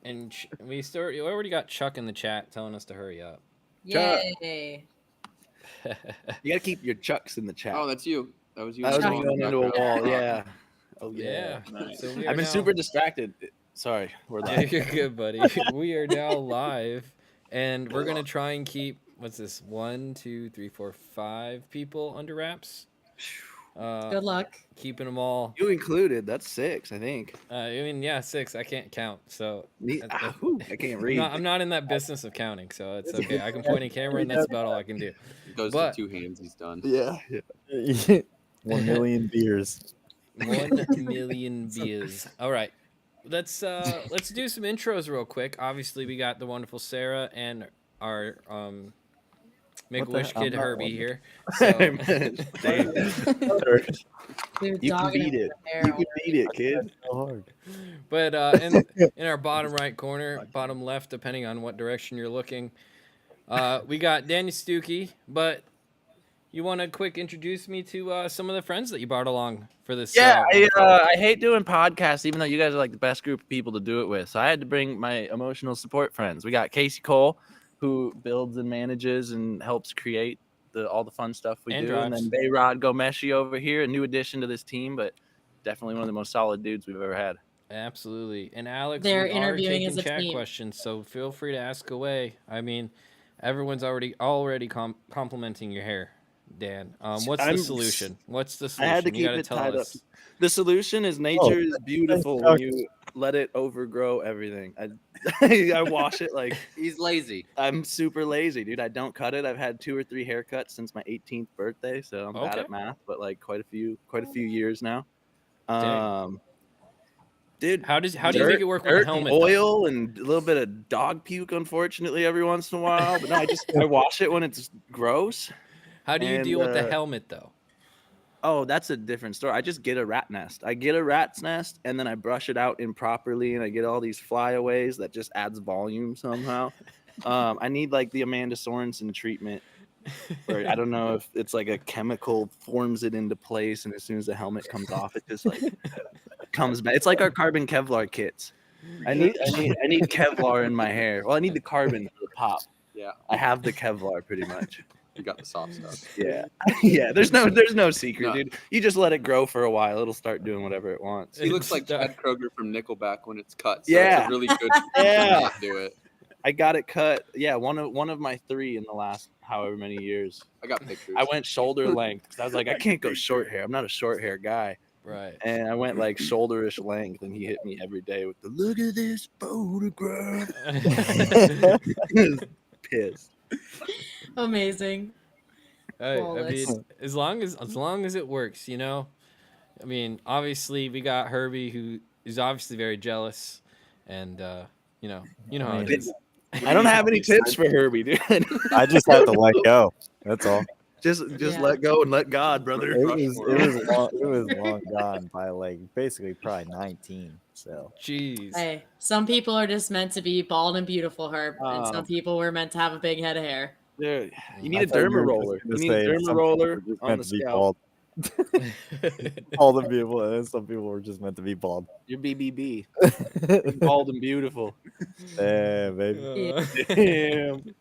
And we already got Chuck in the chat telling us to hurry up. Yay! You gotta keep your chucks in the chat. Oh, that's you. That was you. I was in the going into a wall. Yeah. Oh Yeah. Nice. So I've been super distracted. Sorry, we're Yeah, live. you're good, buddy. We are now live, and we're gonna try and keep what's this? 1, 2, 3, 4, 5 people under wraps. Good luck. Keeping them all. You included. That's 6, I think. I mean, yeah, 6. I can't count, so I can't read. I'm not in that business of counting, so it's okay. I can point a camera, and that's about all I can do. He goes to 2 hands. He's done. Yeah. 1 million beers. 1 million beers. All right. Let's do some intros real quick. Obviously, we got the wonderful Sara and our Make-A-Wish kid Herbie here. So. You can beat it. You can beat it, kid. So hard. But in our bottom right corner, bottom left, depending on what direction you're looking, we got Danny Stuke. But you want to quick introduce me to some of the friends that you brought along for this? Yeah, I hate doing podcasts, even though you guys are like the best group of people to do it with. So I had to bring my emotional support friends. We got Kasey Kohl, who builds and manages and helps create all the fun stuff we do. And then Bayrod Gomeshi over here, a new addition to this team, but definitely one of the most solid dudes we've ever had. Absolutely. And Alex, they're we interviewing are as a chat team. questions, so feel free to ask away. I mean, everyone's already complimenting your hair, Dan. What's the solution? What's the solution? I had to keep it tied up. The solution is nature is beautiful when you let it overgrow everything. I wash it like he's lazy. I'm super lazy, dude. I don't cut it. I've had 2 or 3 haircuts since my 18th birthday, so I'm bad at math, but like quite a few years now. Dude, how do you make it work with the helmet? Oil and a little bit of dog puke, unfortunately, every once in a while. But no, I wash it when it's gross. How do you deal with the helmet though? Oh, that's a different story. I just get a rat nest. I get a rat's nest, and then I brush it out improperly, and I get all these flyaways that just adds volume somehow. I need like the Amanda Sorensen treatment, where I don't know if it's like a chemical forms it into place, and as soon as the helmet comes off, it just like comes back. It's like our carbon Kevlar kits. I need Kevlar in my hair. Well, I need the carbon for the pop. Yeah, I have the Kevlar pretty much. You got the soft stuff. Yeah. Yeah. There's no secret, dude. You just let it grow for a while. It'll start doing whatever it wants. He looks like Chad Kroger from Nickelback when it's cut. So it's a really good do it. I got it cut. Yeah, one of my 3 in the last however many years. I got pictures. I went shoulder length. I was like, I can't go short hair. I'm not a short hair guy. Right. And I went like shoulderish length, and he hit me every day with the look at this photograph. Pissed. Amazing. I mean, as long as it works, you know. I mean, obviously we got Herbie, who is obviously very jealous, and you know how it is. I don't have any tips for Herbie, dude. I just have to let go. That's all. Just let go and let God, brother. It was long gone by like basically probably 19. So jeez. Hey, some people are just meant to be bald and beautiful, Herb, and some people were meant to have a big head of hair. Dude, you need a derma roller. You need a derma roller on the scalp. All the people, and then some people were just meant to be bald. You're BBB. Bald and beautiful. Damn, baby. Damn.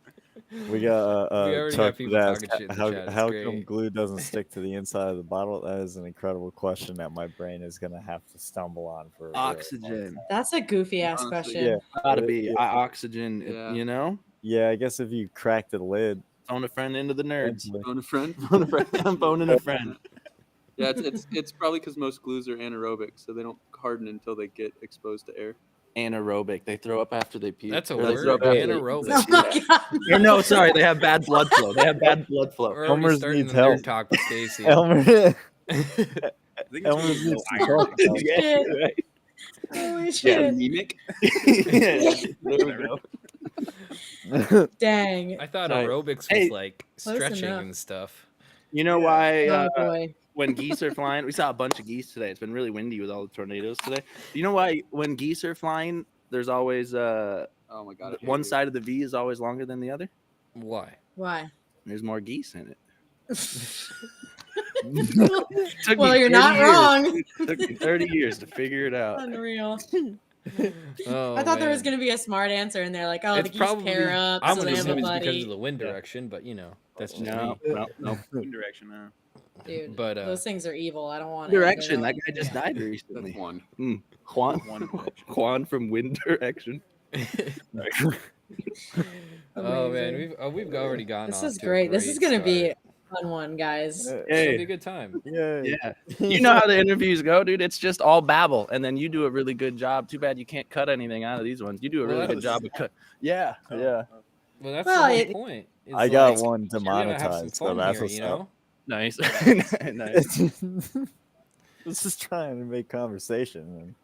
We got Chuck people asked how great. come glue doesn't stick to the inside of the bottle. That is an incredible question that my brain is gonna have to stumble on for oxygen. That's a goofy ass question. Yeah, gotta be oxygen. Yeah. You know. Yeah, I guess if you crack the lid, phone a friend into the nerds. Phone a friend. I'm phoning a friend. Yeah, it's probably because most glues are anaerobic, so they don't harden until they get exposed to air. Anaerobic. They throw up after they pee. That's a word. Anaerobic. Oh my God. Or no, sorry, they have bad blood flow. We're already starting the nerd talk with Kasey. Elmer. Elmer's needs to talk about yeah, right. Holy shit. Anemic. Yeah, there we go. Dang. I thought aerobics was like stretching and stuff. You know why? Oh boy. When geese are flying, we saw a bunch of geese today. It's been really windy with all the tornadoes today. You know why? When geese are flying, there's always oh my God, one side of the V is always longer than the other. Why? Why? There's more geese in it. Well, you're not wrong. It took me 30 years to figure it out. Unreal. Oh, I thought there was man. going to be a smart answer, and they're like, "Oh, It's the geese probably. pair up, I'm so gonna they have a assume it's because of buddy." the wind Yeah. direction, but that's just No, me. no, wind direction. No. Dude, But those things are evil. I don't want Direction. That guy just died That's recently. one. Juan. One direction. Juan from Wind Direction. Oh man, Amazing. we've already gotten This off is to great. a This is going to be start. a fun one, guys. It's gonna be a Hey, good time. Yay. yeah. You know how the interviews go, dude. It's just all babble, and then you do a really good job. Too bad you can't cut anything out of these ones. You do a Well, really good that's- job of cut. Yeah, yeah. Well, that's Well, the whole it- point. is, I got like, one to we're gonna have some monetize, so fun that's here, what's you up. know. Nice. Nice. Let's just trying to make conversation. And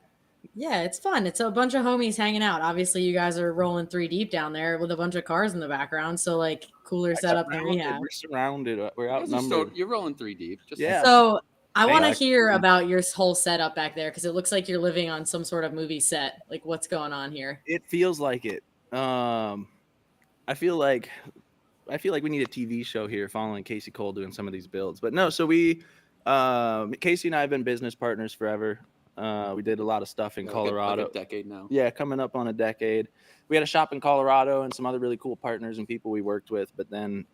Yeah, it's fun. It's a bunch of homies hanging out. Obviously, you guys are rolling 3 deep down there with a bunch of cars in the background, so like cooler setup than we have. We're surrounded. We're You guys are outnumbered. you're rolling 3 deep. Just Yeah. So I want to Thanks. hear about your whole setup back there because it looks like you're living on some sort of movie set. Like, what's going on here? It feels like it. I feel like we need a TV show here following Kasey Kohl doing some of these builds. But no, so Kasey and I have been business partners forever. We did a lot of stuff in Colorado. Like a decade now. Yeah, coming up on a decade. We had a shop in Colorado and some other really cool partners and people we worked with, but then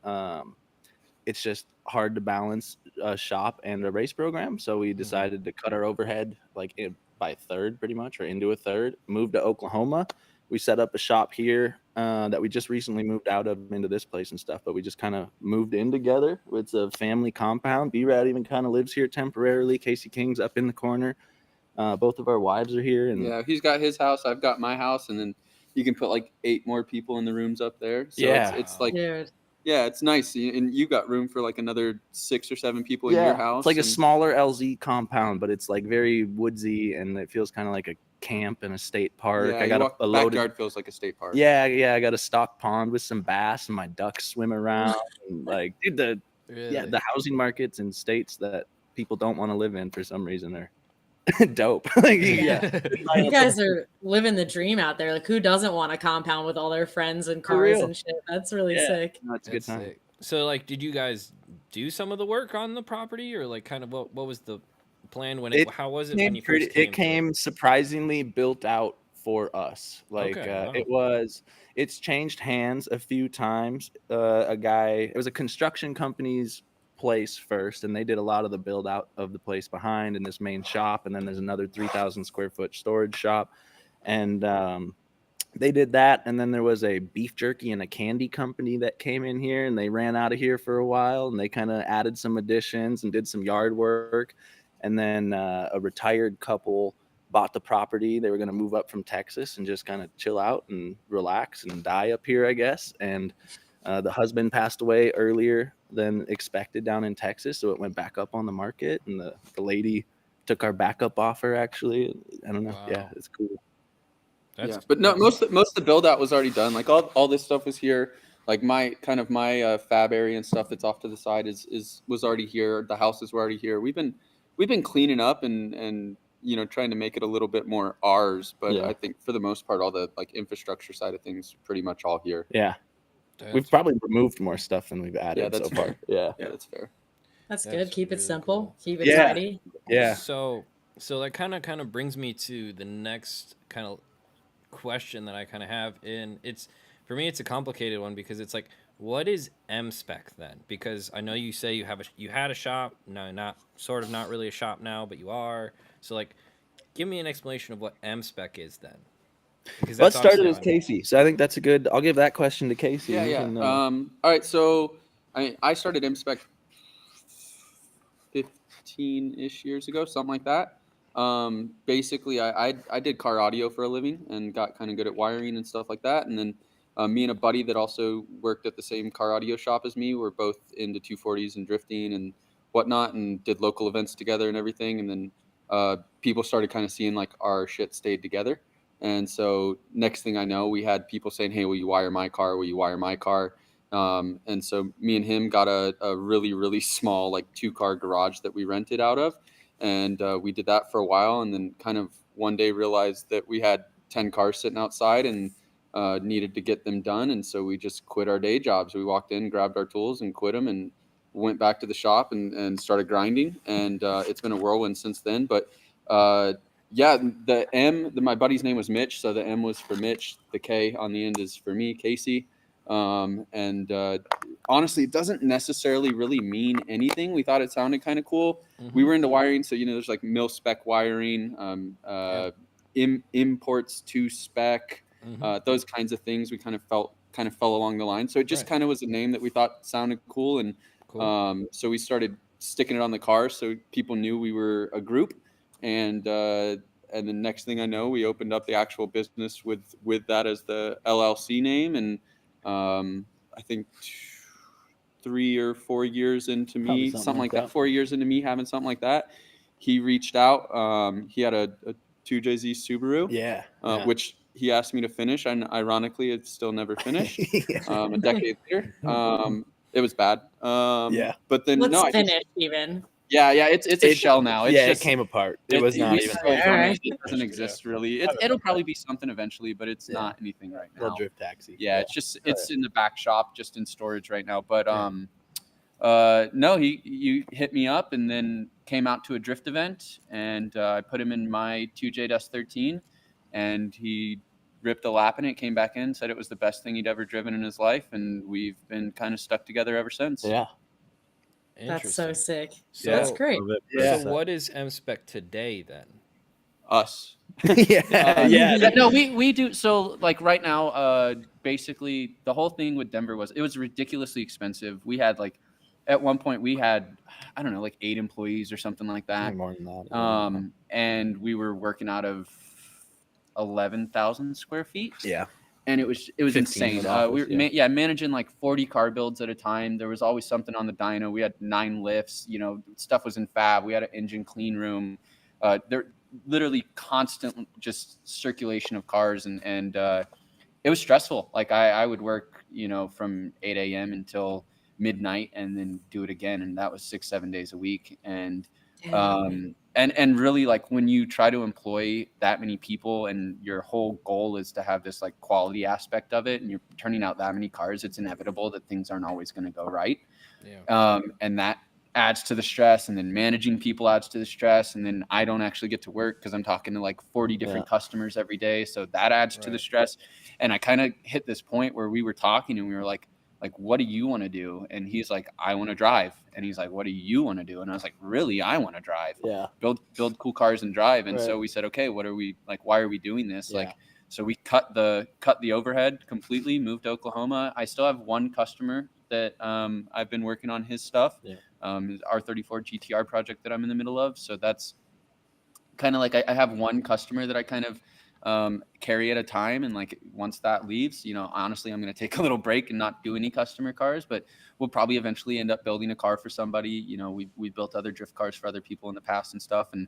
it's just hard to balance a shop and a race program. So we decided to cut our overhead by a third pretty much, or into a third, moved to Oklahoma. We set up a shop here that we just recently moved out of into this place and stuff, but we just kind of moved in together. It's a family compound. B-Rad even kind of lives here temporarily. Kasey King's up in the corner. Both of our wives are here. And Yeah, he's got his house. I've got my house, and then you can put like 8 more people in the rooms up there. So Yeah. it's like Dude. yeah, it's nice, and you got room for like another 6 or 7 people in your house. It's like a and- smaller LZ compound, but it's like very woodsy and it feels kind of like a camp and a state park. Yeah, I got a loaded. backyard feels like a state park. Yeah. I got a stock pond with some bass and my ducks swim around. And like, dude, Really? the housing markets in states that people don't want to live in for some reason are dope. Yeah. You guys are living the dream out there. Like, who doesn't want a compound with all their friends and For cars real. and shit? That's really Yeah. sick. No, it's a good That's time. sick. So, like, did you guys do some of the work on the property, or like, kind of what was the plan when how was it when you first came? It came surprisingly built out for us. Like Okay, wow. it's changed hands a few times. It was a construction company's place first, and they did a lot of the build out of the place behind in this main shop, and then there's another 3,000 square foot storage shop, and they did that. And then there was a beef jerky and a candy company that came in here, and they ran out of here for a while, and they kind of added some additions and did some yard work. And then a retired couple bought the property. They were going to move up from Texas and just kind of chill out and relax and die up here, I guess. And the husband passed away earlier than expected down in Texas, so it went back up on the market. And the lady took our backup offer. Actually, I don't know. Wow. Yeah, it's cool. But no, most of the build out was already done. Like all this stuff was here. Like my fab area and stuff that's off to the side was already here. The houses were already here. We've been cleaning up and trying to make it a little bit more ours. But Yeah. I think for the most part, all the like infrastructure side of things pretty much all here. Yeah, That's- we've probably removed more stuff than we've added Yeah, that's so far. fair. Yeah, Yeah, that's fair. That's That's good. Keep it really simple. cool. Keep it Yeah. tidy. yeah. So that kind of brings me to the next kind of question that I kind of have, and for me it's a complicated one because it's like, what is M-Spec then? Because I know you say you had a shop, no, not really a shop now, but you are. So like, give me an explanation of what M-Spec is then. Because Let's start it as obviously Kasey. So I think that's I'll give that question to Kasey. Yeah, You yeah. can, All right, so I started M-Spec 15-ish years ago, something like that. Basically, I did car audio for a living and got kind of good at wiring and stuff like that. And then me and a buddy that also worked at the same car audio shop as me were both into 240s and drifting and whatnot, and did local events together and everything. And then people started kind of seeing like our shit stayed together. And so next thing I know, we had people saying, "Hey, will you wire my car? Will you wire my car?" And so me and him got a really, really small, like 2-car garage that we rented out of. And we did that for a while. And then kind of one day realized that we had 10 cars sitting outside and needed to get them done. And so we just quit our day jobs. We walked in, grabbed our tools and quit them and went back to the shop and started grinding. And it's been a whirlwind since then. But yeah, my buddy's name was Mitch, so the M was for Mitch. The K on the end is for me, Kasey. Honestly, it doesn't necessarily really mean anything. We thought it sounded kind of cool. We were into wiring, so there's like mil spec wiring, imports to spec, those kinds of things. We kind of fell along the line, so it just kind of was a name that we thought sounded cool, and so we started sticking it on the car so people knew we were a group, and the next thing I know, we opened up the actual business with that as the LLC name, and I think 3 or 4 years into me, something like that, 4 years into me having something like that, he reached out. He had a 2JZ Subaru, which he asked me to finish, and ironically, it's still never finished. A decade later, it was bad. But then What's finished even? Yeah, it's a shell now. It's just, it came apart. It was not even. It doesn't exist really. It'll probably be something eventually, but it's not anything right now. Little drift taxi. Yeah, it's in the back shop, just in storage right now. But no, you hit me up and then came out to a drift event, and I put him in my 2J-13, and he ripped a lap in it, came back in, said it was the best thing he'd ever driven in his life, and we've been kind of stuck together ever since. Yeah. That's so sick. So, that's great. So what is M-Spec today then? Us. Yeah. No, we do. So like right now, basically the whole thing with Denver was, it was ridiculously expensive. We had like, at one point we had, I don't know, like 8 employees or something like that. More than that. And we were working out of 11,000 square feet. Yeah. And it was insane. We were managing like 40 car builds at a time. There was always something on the dyno. We had 9 lifts. Stuff was in fab. We had an engine clean room. There literally constant just circulation of cars, and it was stressful. Like I would work from 8 a.m. until midnight, and then do it again, and that was 6-7 days a week. And and really, like, when you try to employ that many people and your whole goal is to have this like quality aspect of it, and you're turning out that many cars, it's inevitable that things aren't always going to go right. And that adds to the stress, and then managing people adds to the stress, and then I don't actually get to work because I'm talking to like 40 different customers every day, so that adds to the stress. And I kind of hit this point where we were talking and we were like, what do you want to do? And he's like, I want to drive. And he's like, what do you want to do? And I was like, really, I want to drive. Build cool cars and drive. And so we said, okay, what are we like, why are we doing this? So we cut the overhead completely, moved to Oklahoma. I still have one customer that I've been working on his stuff. His R34 GTR project that I'm in the middle of. So that's kind of like, I have one customer that I kind of carry at a time, and like once that leaves, honestly, I'm going to take a little break and not do any customer cars, but we'll probably eventually end up building a car for somebody. We built other drift cars for other people in the past and stuff, and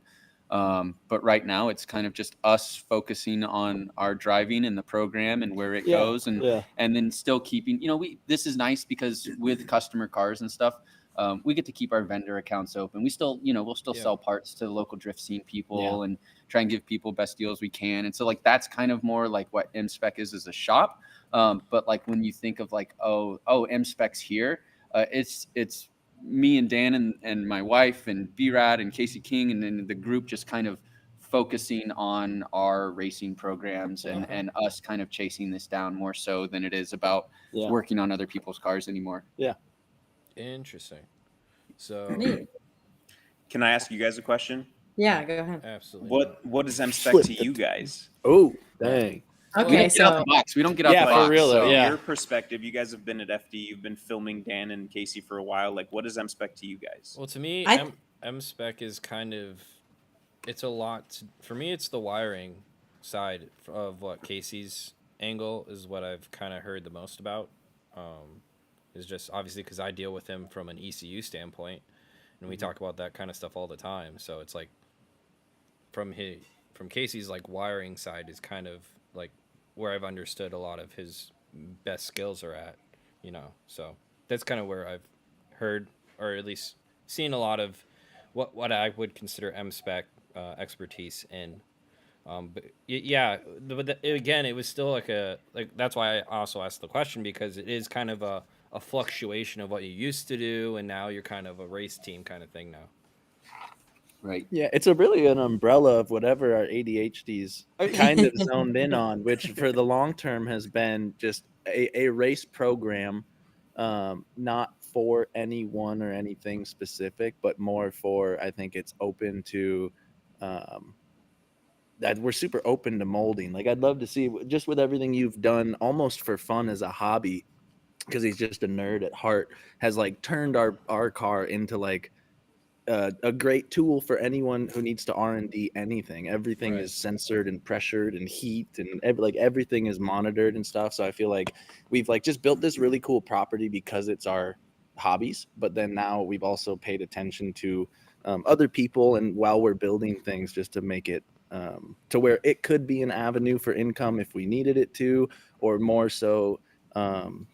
but right now it's kind of just us focusing on our driving and the program and where it goes, and then still keeping, this is nice because with customer cars and stuff, we get to keep our vendor accounts open. We still, we'll still sell parts to the local drift scene people and try and give people best deals we can. And so like, that's kind of more like what M-Spec is as a shop. But like, when you think of like, oh, M-Spec's here, it's me and Dan and my wife and B-Rad and Kasey King, and then the group just kind of focusing on our racing programs and us kind of chasing this down more so than it is about working on other people's cars anymore. Interesting. So can I ask you guys a question? Yeah, go ahead. Absolutely. What is M-Spec to you guys? Oh, dang. Okay, we don't get out the box. We don't get out the box. For real, though. From your perspective, you guys have been at FD, you've been filming Dan and Kasey for a while. Like, what is M-Spec to you guys? Well, to me, M-Spec is kind of, it's a lot. For me, it's the wiring side of what Kasey's angle is, what I've kind of heard the most about. Is just obviously because I deal with him from an ECU standpoint, and we talk about that kind of stuff all the time. So it's like from Kasey's like wiring side is kind of like where I've understood a lot of his best skills are at, So that's kind of where I've heard, or at least seen a lot of what I would consider M-Spec expertise in. But again, it was still like that's why I also asked the question, because it is kind of a fluctuation of what you used to do, and now you're kind of a race team kind of thing now. Right. Yeah, it's a really an umbrella of whatever our ADHD's kind of zoned in on, which for the long term has been just a race program, not for anyone or anything specific, but more for, I think it's open to, that we're super open to molding. Like I'd love to see, just with everything you've done almost for fun as a hobby, because he's just a nerd at heart, has like turned our car into like a great tool for anyone who needs to R&D anything. Everything Right. is censored and pressured and heat and everything is monitored and stuff. So I feel like we've like just built this really cool property because it's our hobbies, but then now we've also paid attention to other people, and while we're building things, just to make it to where it could be an avenue for income if we needed it to, or more so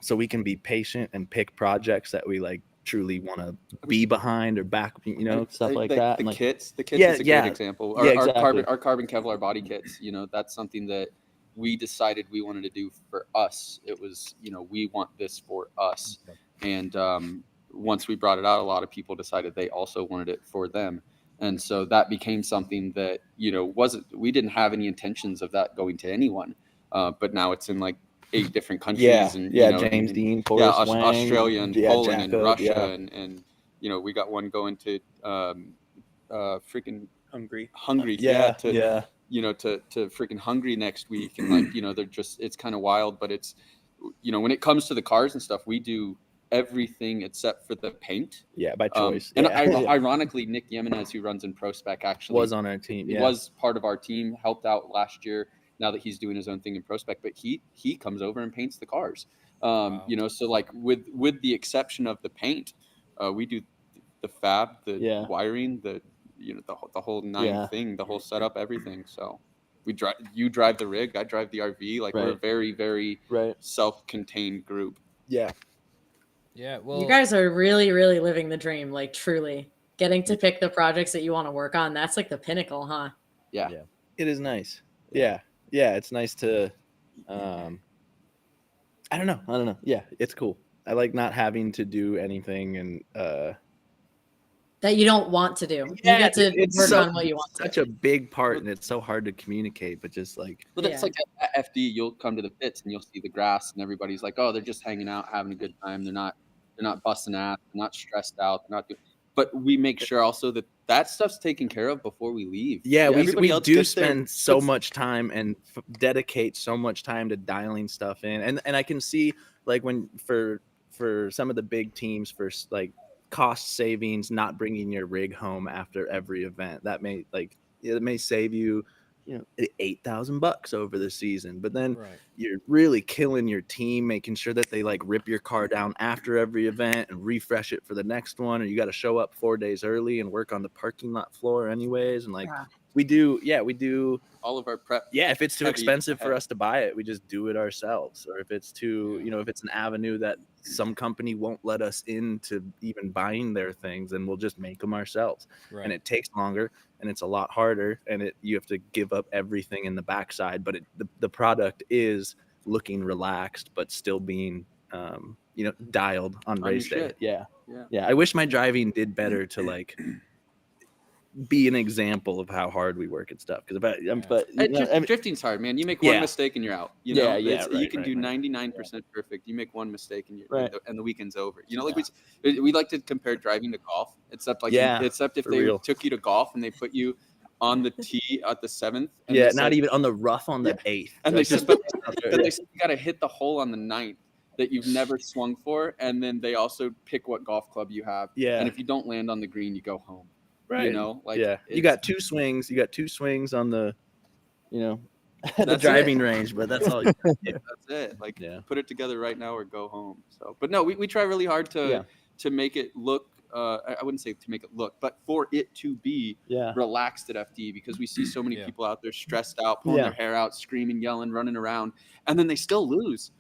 so we can be patient and pick projects that we like truly want to be behind or back, you know, stuff like that. The And like, kits Yeah, is a yeah. great example. Yeah, exactly. Our carbon Kevlar body kits, you know, that's something that we decided we wanted to do for us. It was, you know, we want this for us. And once we brought it out, a lot of people decided they also wanted it for them. And so that became something that, you know, we didn't have any intentions of that going to anyone. But now it's in like 8 different countries. Yeah, And yeah, you know, James and, Dean, Forrest Wang, Australia and yeah, Poland and Jacob, Russia yeah. and you know, we got one going to freaking Hungry. Hungary, Yeah, to yeah. you know, to freaking Hungary next week. And like, you know, they're just, it's kind of wild. But it's, you know, when it comes to the cars and stuff, we do everything except for the paint. Yeah, by choice. And yeah. ironically, Nick Yemenez, who runs in ProSpec, actually Was on our team. Yeah. was part of our team, helped out last year. Now that he's doing his own thing in ProSpec, but he comes over and paints the cars. Wow. You know, so like with the exception of the paint, we do the fab, the Yeah. wiring, the, you know, the whole nine Yeah. thing, the whole setup, everything. So you drive the rig, I drive the RV. Like we're a Right. very, very Right. self-contained group. Yeah. Yeah. Well, You guys are really, really living the dream, like truly. Getting to pick the projects that you want to work on, that's like the pinnacle, huh? Yeah. Yeah. It is nice. Yeah. Yeah. It's nice to, I don't know. Yeah. It's cool. I like not having to do anything and, That you don't want to do. yeah, You get to it's work so- on what you want to. such a big part, and it's so hard to communicate, but just like, But it's Yeah. like at FD, you'll come to the pits and you'll see the grass, and everybody's like, "Oh, they're just hanging out, having a good time. They're not busting ass. They're not stressed out. They're not doing." But we make sure also that stuff's taken care of before we leave. yeah, everybody we else do gets there, spend so puts- much time and dedicate so much time to dialing stuff in, and I can see like when for some of the big teams, for like cost savings, not bringing your rig home after every event, that may it may save you, you know, $8,000 over the season, but then right. you're really killing your team, making sure that they like rip your car down after every event and refresh it for the next one, or you got to show up 4 days early and work on the parking lot floor anyways. And like Yeah. we do all of our prep. yeah, if it's too Heavy expensive for ahead. us to buy it, we just do it ourselves. Or if it's too, Yeah. you know, if it's an avenue that some company won't let us into even buying their things, then we'll just make them ourselves. Right. And it takes longer and it's a lot harder, and you have to give up everything in the backside, but the product is looking relaxed but still being you know, dialed on your race day. shit. Yeah. Yeah. Yeah. I wish my driving did better to like be an example of how hard we work and stuff. Because Drifting's hard, man. You make one Yeah. mistake and you're out. You know, Yeah, you right, can right, do right. 99% perfect. You make one mistake and Right. and the weekend's over. You know, like we like to compare driving to golf, except like Yeah, except if for they real. took you to golf and they put you on the tee at the 7th. And Yeah, they not said, even on the rough on the 8th. And they Like, said, but they said you got to hit the hole on the 9th that you've never swung for, and then they also pick what golf club you have. Yeah. And if you don't land on the green, you go home. right. You know, like yeah, you got 2 swings. You got 2 swings on the, you know, the That's driving it. range, but that's all. You That's it. Like Yeah. put it together right now or go home. So, but no, we try really hard to make it look. I wouldn't say to make it look, but for it to be Yeah. relaxed at FD, because we see so many Yeah. people out there stressed out, pulling Yeah. their hair out, screaming, yelling, running around, and then they still lose.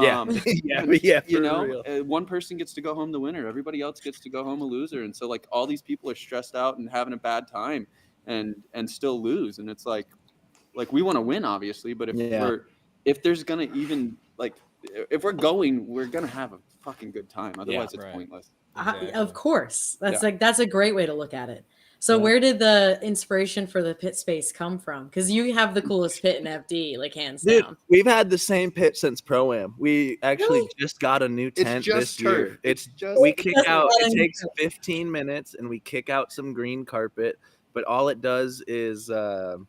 Yeah. yeah. You for know, real. one person gets to go home the winner. Everybody else gets to go home a loser. And so like all these people are stressed out and having a bad time and still lose. And it's like we want to win, obviously, but if there's gonna even like if we're going, we're gonna have a fucking good time. Otherwise, it's right. pointless. Exactly. Of course. That's Yeah. that's a great way to look at it. So where did the inspiration for the pit space come from? Because you have the coolest pit in FD, like hands Dude, down. we've had the same pit since Pro-Am. We actually Really? just got a new It's tent just this year. turf. It's just we kick just out. It letting takes go. 15 minutes, and we kick out some green carpet. But all it does is no.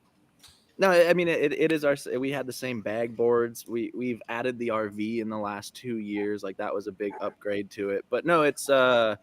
I mean, it is our. We had the same bag boards. We've added the RV in the last 2 years. Like that was a big upgrade to it. But no, it's Kasey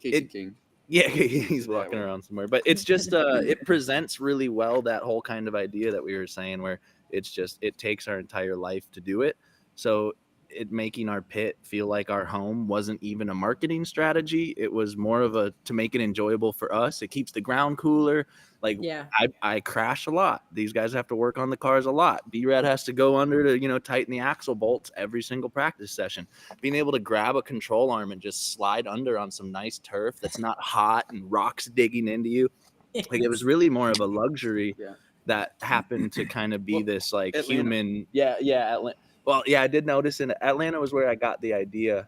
it- King. yeah, he's Yeah, walking well. around somewhere. But it's just it presents really well that whole kind of idea that we were saying, where it's just it takes our entire life to do it. So it making our pit feel like our home wasn't even a marketing strategy. It was more of a to make it enjoyable for us. It keeps the ground cooler. Like Yeah. I crash a lot. These guys have to work on the cars a lot. B-Red has to go under to tighten the axle bolts every single practice session. Being able to grab a control arm and just slide under on some nice turf that's not hot and rocks digging into you. Like it was really more of a luxury Yeah. that happened to kind of be Well, this like Atlanta. human. Yeah. Well, yeah, I did notice in Atlanta was where I got the idea.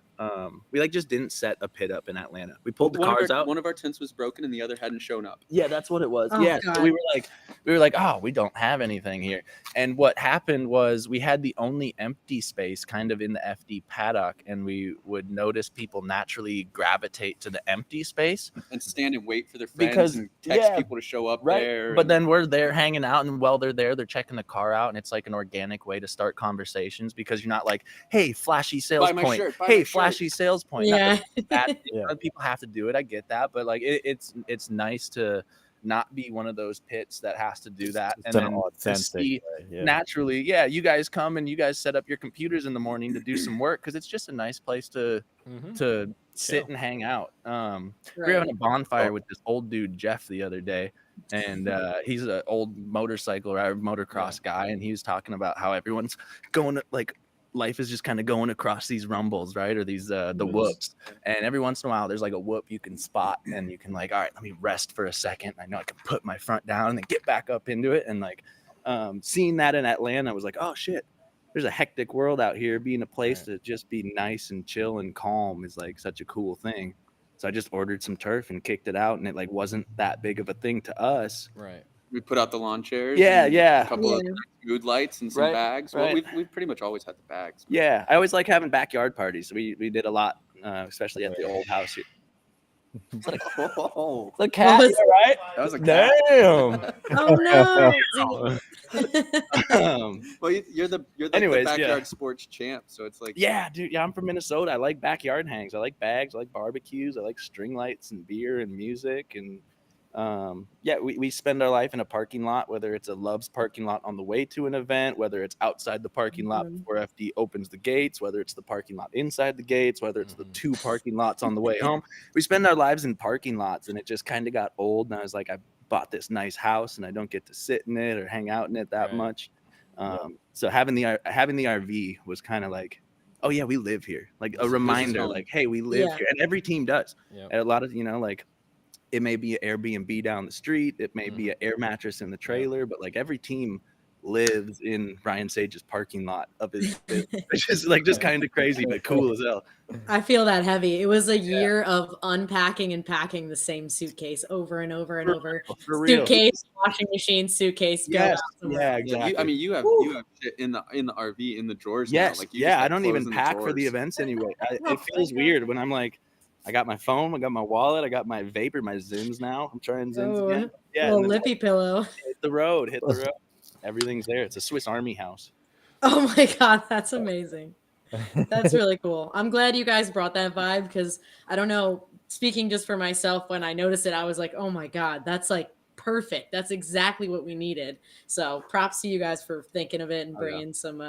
We like just didn't set a pit up in Atlanta. We pulled the cars out. One of our tents was broken and the other hadn't shown up. Yeah, that's what it was. Oh, Yeah, so God. we were like, oh, we don't have anything here. And what happened was we had the only empty space kind of in the FD paddock, and we would notice people naturally gravitate to the empty space. And stand and wait for their friends Because- and text yeah, people to show up Right. there. But and- then we're there hanging out, and while they're there, they're checking the car out, and it's like an organic way to start conversations because you're not like, hey, flashy sales Buy my point. shirt, buy Hey, my flashy shirt. sales point. Not Yeah. that Yeah. other people have to do it. I get that, but like it's nice to not be one of those pits that has to do that. It's And an then to authentic see way, yeah. naturally, yeah, you guys come and you guys set up your computers in the morning to do some work because it's just a nice place to sit and hang out. We were having a bonfire with this old dude Jeff the other day, and he's an old motorcycle rider, motocross guy, and he was talking about how everyone's going to, like, life is just kind of going across these rumbles, right? Or these the whoops. And every once in a while there's like a whoop you can spot and you can like, all right, let me rest for a second. I know I can put my front down and then get back up into it. And like seeing that in Atlanta, I was like, oh shit, there's a hectic world out here. Being a place to just be nice and chill and calm is like such a cool thing. So I just ordered some turf and kicked it out, and it like wasn't that big of a thing to us. Right. We put out the lawn chairs. Yeah, and yeah. A couple of mood lights and some Right, bags. right. Well, we've pretty much always had the bags. Yeah, I always like having backyard parties. We did a lot, especially at the old house here. It's like Oh, the cat, was- right? that was a cat. Damn. Oh no. Well, you're the Anyways, yeah. backyard sports champ, so it's like Yeah, dude. Yeah, I'm from Minnesota. I like backyard hangs. I like bags. I like barbecues. I like string lights and beer and music. And yeah, we spend our life in a parking lot, whether it's a Love's parking lot on the way to an event, whether it's outside the parking lot before FD opens the gates, whether it's the parking lot inside the gates, whether it's the 2 parking lots on the way home. We spend our lives in parking lots, and it just kind of got old. And I was like, I bought this nice house, and I don't get to sit in it or hang out in it that Right. much. So having the RV was kind of like, oh yeah, we live here, like a reminder, home. like, hey, we live Yeah. here, and every team does. Yep. And a lot of like, it may be an Airbnb down the street, it may be an air mattress in the trailer, but like every team lives in Ryan Sage's parking lot of his business, which is like just kind of crazy but cool as hell. I feel that heavy. It was a year of unpacking and packing the same suitcase over and over and over. For real. Suitcase, washing machine, suitcase. Go Yes, out somewhere. yeah, Yeah, exactly. I mean, you have shit in the RV in the drawers. Yes, now. Like, you just yeah. I have don't clothes even in pack for the drawers. events anyway. It feels weird when I'm like, I got my phone, I got my wallet, I got my vapor, my Zims now. I'm trying Zims Oh, again. Yeah, little and then lippy pillow. hit the road. Everything's there. It's a Swiss Army house. Oh my God, that's amazing. That's really cool. I'm glad you guys brought that vibe because I don't know, speaking just for myself, when I noticed it, I was like, oh my God, that's like perfect. That's exactly what we needed. So props to you guys for thinking of it and bringing some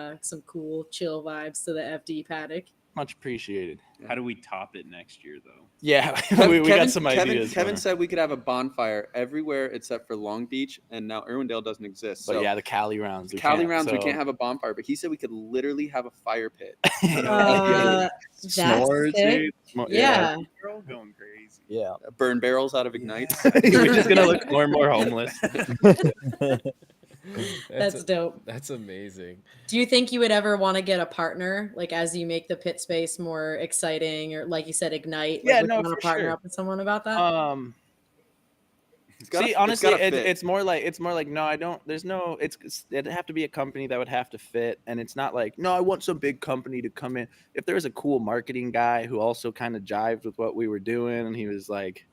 cool chill vibes to the FD paddock. Much appreciated. How do we top it next year, though? Yeah, we got some ideas. Kevin said we could have a bonfire everywhere except for Long Beach, and now Irwindale doesn't exist. But So yeah, the Cali rounds. we so- can't have a bonfire, but he said we could literally have a fire pit. That's S'mores, sick. dude. Yeah. We're all going crazy. Yeah. Burn barrels out of ignites. We're just gonna look more and more homeless. That's dope. That's amazing. Do you think you would ever want to get a partner, like as you make the pit space more exciting, or like you said, ignite? Like, Yeah, would no, you want for to partner sure. up with someone about that? See, it's honestly, gotta fit. it's more like no, I don't. There's no. It'd have to be a company that would have to fit, and it's not like no, I want some big company to come in. If there was a cool marketing guy who also kind of jived with what we were doing, and he was like,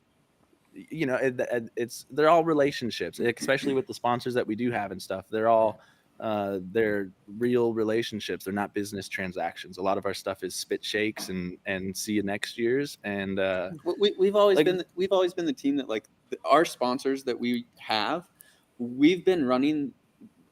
they're all relationships, especially with the sponsors that we do have and stuff. They're all they're real relationships. They're not business transactions. A lot of our stuff is spit shakes and see you next year's. And We've always like- been the team that like our sponsors that we have. We've been running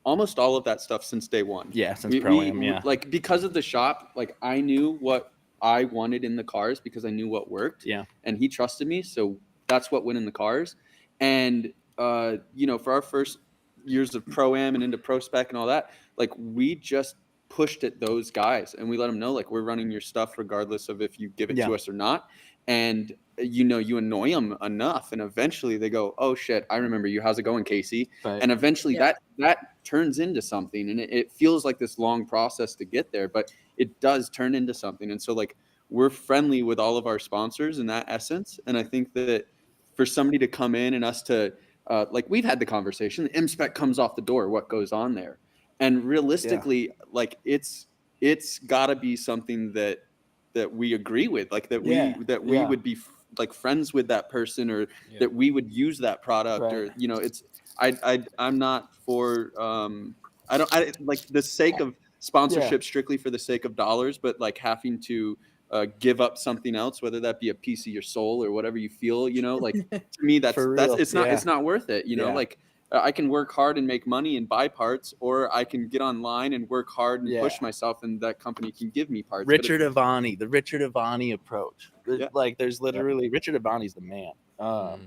almost all of that stuff since day one. yeah, since Pro-Am, yeah. Like because of the shop, like I knew what I wanted in the cars because I knew what worked. Yeah. And he trusted me, so that's what went in the cars. And for our first years of Pro-Am and into Pro Spec and all that, like we just pushed at those guys and we let them know like we're running your stuff regardless of if you give it Yeah. to us or not. And you annoy them enough and eventually they go, oh shit, I remember you, how's it going, Kasey? Right. And eventually Yeah. that turns into something, and it feels like this long process to get there, but it does turn into something. And so like we're friendly with all of our sponsors in that essence. And I think that for somebody to come in and us to like we've had the conversation, the M-Spec comes off the door, what goes on there? And realistically, like it's got to be something that we agree with, like that we Yeah. would be like friends with that person, or Yeah. that we would use that product, Right. or it's I'm not for I like the sake of sponsorship strictly for the sake of dollars, but like having to give up something else, whether that be a piece of your soul or whatever you feel, like to me that's For real, it's not worth it, Yeah. like I can work hard and make money and buy parts, or I can get online and work hard and Yeah. push myself, and that company can give me parts. Richard Avani, the Richard Avani approach. Yeah. Like there's literally Richard Avani's the man. Mm.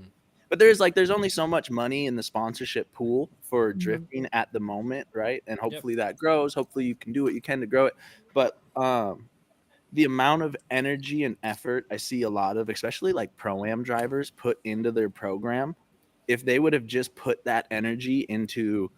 But there's only so much money in the sponsorship pool for Mhm. drifting at the moment, right? And hopefully that grows. Hopefully you can do what you can to grow it. But the amount of energy and effort I see a lot of, especially like Pro-Am drivers, put into their program, if they would have just put that energy into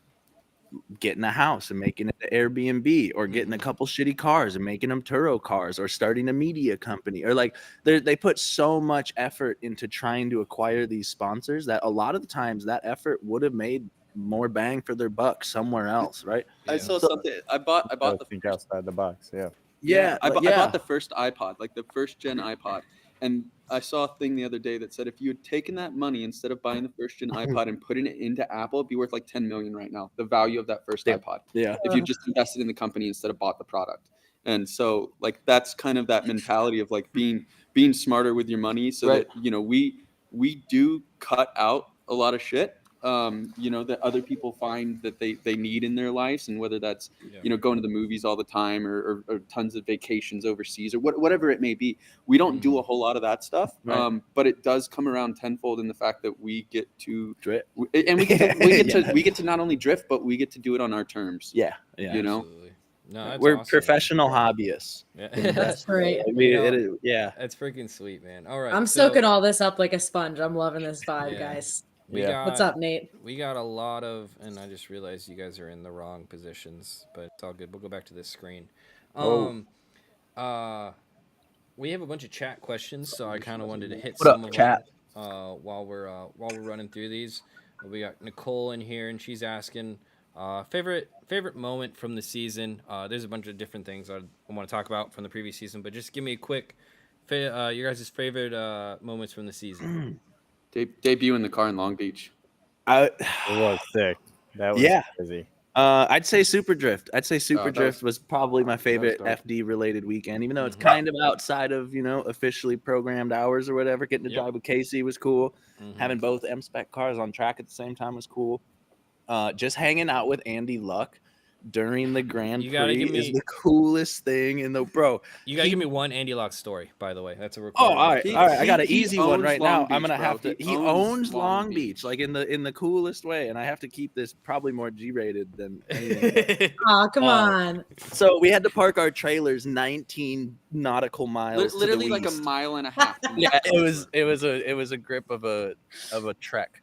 getting a house and making it an Airbnb, or getting a couple shitty cars and making them Turo cars, or starting a media company, or like they put so much effort into trying to acquire these sponsors that a lot of the times that effort would have made more bang for their buck somewhere else, right? I Yeah. saw something. I bought the think outside the box. Yeah. I like, bought the first iPod, like the first gen iPod, and I saw a thing the other day that said if you had taken that money instead of buying the first gen iPod and putting it into Apple, it'd be worth like 10 million right now. The value of that first Yeah. iPod, Yeah. if you just invested in the company instead of bought the product. And so like that's kind of that mentality of like being smarter with your money, so Right. that we do cut out a lot of shit. That other people find that they need in their lives, and whether that's Yeah. going to the movies all the time, or tons of vacations overseas, or whatever it may be. We don't do a whole lot of that stuff, Right. but it does come around tenfold in the fact that we get to Drift. and we get to not only drift, but we get to do it on our terms. Yeah. Yeah. You know? Absolutely. No, that's We're awesome, professional hobbyists. man. That's great. I mean, You know, it is, yeah. That's freaking sweet, man. All right. I'm so soaking all this up like a sponge. I'm loving this vibe, Yeah. guys. we Yeah. got What's up, Nate? We got a lot of, and I just realized you guys are in the wrong positions, but it's all good. We'll go back to this screen. We have a bunch of chat questions, so I kind of wanted to hit What up, some of chat? them while we're running through these. We got Nicole in here, and she's asking favorite moment from the season. There's a bunch of different things I want to talk about from the previous season, but just give me a quick your guys' favorite moments from the season. Debut in the car in Long Beach. It was sick. That was crazy. I'd say Super Drift. that Drift was probably my favorite dope. FD related weekend, even though it's kind of outside of officially programmed hours or whatever. Getting to drive with Kasey was cool. Having both M-Spec cars on track at the same time was cool. Just hanging out with Andy Luck during the Grand You gotta Prix give me- is the coolest thing in the bro. You gotta give me one Andy Lock story, by the way. That's a Oh, requirement. all right, all right. I got an he easy one owns right Long now. I'm Beach, gonna bro. have to. He owns Long Beach, like in the coolest way, and I have to keep this probably more G-rated than anything. Oh, come on. So we had to park our trailers 19 nautical miles. Literally to the like a east. mile and a half. Yeah, it was a grip of a trek.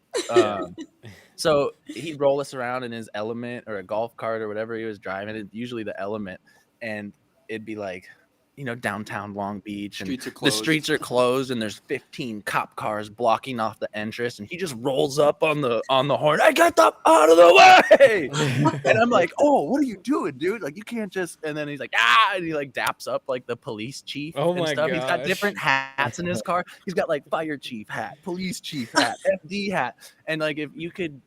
So he'd roll us around in his Element or a golf cart or whatever he was driving. Usually the Element, and it'd be like, downtown Long Beach, and Streets are the closed. streets are closed, and there's 15 cop cars blocking off the entrance, and he just rolls up on the horn. I get them out of the way, and I'm like, oh, what are you doing, dude? Like, you can't just. And then he's like, and he like daps up like the police chief Oh and my stuff. He's got gosh. different hats in his car. He's got like fire chief hat, police chief hat, FD hat, and like if you could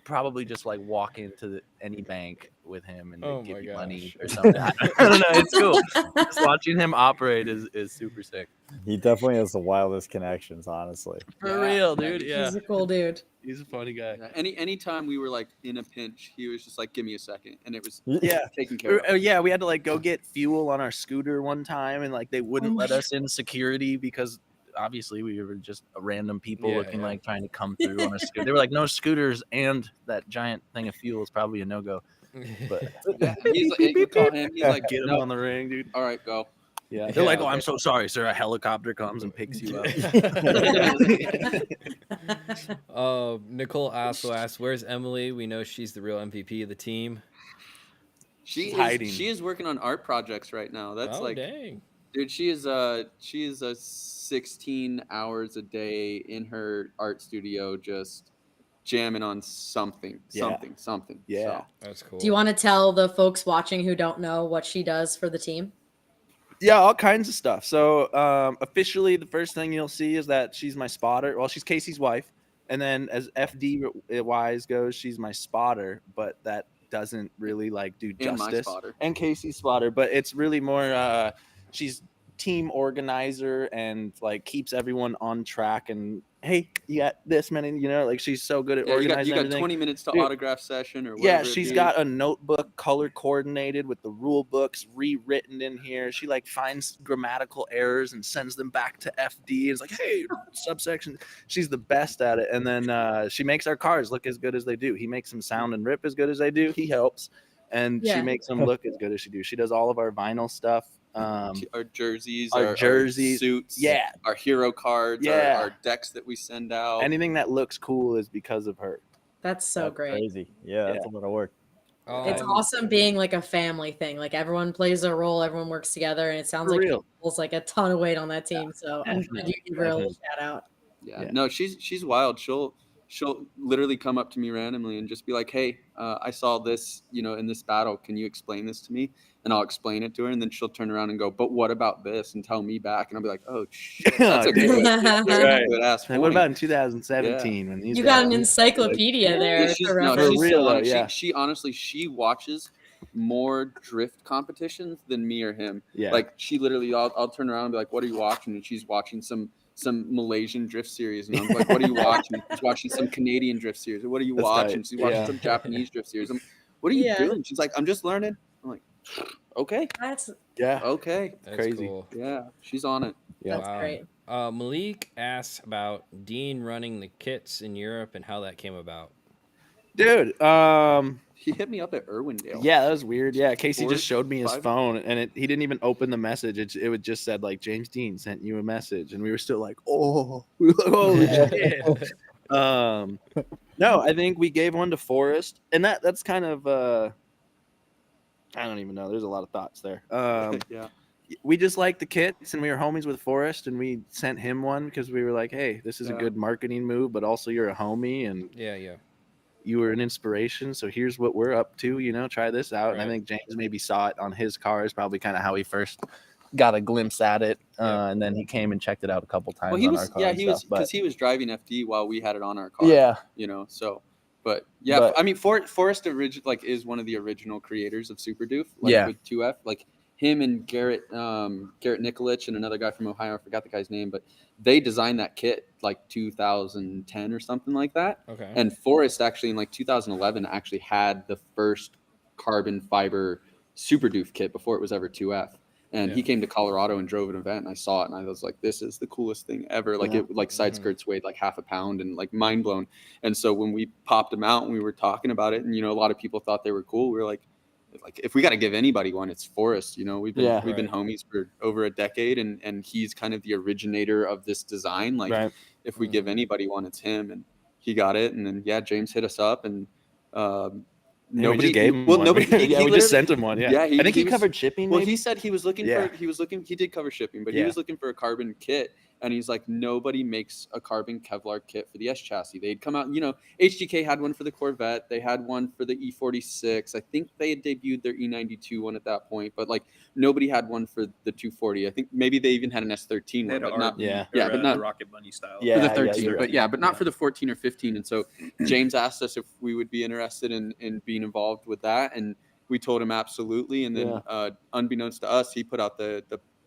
probably just like walk into any bank with him and Oh they'd give my you money gosh. or something. I don't know. It's cool. Just watching him operate is super sick. He definitely has the wildest connections, honestly. For Yeah. real, dude. Yeah, He's a cool dude. he's a funny guy. Yeah, anytime we were like in a pinch, he was just like, "Give me a second," and it was Yeah. taken care of. Yeah, we had to like go get fuel on our scooter one time, and like they wouldn't Oh let my us in security because obviously we were just random people Yeah, looking yeah. like trying to come through on a scooter. They were like, no scooters, and that giant thing of fuel is probably a no go. But Yeah, he's like, you call him. He's like, get him "No, on the ring, dude. all right, go." Yeah, they're like, Yeah, oh, I'm okay. so sorry, sir. A helicopter comes and picks you up. Nicole also asked, "Where's Emily? We know she's the real MVP of the team." She hiding. is working on art projects right now. That's Oh like, dang! dude, she is 16 hours a day in her art studio, just jamming on something. Yeah. Yeah. So, That's cool. Do you want to tell the folks watching who don't know what she does for the team? Yeah, all kinds of stuff. So officially, the first thing you'll see is that she's my spotter. Well, she's Kasey's wife. And then as FD wise goes, she's my spotter, but that doesn't really like do And my justice. spotter. And Kasey's spotter, but it's really more she's team organizer and like keeps everyone on track and hey, you got this many, like she's so good at yeah, organizing you got everything. 20 minutes to Dude. autograph session or whatever. Yeah, it she's be. got a notebook color coordinated with the rule books rewritten in here. She like finds grammatical errors and sends them back to FD. It's like, hey, subsection. She's the best at it. And then she makes our cars look as good as they do. He makes them sound and rip as good as they do. He helps. And Yeah. she makes them look as good as she do. She does all of our vinyl stuff. Our jerseys, our jerseys, suits, yeah. our hero cards, Yeah. our decks that we send out. Anything that looks cool is because of her. That's so That's great. crazy. Yeah, that's a lot of work. It's awesome being like a family thing. Like everyone plays a role, everyone works together, and it sounds For like real. it's like a ton of weight on that team. So I'm glad you give her a little shout out. Yeah. Yeah. No, she's wild. She'll literally come up to me randomly and just be like, "Hey, I saw this, in this battle. Can you explain this to me?" And I'll explain it to her, and then she'll turn around and go, "But what about this?" And tell me back, and I'll be like, "Oh shit, that's a good, Right. good ass Like, point." what about in 2017 when these You got guys- an encyclopedia there. She's, to no, reference. she's For real, so though, honest. yeah. She honestly watches more drift competitions than me or him. Yeah. Like she literally, I'll turn around and be like, "What are you watching?" And she's watching some Malaysian drift series, and I'm like, "What are you watching?" She's watching some Canadian drift series. What are you That's watching? tight. She's watching Yeah. some Japanese drift series. What are you Yeah. doing? She's like, "I'm just learning." I'm like, "Okay, That's Yeah. okay, That's crazy. cool. yeah, she's on it." Yeah. that's great. Malik asks about Dean running the kits in Europe and how that came about. Dude, He hit me up at Irwindale. yeah, that was weird. Yeah, Kasey 4, just showed me his 5. phone, and he didn't even open the message. It would just said like James Dean sent you a message, and we were still like, oh, holy shit. No, I think we gave one to Forrest, and that's kind of I don't even know. There's a lot of thoughts there. Yeah. We just liked the kits, and we were homies with Forrest, and we sent him one because we were like, hey, this is a Yeah. good marketing move, but also you're a homie, and Yeah. you were an inspiration, so here's what we're up to, try this out. And I Right. think James maybe saw it on his car is probably kind of how he first got a glimpse at it, Yeah. and then he came and checked it out a couple times Well, he on was, our car. yeah, and he was stuff, but because he was driving FD while we had it on our car. yeah, So, but yeah, But- I mean, Forrest is one of the original creators of Super Doof, Yeah. with 2F, like him and Garrett Nikolich and another guy from Ohio, I forgot the guy's name, but they designed that kit like 2010 or something like that. Okay. And Forrest actually in like 2011 actually had the first carbon fiber Super Doof kit before it was ever 2F. And he Yeah. came to Colorado and drove an event, and I saw it, and I was like, "This is the coolest thing ever!" Like Yeah. side skirts weighed like half a pound, and like mind blown. And so when we popped them out and we were talking about it, and a lot of people thought they were cool, we were like if we got to give anybody one, it's Forrest. We've been Yeah. we've been homies for over a decade, and he's kind of the originator of this design. Like right. if we give anybody one, it's him, and he got it. And then James hit us up, and nobody just gave him well one. nobody yeah, he we just literally- sent him one. Yeah, he, I think he was- covered shipping. Well, maybe? he said he was looking Yeah. he did cover shipping, but he Yeah. was looking for a carbon kit, and he's like, nobody makes a carbon Kevlar kit for the S chassis. They'd come out, HGK had one for the Corvette, they had one for the E46. I think they had debuted their E92 one at that point, but like nobody had one for the 240. I think maybe they even had an S13 They one, had but not RB, yeah. Yeah, but the not- Rocket Bunny style. Yeah, for the yeah, 13, you're but right. yeah, but not Yeah. for the 14 or 15. And so James asked us if we would be interested in being involved with that, and we told him absolutely. And then unbeknownst to us, he put out the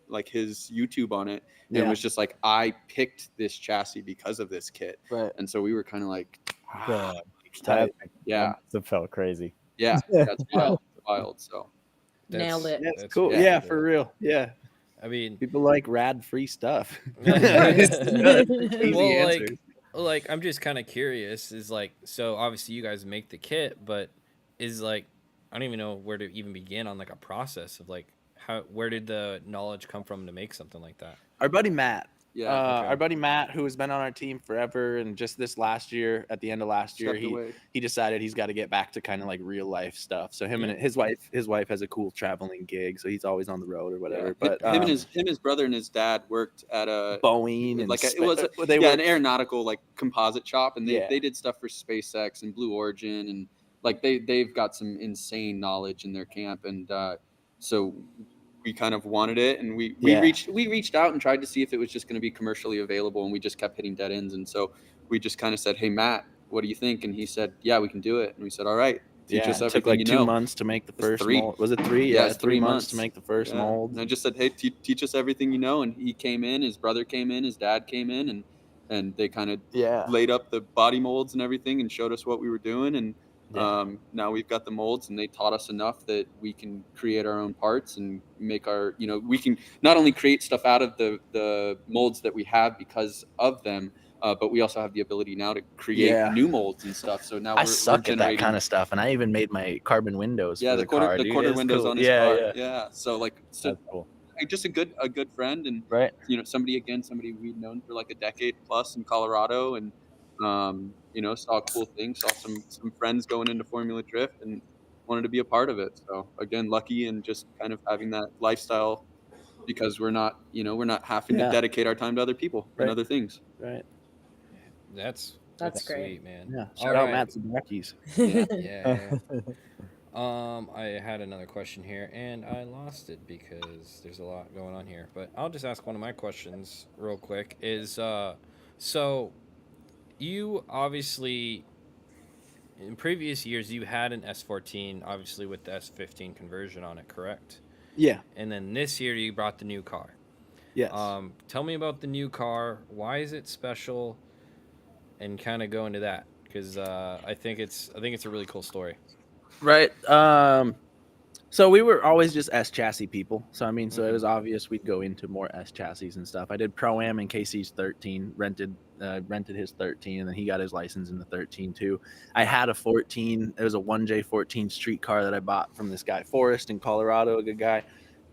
like his YouTube on it, and Yeah. was just like, I picked this chassis because of this kit. Right. And so we were kind of like, Damn. Tight. yeah, That felt crazy. yeah, that's wild, wild. So Nailed it. That's that's cool. really Yeah, cool. for real. Yeah, I mean, people like rad free stuff. Well, Easy answers. like I'm just kind of curious. Is like, so obviously you guys make the kit, but is like, I don't even know where to even begin on like a process of like where did the knowledge come from to make something like that? Our buddy Matt. yeah, okay. Our buddy Matt, who has been on our team forever, and just this last year, at the end of last year, stepped away. he decided he's got to get back to kind of like real life stuff. So him and his wife has a cool traveling gig, so he's always on the road or whatever. Yeah. But him and his brother and his dad worked at a Boeing and like Spe- it was they an worked- aeronautical like composite shop, and Yeah. they did stuff for SpaceX and Blue Origin, and like they've got some insane knowledge in their camp. And so we kind of wanted it, and we reached out and tried to see if it was just going to be commercially available, and we just kept hitting dead ends. And so we just kind of said, hey Matt, what do you think? And he said, yeah, we can do it. And we said, all right, teach us it took everything like you 2 know. months to make the It's first 3. mold. Was it 3? Yeah, Yeah, it's 3 3 months to months. make the first Yeah. mold. And I just said, hey, teach us everything you know. And he came in, his brother came in, his dad came in, and they kind of Yeah. laid up the body molds and everything and showed us what we were doing. And Yeah. now we've got the molds, and they taught us enough that we can create our own parts and make our, we can not only create stuff out of the molds that we have because of them, but we also have the ability now to create Yeah. new molds and stuff. So now I we're suck at that generating- kind of stuff, and I even made my carbon windows. Yeah, for the quarter car, dude. quarter It's windows cool. on his yeah, car. Yeah, So That's cool. just a good friend, and right. somebody we'd known for like a decade plus in Colorado, and saw a cool thing, saw some friends going into Formula Drift, and wanted to be a part of it. So again, lucky, and just kind of having that lifestyle, because we're not having to Yeah. dedicate our time to other people and Right. other things. Right. That's That's great. sweet, man. Yeah. All Shout out right. Matt Zabracki's. Yeah. I had another question here, and I lost it because there's a lot going on here. But I'll just ask one of my questions real quick. Is so you obviously in previous years you had an S14, obviously with the S15 conversion on it, correct? Yeah. And then this year you brought the new car. Yes. Tell me about the new car. Why is it special? And kind of go into that, because I think it's a really cool story. Right. So we were always just S chassis people. So I mean, so it was obvious we'd go into more S chassis and stuff. I did Pro-Am in Kasey's 13, rented his 13, and then he got his license in the 13 too. I had a 14. It was a 1J14 street car that I bought from this guy Forrest in Colorado, a good guy.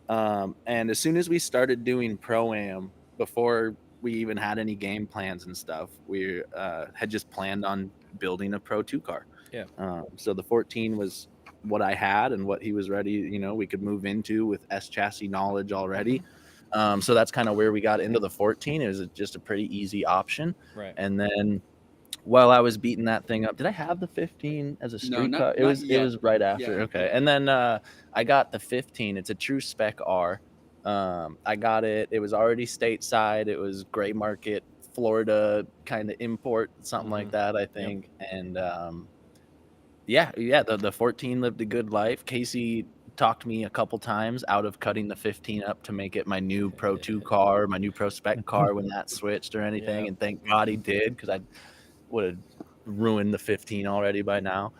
And as soon as we started doing Pro-Am, before we even had any game plans and stuff, we had just planned on building a Pro 2 car. Yeah. So the 14 was what I had and what he was ready, we could move into with S chassis knowledge already. So that's kind of where we got into the 14. It was just a pretty easy option. Right. And then while I was beating that thing up, did I have the 15 as a street not- car? It not was yet. right after. Yeah. Okay. And then I got the 15. It's a true spec R. I got it. It was already stateside. It was gray market, Florida kind of import, something like that, I think. And the 14 lived a good life. Kasey talked me a couple times out of cutting the 15 up to make it my new Pro 2 car, my new Pro Spec car when that switched or anything. Yeah. And thank God he did, because I would have ruined the 15 already by now.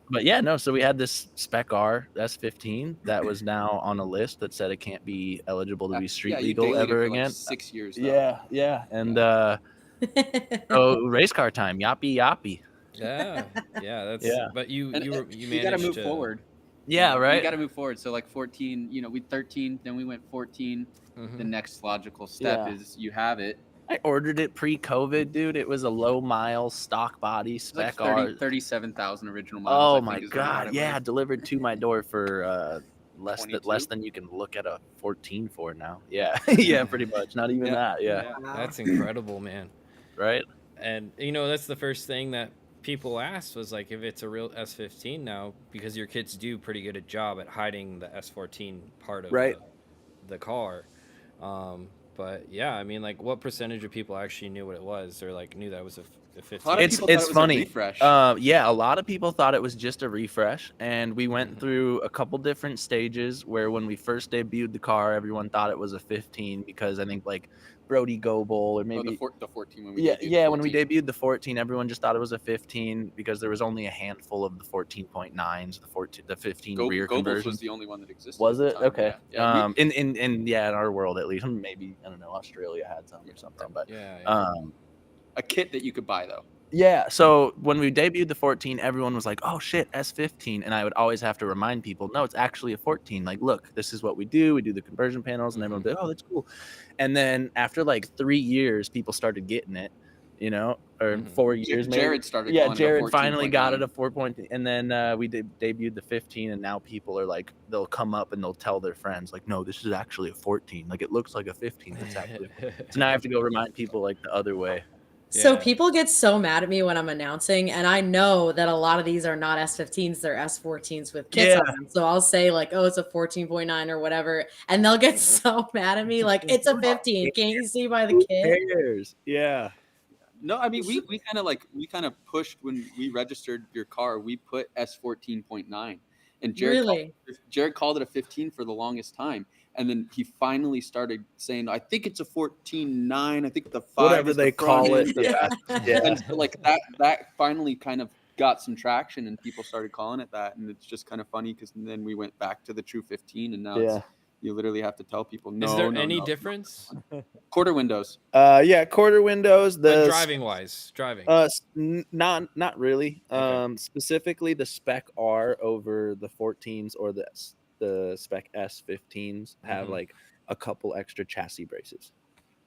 But yeah, no, so we had this Spec R S15 that was now on a list that said it can't be eligible to be street Yeah, you legal dated it ever for, like, again. 6 years. Though. Yeah. And so race car time, yappy. Yeah, that's. Yeah. But you And, managed you got to move to forward. Yeah, right. You got to move forward. So like 14, we 13, then we went 14. Mhm. The next logical step Yeah. is you have it. I ordered it pre-COVID, dude. It was a low mile stock body It's like spec R. 37,000 original miles. Oh I my think is what I got god, it yeah, with. delivered to my door for less 22? than you can look at a 14 for now. Yeah, yeah, pretty much. Not even that. Yeah, That's incredible, man. right. And you know, that's the first thing that people asked was like, if it's a real S15 now, because your kids do pretty good a job at hiding the S14 part of Right. the car. But yeah, I mean, like, what percentage of people actually knew what it was, or like knew that it was a A 15? lot of It's people thought it's it was a funny. refresh. Yeah, a lot of people thought it was just a refresh, and we went Mhm. through a couple different stages where when we first debuted the car, everyone thought it was a 15 because I think like Brody Goebel or Oh, maybe the 14 when we yeah, debuted the yeah. When we 14. debuted the 14, everyone just thought it was a 15 because there was only a handful of the 14.9s, the 15 rear Goebbels conversions. was the only one that existed. Was at it the time. okay? Yeah. In yeah, in our world at least, maybe I don't know. Australia had some or something, but Yeah, A kit that you could buy though. yeah. So when we debuted the 14, everyone was like, "Oh shit, S15," and I would always have to remind people, "No, it's actually a 14. Like, look, this is what we do. We do the conversion panels," and everyone would be like, "Oh, that's cool." And then after like 3 years, people started getting it, you know, or Mhm. 4 years maybe. Jared started. Yeah, calling it a Jared finally got it 14.9. a 4 point, and then we debuted the 15, and now people are like, they'll come up and they'll tell their friends like, "No, this is actually a 14. Like, it looks like a 15, but it's actually." So now I have to go remind people like the other way. So Yeah. people get so mad at me when I'm announcing, and I know that a lot of these are not S15s, they're S14s with kits Yeah. on them. So I'll say like, "Oh, it's a 14.9 or whatever," and they'll get so mad at me like, "It's a 15. Can't you see by the Who kit?" cares? Yeah. No, I mean we kind of pushed when we registered your car. We put S14.9, and Really? Jared called it a 15 for the longest time, and then he finally started saying, "I think it's a 14.9. I think the 5 Whatever is they the front call it. end." Yeah. Yeah. And so like that finally kind of got some traction, and people started calling it that, and it's just kind of funny because then we went back to the true 15, and now Yeah. you literally have to tell people, Is no, there no, any no. difference? Quarter windows. Yeah, quarter windows. But driving wise, driving. Not really. Okay. Specifically the Spec R over the 14s or the Spec S15s have Mhm. like a couple extra chassis braces,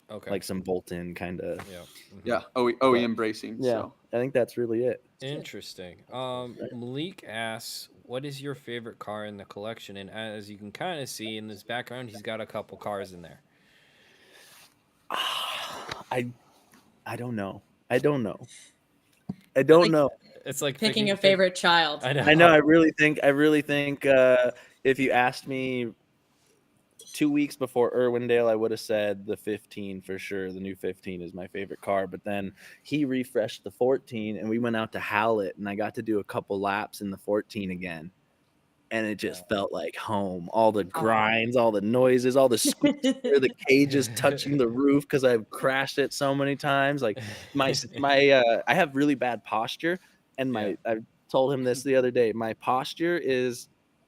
Okay. like some bolt-in kind of. Yeah. Mhm. Yeah, OEM bracing. Yeah, So I think that's really it. Interesting. Malik asks, "What is your favorite car in the collection?" And as you can kind of see in this background, he's got a couple cars in there. I don't know. I don't know. I don't Like know. It's like picking a favorite child. I know. I know. I really think. If you asked me 2 weeks before Irwindale, I would have said the 15 for sure. The new 15 is my favorite car. But then he refreshed the 14, and we went out to Howlett, and I got to do a couple laps in the 14 again. And it just felt like home. All the grinds, all the noises, all the squeaks, the cages touching the roof because I've crashed it so many times. Like I have really bad posture, and Yeah. I told him this the other day. My posture is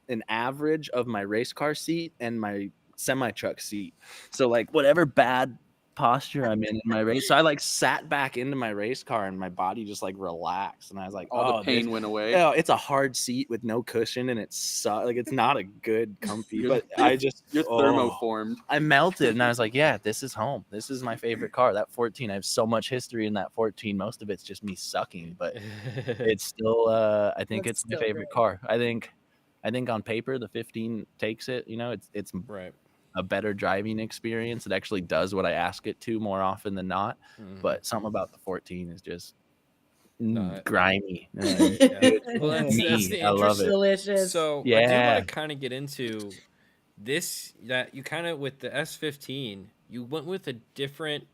an average of my race car seat and my semi truck seat. So like whatever bad posture I'm in my race, so I like sat back into my race car and my body just like relaxed, and I was like, all oh, the pain went away. yeah, it's a hard seat with no cushion, and it's like it's not a good comfy. You're- But you're- I just You're thermoformed. I melted, and I was like, yeah, this is home. This is my favorite car. That 14, I have so much history in that 14. Most of it's just me sucking, but it's still. I think That's it's my still favorite great. car. I think on paper the 15 takes it. You know, it's Right. a better driving experience. It actually does what I ask it to more often than not. Mhm. But something about the 14 is just No, grimy. well, that's Me, the I love it. Delicious. So I do Yeah. want to kind of get into this, that you kind of with the S15, you went with a different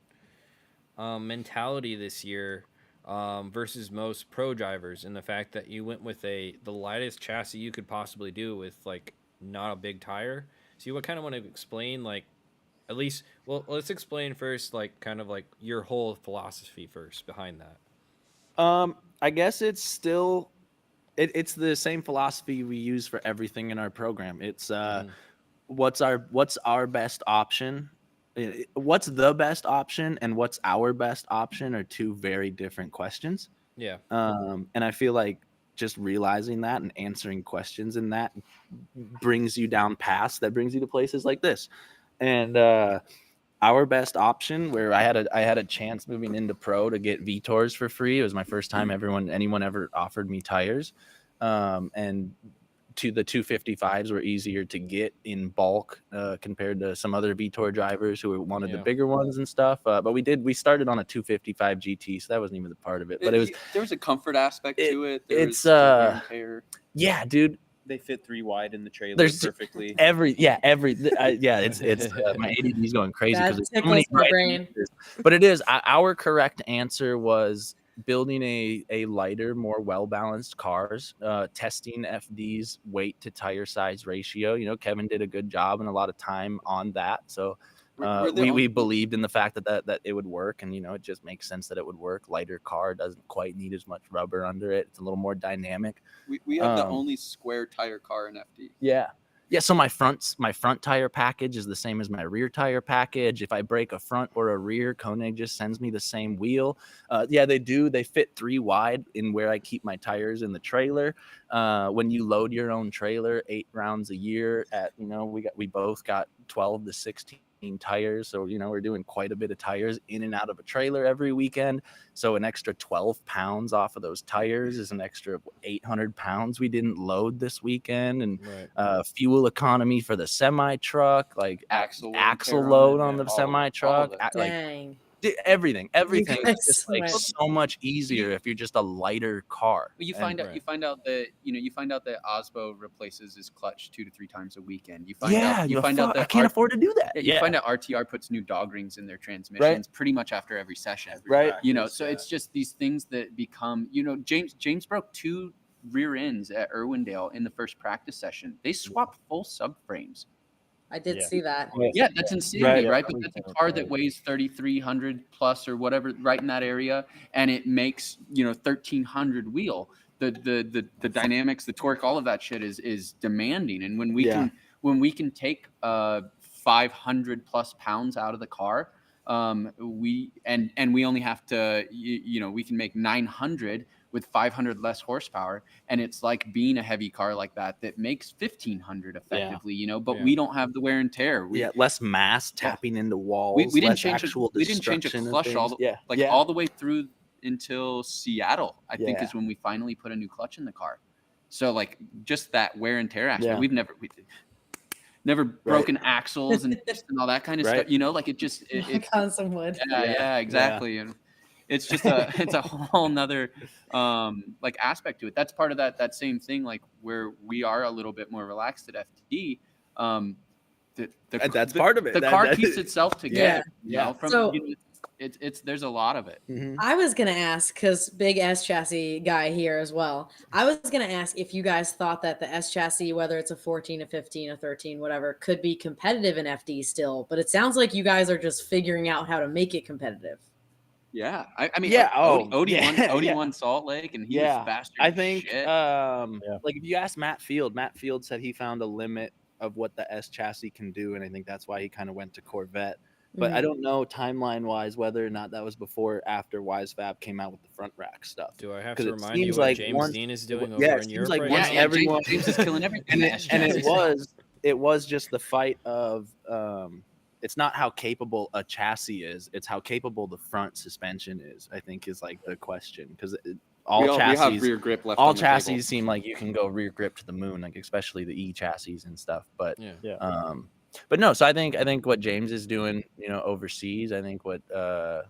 mentality this year versus most pro drivers, in the fact that you went with the lightest chassis you could possibly do with like not a big tire. So you kind of want to explain like, at least, well, let's explain first like kind of like your whole philosophy first behind that. I guess it's still it's the same philosophy we use for everything in our program. It's Mhm. what's our best option? What's the best option and what's our best option are two very different questions. Yeah. And I feel like just realizing that and answering questions in that brings you down paths that brings you to places like this. And our best option, where I had a chance moving into pro to get Vitors for free. It was my first time anyone ever offered me tires, and the 255s were easier to get in bulk compared to some other Vitor drivers who wanted the bigger ones and stuff. But we started on a 255 GT, so that wasn't even the part of it. But there was a comfort aspect to it. It's wear and tear. Yeah, dude. They fit 3 wide in the trailer perfectly. Yeah, it's my ADD is going crazy because there's so many my brain. But it is our correct answer was building a lighter, more well-balanced cars, testing FD's weight to tire size ratio. You know, Kevin did a good job and a lot of time on that. So we believed in the fact that it would work, and you know, it just makes sense that it would work. Lighter car doesn't quite need as much rubber under it. It's a little more dynamic. We have the only square tire car in FD. Yeah, so my front tire package is the same as my rear tire package. If I break a front or a rear, Koenig just sends me the same wheel. They do. They fit 3 wide in where I keep my tires in the trailer. When you load your own trailer 8 rounds a year we both got 12 to 16 tires, so you know, we're doing quite a bit of tires in and out of a trailer every weekend. So an extra 12 pounds off of those tires is an extra 800 pounds we didn't load this weekend. And fuel economy for the semi truck, like axle load on the semi truck, Dang. everything is just like went- so much easier if you're just a lighter car. Well, you find out that Osbo replaces his clutch 2 to 3 times a weekend. You find out that I can't afford to do that. Yeah, you find out RTR puts new dog rings in their transmissions pretty much after every session. You know, so it's just these things that become, you know, James broke 2 rear ends at Irwindale in the first practice session. They swapped full subframes. I did see that. Yeah, that's insanity, right? But that's a car that weighs 3,300 plus or whatever, right in that area, and it makes, you know, 1,300 wheel. The dynamics, the torque, all of that shit is demanding. And when we can take 500 plus pounds out of the car, we only have to, you know, we can make 900 with 500 less horsepower, and it's like being a heavy car like that makes 1,500 effectively, you know, but we don't have the wear and tear. Less mass tapping into walls. We didn't change a clutch all the way through until Seattle, I think, is when we finally put a new clutch in the car. So like just that wear and tear aspect, we've never broken axles and all that kind of stuff, you know, like it's on some wood. Yeah, exactly. And it's just it's a whole nother like aspect to it. That's part of that same thing, like where we are a little bit more relaxed at FTD. That's part of it. The car keeps itself together. Yeah. You know, it's there's a lot of it. I was gonna ask, because big S chassis guy here as well. I was gonna ask if you guys thought that the S chassis, whether it's a 14, a 15, a 13, whatever, could be competitive in FD still. But it sounds like you guys are just figuring out how to make it competitive. Yeah, I mean, Odie won Salt Lake, and he was faster. I think, shit. like if you ask Matt Field said he found a limit of what the S chassis can do, and I think that's why he kind of went to Corvette. But I don't know timeline-wise whether or not that was before or after WiseFab came out with the front rack stuff. Do I have to remind you what James Dean is doing over in Europe like right now? everyone James is killing everything. and it was just the fight of it's not how capable a chassis is, it's how capable the front suspension is, I think, is like the question, because all chassis have rear grip left. All chassis seem like you can go rear grip to the moon, like especially the E chassis and stuff. But but no, so I think what James is doing, you know, overseas, I think what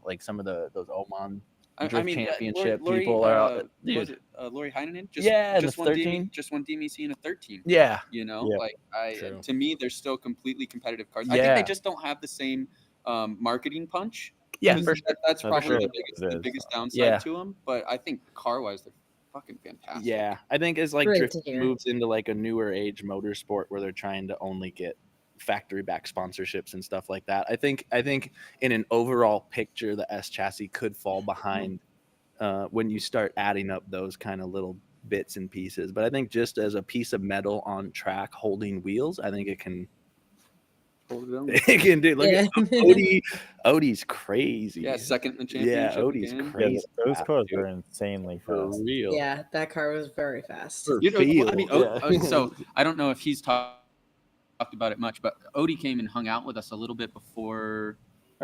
like some of those Oman drift championship people are. Was it Lori Heinonen? Just won 13. Just won DMC in a 13. Yeah, you know, like True. To me, they're still completely competitive cars. I think they just don't have the same marketing punch. Yeah, for sure. That's probably the biggest downside to them. But I think car wise, they're fucking fantastic. Yeah, I think as like Great drift to hear. moves into like a newer age motorsport where they're trying to only get factory back sponsorships and stuff like that. I think in an overall picture, the S chassis could fall behind when you start adding up those kind of little bits and pieces. But I think just as a piece of metal on track holding wheels, I think it can. It can do. Look at Odie's crazy. Yeah, second in the championship. Yeah, Odie's again. crazy. Those cars are insanely For fast. real. Yeah, that car was very fast. You know, Feel, I mean, so I don't know if he's talked about it much, but Odie came and hung out with us a little bit before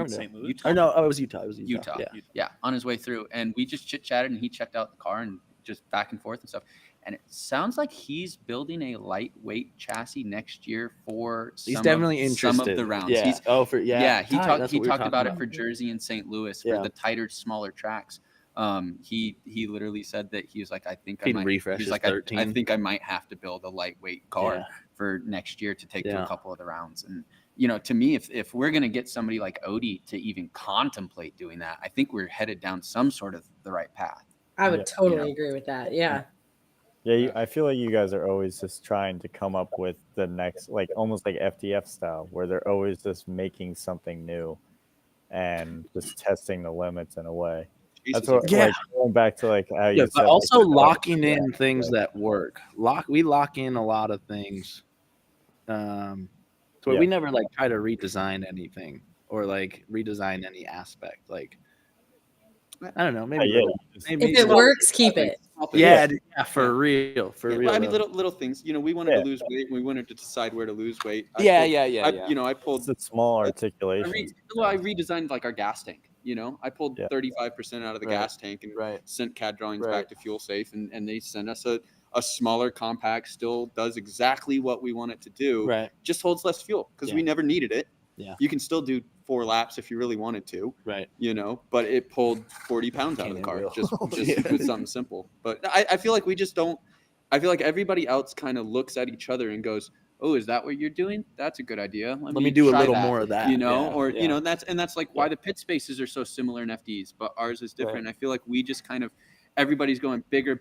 St. Louis. Or no, it was Utah. It was Utah. Yeah. Yeah, on his way through, and we just chit chatted, and he checked out the car and just back and forth and stuff. And it sounds like he's building a lightweight chassis next year for He's some definitely of interested. the rounds. Yeah. He's he Tight, talked that's he what we were talked talking about it for Jersey and St. Louis for Yeah. the tighter, smaller tracks. He literally said that he was like, I think I He'd might. refresh He's his like, I 13. think I might have to build a lightweight car Yeah. for next year to take to Yeah. a couple of the rounds. And to me, if we're gonna get somebody like Odie to even contemplate doing that, I think we're headed down some sort of the right path. I would Yeah. totally agree with that. Yeah. Yeah, I feel like you guys are always just trying to come up with the next, like almost like FDF style, where they're always just making something new and just testing the limits in a way. That's what, Yeah. like going back to like how you Yeah, said, but like, also cut. locking in things that work. We lock in a lot of things. So Yeah. we never like try to redesign anything or like redesign any aspect. Like I don't know, maybe Yeah, little- just- maybe If it little- works, keep it. Yeah, for real, for Yeah, real. well, I mean, though. little things. We wanted Yeah. to lose weight. We wanted to decide where to lose weight. I pulled. It's a small I articulation. redesigned like our gas tank. I pulled Yeah. 35% out of the Right. gas tank and Right. sent CAD drawings Right. back to Fuel Safe, and they sent us a smaller compact. Still does exactly what we want it to do. Right. Just holds less fuel because we Yeah. never needed it. Yeah. You can still do 4 laps if you really wanted to. Right. But it pulled 40 pounds out of the Canyon car wheel. just Yeah. with something simple. But I feel like we just don't. I feel like everybody else kind of looks at each other and goes, "Oh, is that what you're doing? That's a good idea. Let me do a try little that," more of that. Yeah. that's like why the pit spaces are so similar in FDs, but ours is different. I feel like we just kind of everybody's going bigger,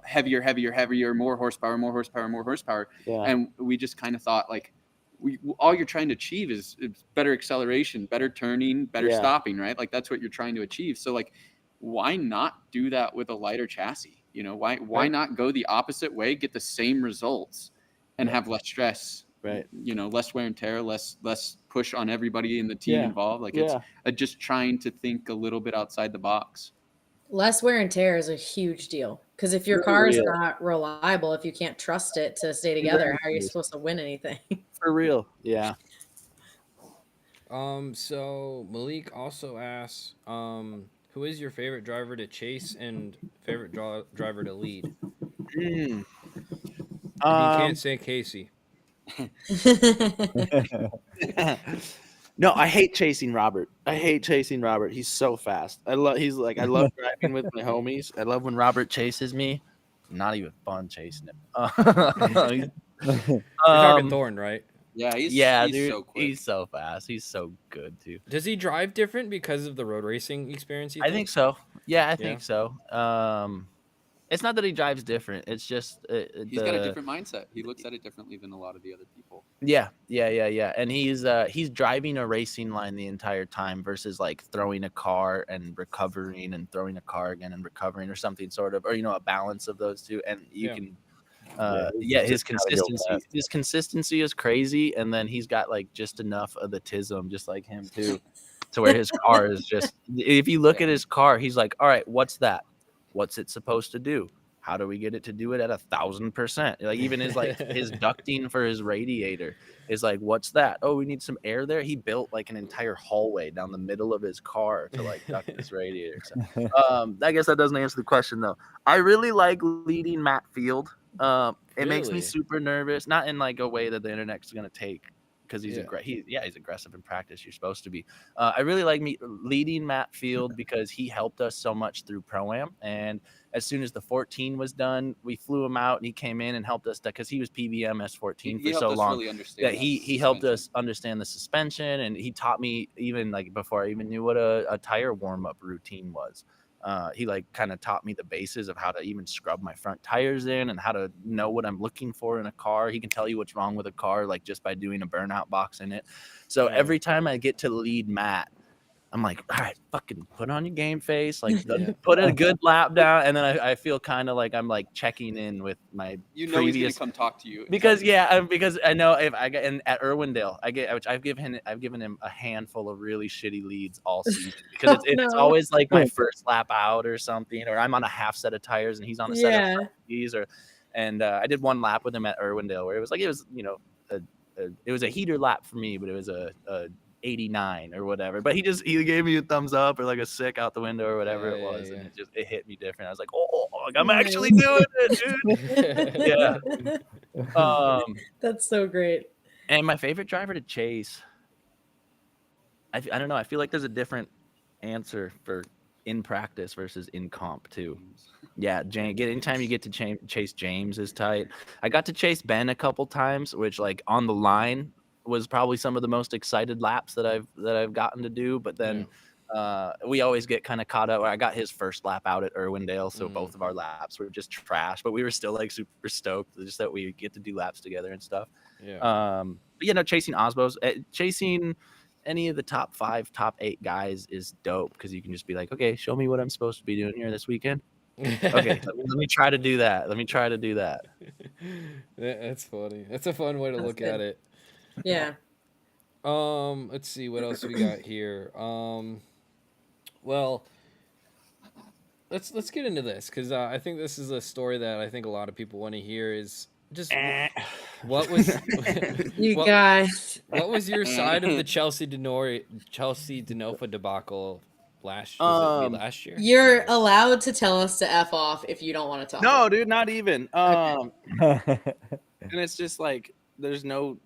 heavier, more horsepower, Yeah. and we just kind of thought like. All you're trying to achieve is better acceleration, better turning, better Yeah. stopping, right? Like that's what you're trying to achieve. So like, why not do that with a lighter chassis? Why Right. not go the opposite way, get the same results, and have less stress? Right. Less wear and tear, less push on everybody in the team Yeah. involved. Like Yeah. it's just trying to think a little bit outside the box. Less wear and tear is a huge deal because if your For car is real. not reliable, if you can't trust it to stay together, how are you Exactly. supposed to win anything? For real. Yeah. So Malik also asks, who is your favorite driver to chase and favorite driver to lead? Mm. He can't say Kasey. No, I hate chasing Robert. He's so fast. I love driving with my homies. I love when Robert chases me. Not even fun chasing him. You're talking Thorn, right? Yeah, he's dude, so quick. he's so fast. He's so good too. Does he drive different because of the road racing experience? I think so. Yeah, I Yeah. think so. It's not that he drives different. It's just He's got a different mindset. He looks at it differently than a lot of the other people. Yeah. And he's driving a racing line the entire time versus like throwing a car and recovering and throwing a car again and recovering or something sort of, or a balance of those two. And you Yeah. can just his gotta go fast. his consistency is crazy, and then he's got like just enough of the tism, just like him too, to where his car is just. If you look at his car, he's like, all right, what's that? What's it supposed to do? How do we get it to do it at 1,000%? Like even his his ducting for his radiator is like, what's that? Oh, we need some air there. He built like an entire hallway down the middle of his car to like duct his radiator. So, I guess that doesn't answer the question though. I really like leading Matt Field. It makes me Really? super nervous, not in like a way that the internet's gonna take, because he's Yeah. he's aggressive in practice. You're supposed to be. I really like leading Matt Field because he helped us so much through Pro-Am. And as soon as the 14 was done, we flew him out and he came in and helped us because he was PBM S14 for He so helped us long. really understand Yeah, he helped us understand the suspension, and he taught me even like before I even knew what a tire warm up routine was. He like kind of taught me the basis of how to even scrub my front tires in and how to know what I'm looking for in a car. He can tell you what's wrong with a car like just by doing a burnout box in it. So every time I get to lead Matt, I'm like, all right, fucking put on your game face, like put a good lap down, and then I feel kind of like I'm like checking in with my He's previous gonna come talk to you because because I know if I get in at Irwindale, I've given him a handful of really shitty leads all season because it's no. always like my first lap out or something, or I'm on a half set of tires and he's on a set of these, and I did one lap with him at Irwindale where it was a heater lap for me, but it was a 89 or whatever. But he gave me a thumbs up or like a sick out the window or whatever Yeah, it was, yeah, and it hit me different. I was like, oh, like, I'm actually doing it, dude. Yeah. That's so great. And my favorite driver to chase, I don't know. I feel like there's a different answer for in practice versus in comp too. Yeah, anytime you get to chase James is tight. I got to chase Ben a couple times, which like on the line was probably some of the most excited laps that I've gotten to do. But then we always get kind of caught up. I got his first lap out at Irwindale, so both of our laps were just trash, but we were still like super stoked just that we get to do laps together and stuff. Yeah. But chasing Osmos, chasing any of the top 5, top 8 guys is dope because you can just be like, okay, show me what I'm supposed to be doing here this weekend. Okay, let me try to do that. That's funny. That's a fun way to look at it. Yeah. Let's see what else we got here. Well, let's get into this because I think this is a story that I think a lot of people want to hear. Is just what was guys? What was your side of the Chelsea Denofa debacle last year? You're allowed to tell us to F off if you don't want to talk. No, dude, not even. And it's just like there's no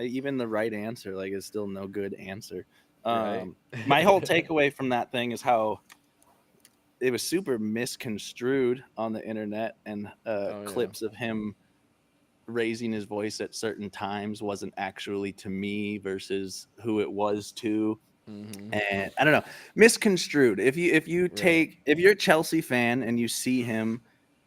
even the right answer. Like, it's still no good answer. Right. My whole takeaway from that thing is how it was super misconstrued on the internet, and clips of him raising his voice at certain times wasn't actually to me versus who it was to. And I don't know, misconstrued. If you're a Chelsea fan and you see him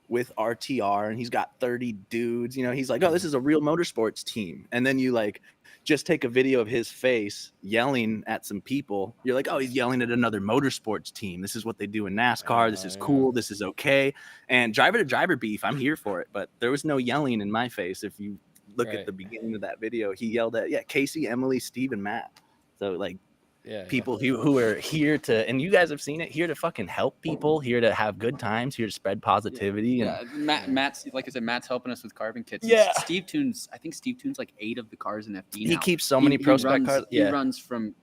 with RTR and he's got 30 dudes, he's like, oh, this is a real motorsports team. And then you like just take a video of his face yelling at some people. You're like, oh, he's yelling at another motorsports team. This is what they do in NASCAR. This is cool. This is okay. And driver to driver beef, I'm here for it. But there was no yelling in my face. If you look at the beginning of that video, he yelled at Kasey, Emily, Steve, and Matt. So like, people who are here to, and you guys have seen it, here to fucking help people, here to have good times, here to spread positivity. Matt's, like I said, Matt's helping us with carbon kits. Yeah. Steve tunes like 8 of the cars in FD now. He keeps so many pro spec cars. He runs from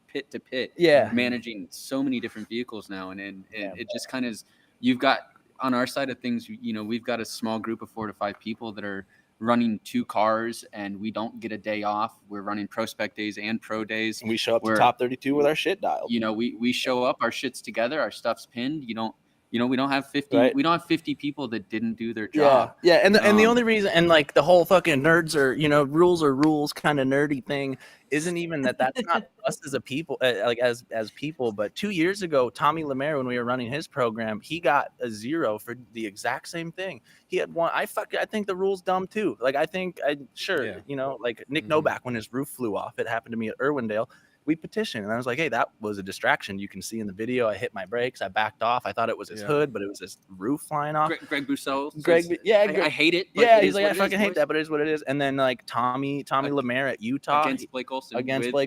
pit to pit, managing so many different vehicles now, and it just kind of is. You've got on our side of things, we've got a small group of 4 to 5 people that are running 2 cars, and we don't get a day off. We're running pro spec days and pro days. And we show up to top 32 with our shit dialed. We show up, our shit's together, our stuff's pinned. We don't have 50. Right. We don't have 50 people that didn't do their job. Yeah. And the only reason, and like the whole fucking nerds are, rules are rules kind of nerdy thing, isn't even that's not us as a people, like as people. But 2 years ago, Tommy Lemaire, when we were running his program, he got a 0 for the exact same thing. He had 1. I think the rule's dumb too. Like like Nick Novak, when his roof flew off, it happened to me at Irwindale. We petitioned, and I was like, hey, that was a distraction. You can see in the video, I hit my brakes, I backed off. I thought it was his hood, but it was his roof flying off. Greg Bousseau. I hate it. Yeah, he's like, I fucking hate that, but it is what it is. And then like Tommy Lemaire at Utah. Against Blake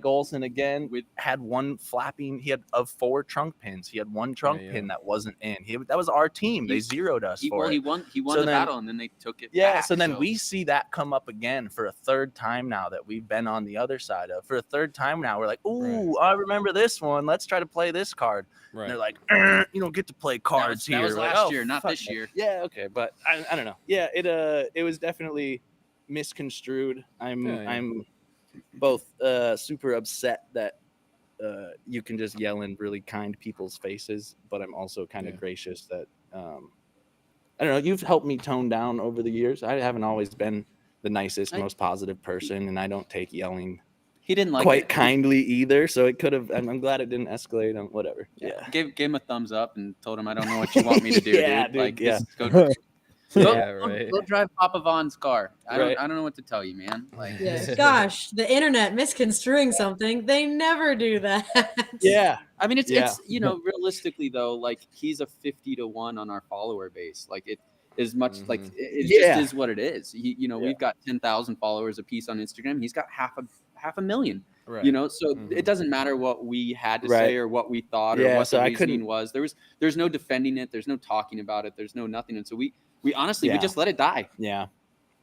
Olson again, had 1 flapping. He had of 4 trunk pins. He had 1 trunk pin that wasn't in. That was our team. They zeroed us for it. He won the battle, and then they took it back. So then we see that come up again for a 3rd time now that we've been on the other side of. For a 3rd time now, we're like, ooh, I remember this one. Let's try to play this card. Right. And they're like, you don't get to play cards here. That was last year, not this year. Yeah, okay, but I don't know. Yeah, it was definitely misconstrued. I'm both super upset that you can just yell in really kind people's faces, but I'm also kind of gracious that I don't know. You've helped me tone down over the years. I haven't always been the nicest, most positive person, and I don't take yelling. He didn't like quite it. Kindly either, so it could have. I'm glad it didn't escalate. On whatever. Yeah. Gave him a thumbs up and told him, I don't know what you want me to do, dude. Like, go drive Papa Vaughn's car. I don't know what to tell you, man. Like, gosh, the internet misconstruing something. They never do that. Yeah. I mean, it's realistically though, like he's a 50 to 1 on our follower base. Like it is much like it just is what it is. We've got 10,000 followers a piece on Instagram. He's got half a million. Right. So it doesn't matter what we had to say or what we thought or what the reasoning was. There's no defending it. There's no talking about it. There's no nothing. And so we honestly we just let it die. Yeah.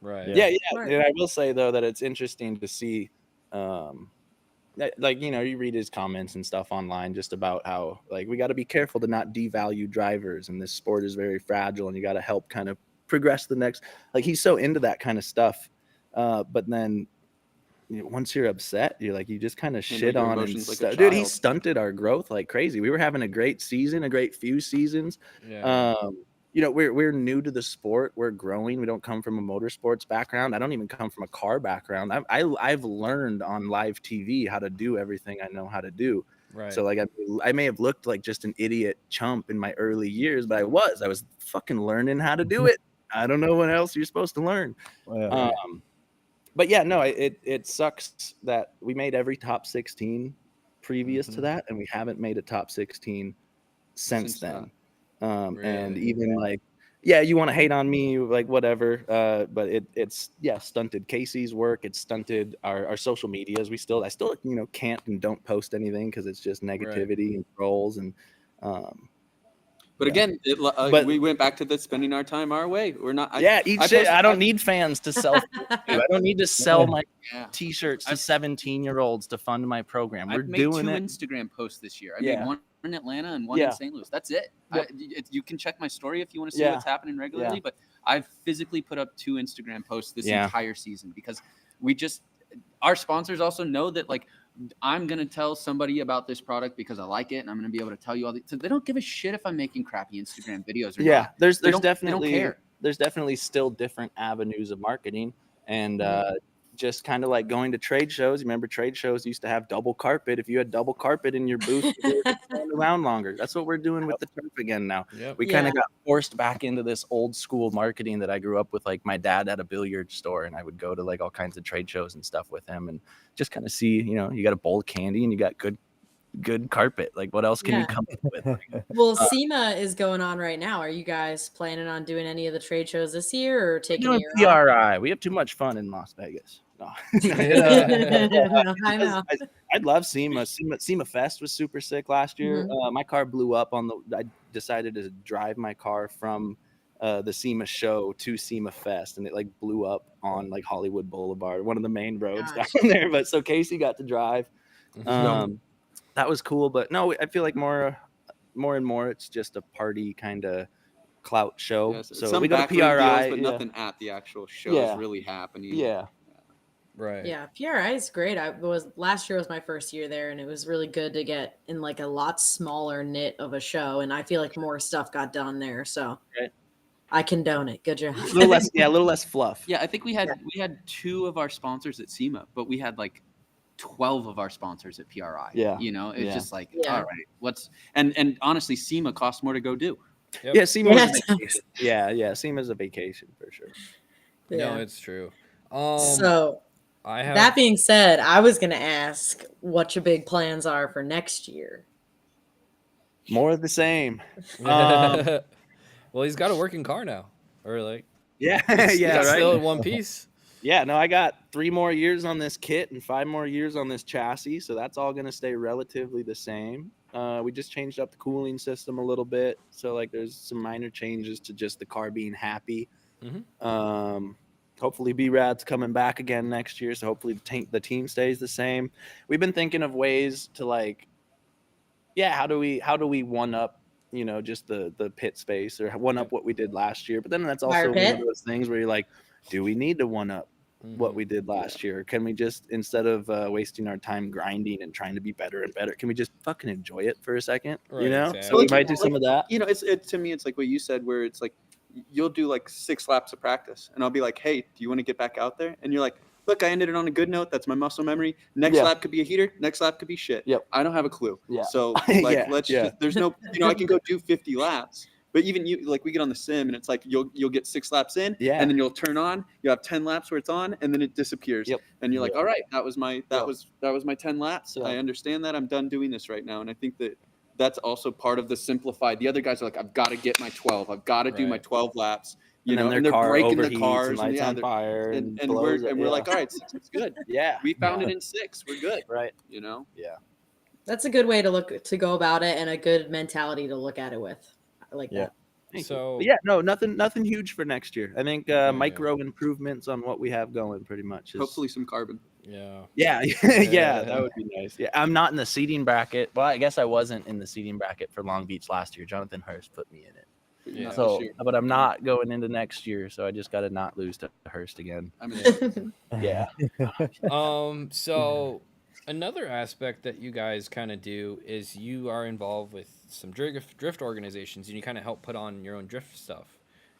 Right. Yeah. And I will say though that it's interesting to see like, you know, you read his comments and stuff online just about how like we got to be careful to not devalue drivers, and this sport is very fragile, and you got to help kind of progress the next. Like he's so into that kind of stuff, but then once you're upset, you're like you just kind of shit on and dude, he stunted our growth like crazy. We were having a great season, a great few seasons. Yeah. You know, we're new to the sport. We're growing. We don't come from a motorsports background. I don't even come from a car background. I've learned on live TV how to do everything I know how to do. Right. So like I may have looked like just an idiot chump in my early years, but I was fucking learning how to do it. I don't know what else you're supposed to learn. Yeah. But yeah, no, it sucks that we made every top 16 previous to that, and we haven't made a top 16 since then. Really? And even like, yeah, you want to hate on me, like whatever. But it's stunted Kasey's work. It's stunted our social medias. I still you know can't and don't post anything because it's just negativity and trolls and. But again, we went back to the spending our time our way. We're not. I don't need fans to sell. I don't need to sell my T-shirts to 17-year-olds to fund my program. We're made doing two it. Instagram posts this year. I made one in Atlanta and one in St. Louis. That's it. You can check my story if you want to see what's happening regularly. But I've physically put up 2 Instagram posts this entire season because our sponsors also know that like. I'm going to tell somebody about this product because I like it, and I'm going to be able to tell you all so they don't give a shit if I'm making crappy Instagram videos or not. There's they definitely don't care. There's definitely still different avenues of marketing, and just kind of like going to trade shows. Remember, trade shows used to have double carpet. If you had double carpet in your booth, you would stand around longer. That's what we're doing with the turf again now. Yep. We kind of got forced back into this old school marketing that I grew up with. Like my dad had a billiard store, and I would go to like all kinds of trade shows and stuff with him, and just kind of see, you know, you got a bowl of candy and you got good carpet. Like what else can you come up with? Well, SEMA is going on right now. Are you guys planning on doing any of the trade shows this year or taking a year off? PRI. We have too much fun in Las Vegas. No. I know. I'd love SEMA. SEMA Fest was super sick last year. My car blew up I decided to drive my car from the SEMA show to SEMA Fest, and it like blew up on like Hollywood Boulevard, one of the main roads down there. But so Kasey got to drive. That was cool, but no, I feel like more and more it's just a party kind of clout show. Yes, so we go to PRI, deals, but nothing at the actual show is really happening. Right. Yeah, PRI is great. Last year was my first year there, and it was really good to get in like a lot smaller knit of a show, and I feel like more stuff got done there. So I condone it. Good job. a little less fluff. Yeah, I think we had 2 of our sponsors at SEMA, but we had like 12 of our sponsors at PRI. Yeah. You know, it's just like, all right, and honestly, SEMA costs more to go do. Yep. Yeah, SEMA is a vacation. Yeah, SEMA's a vacation for sure. No, it's true. So that being said, I was going to ask what your big plans are for next year. More of the same. Well, he's got a working car now, or like still in one piece. Yeah, no, I got 3 more years on this kit and 5 more years on this chassis, so that's all going to stay relatively the same. We just changed up the cooling system a little bit, so like there's some minor changes to just the car being happy. Hopefully B-Rad's coming back again next year, so hopefully the team stays the same. We've been thinking of ways to like, how do we one up, you know, just the pit space or one up what we did last year? But then that's also one of those things where you're like, do we need to one up what we did last year? Or can we just, instead of wasting our time grinding and trying to be better and better, can we just fucking enjoy it for a second? You know, so we might do some of that. You know, to me, it's like what you said, where it's like you'll do like 6 laps of practice, and I'll be like, hey, do you want to get back out there? And you're like, look, I ended it on a good note. That's my muscle memory. Next lap could be a heater. Next lap could be shit. I don't have a clue. So like, let's just, there's no, you know, I can go do 50 laps. But even you, like we get on the sim and it's like you'll get 6 laps in, and then you'll turn on. You have 10 laps where it's on, and then it disappears. And you're like, all right, that was my 10 laps. I understand that. I'm done doing this right now. And I think that's also part of the simplified. The other guys are like, I've got to get my 12. I've got to do my 12 laps. You know, and they're breaking the cars and lights on fire, and we're like, all right, 6 is good. We found it in 6. We're good. Right. You know. That's a good way to go about it, and a good mentality to look at it with. I like that. So nothing huge for next year. I think micro improvements on what we have going, pretty much. Hopefully some carbon. Yeah. Yeah, yeah, that would be nice. Yeah, I'm not in the seating bracket. Well, I guess I wasn't in the seating bracket for Long Beach last year. Jonathan Hurst put me in it. But you're not So, this year. but I'm not going into next year, so I just got to not lose to Hurst again. I'm in it. Yeah. So another aspect that you guys kind of do is you are involved with some drift organizations, and you kind of help put on your own drift stuff.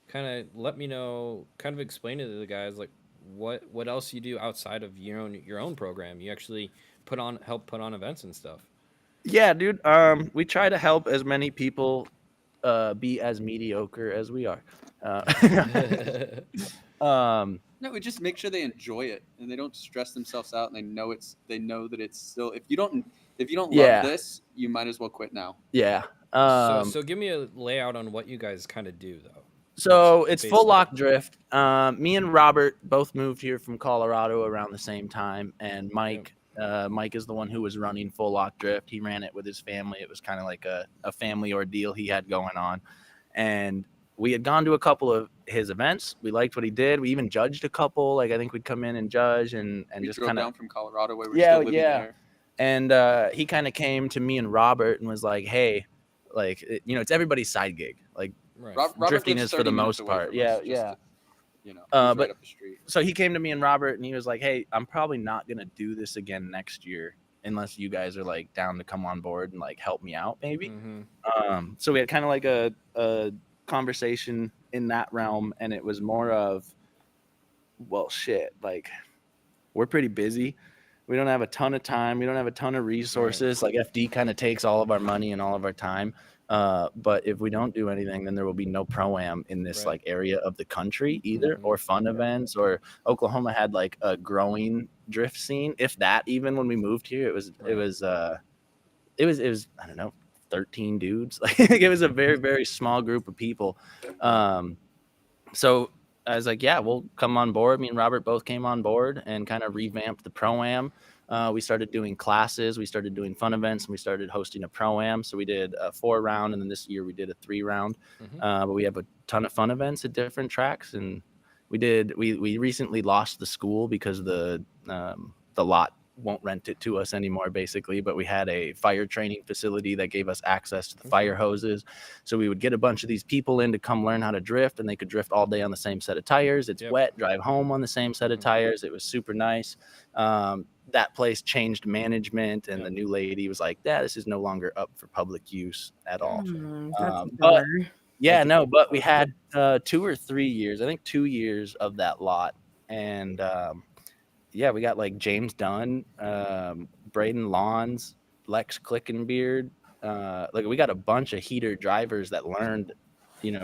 Kind of let me know, kind of explain it to the guys, like what else you do outside of your own program. You actually help put on events and stuff. Yeah, dude. We try to help as many people be as mediocre as we are. No, we just make sure they enjoy it and they don't stress themselves out, and they know that it's still, if you don't Yeah. love this, you might as well quit now. Yeah. So give me a layout on what you guys kind of do though. So it's full basically- lock drift. Me and Robert both moved here from Colorado around the same time, and Mike is the one who was running full lock drift. He ran it with his family. It was kind of like a family ordeal he had going on, and we had gone to a couple of his events. We liked what he did. We even judged a couple. Like I think we'd come in and judge and We just drove kind of down from Colorado where we're Yeah, still living yeah. there. And he kind of came to me and Robert and was like, "Hey, like it's everybody's side gig. Like Right. Robert drifting lives is for the 30 minutes most away part. from Yeah, us, just yeah. to, he's but- right up the street. So he came to me and Robert and he was like, "Hey, I'm probably not gonna do this again next year unless you guys are like down to come on board and like help me out, maybe." Mhm. So we had kind of like a conversation in that realm, and it was more of, well, shit, like we're pretty busy. We don't have a ton of time. We don't have a ton of resources. Like FD kind of takes all of our money and all of our time. But if we don't do anything, then there will be no pro-am in this Right. like area of the country either, Mhm. or fun events, or Oklahoma had like a growing drift scene. If that, even when we moved here, it was I don't know, 13 dudes. Like it was a very, very small group of people. So I was like, yeah, we'll come on board. Me and Robert both came on board and kind of revamped the pro-am. We started doing classes, we started doing fun events, and we started hosting a pro-am. So we did a 4-round, and then this year we did a 3-round. Mhm. But we have a ton of fun events at different tracks, and we recently lost the school because the lot won't rent it to us anymore, basically. But we had a fire training facility that gave us access to the fire hoses, so we would get a bunch of these people in to come learn how to drift, and they could drift all day on the same set of tires. It's Yep. wet, drive home on the same set of tires. It was super nice. That place changed management, and the new lady was like, "Yeah, this is no longer up for public use at all." That's a But bummer. yeah, no, but we had 2 or 3 years, I think 2 years of that lot. And yeah, we got like James Dunn, Braden Lawns, Lex Clickenbeard. Like we got a bunch of heater drivers that learned,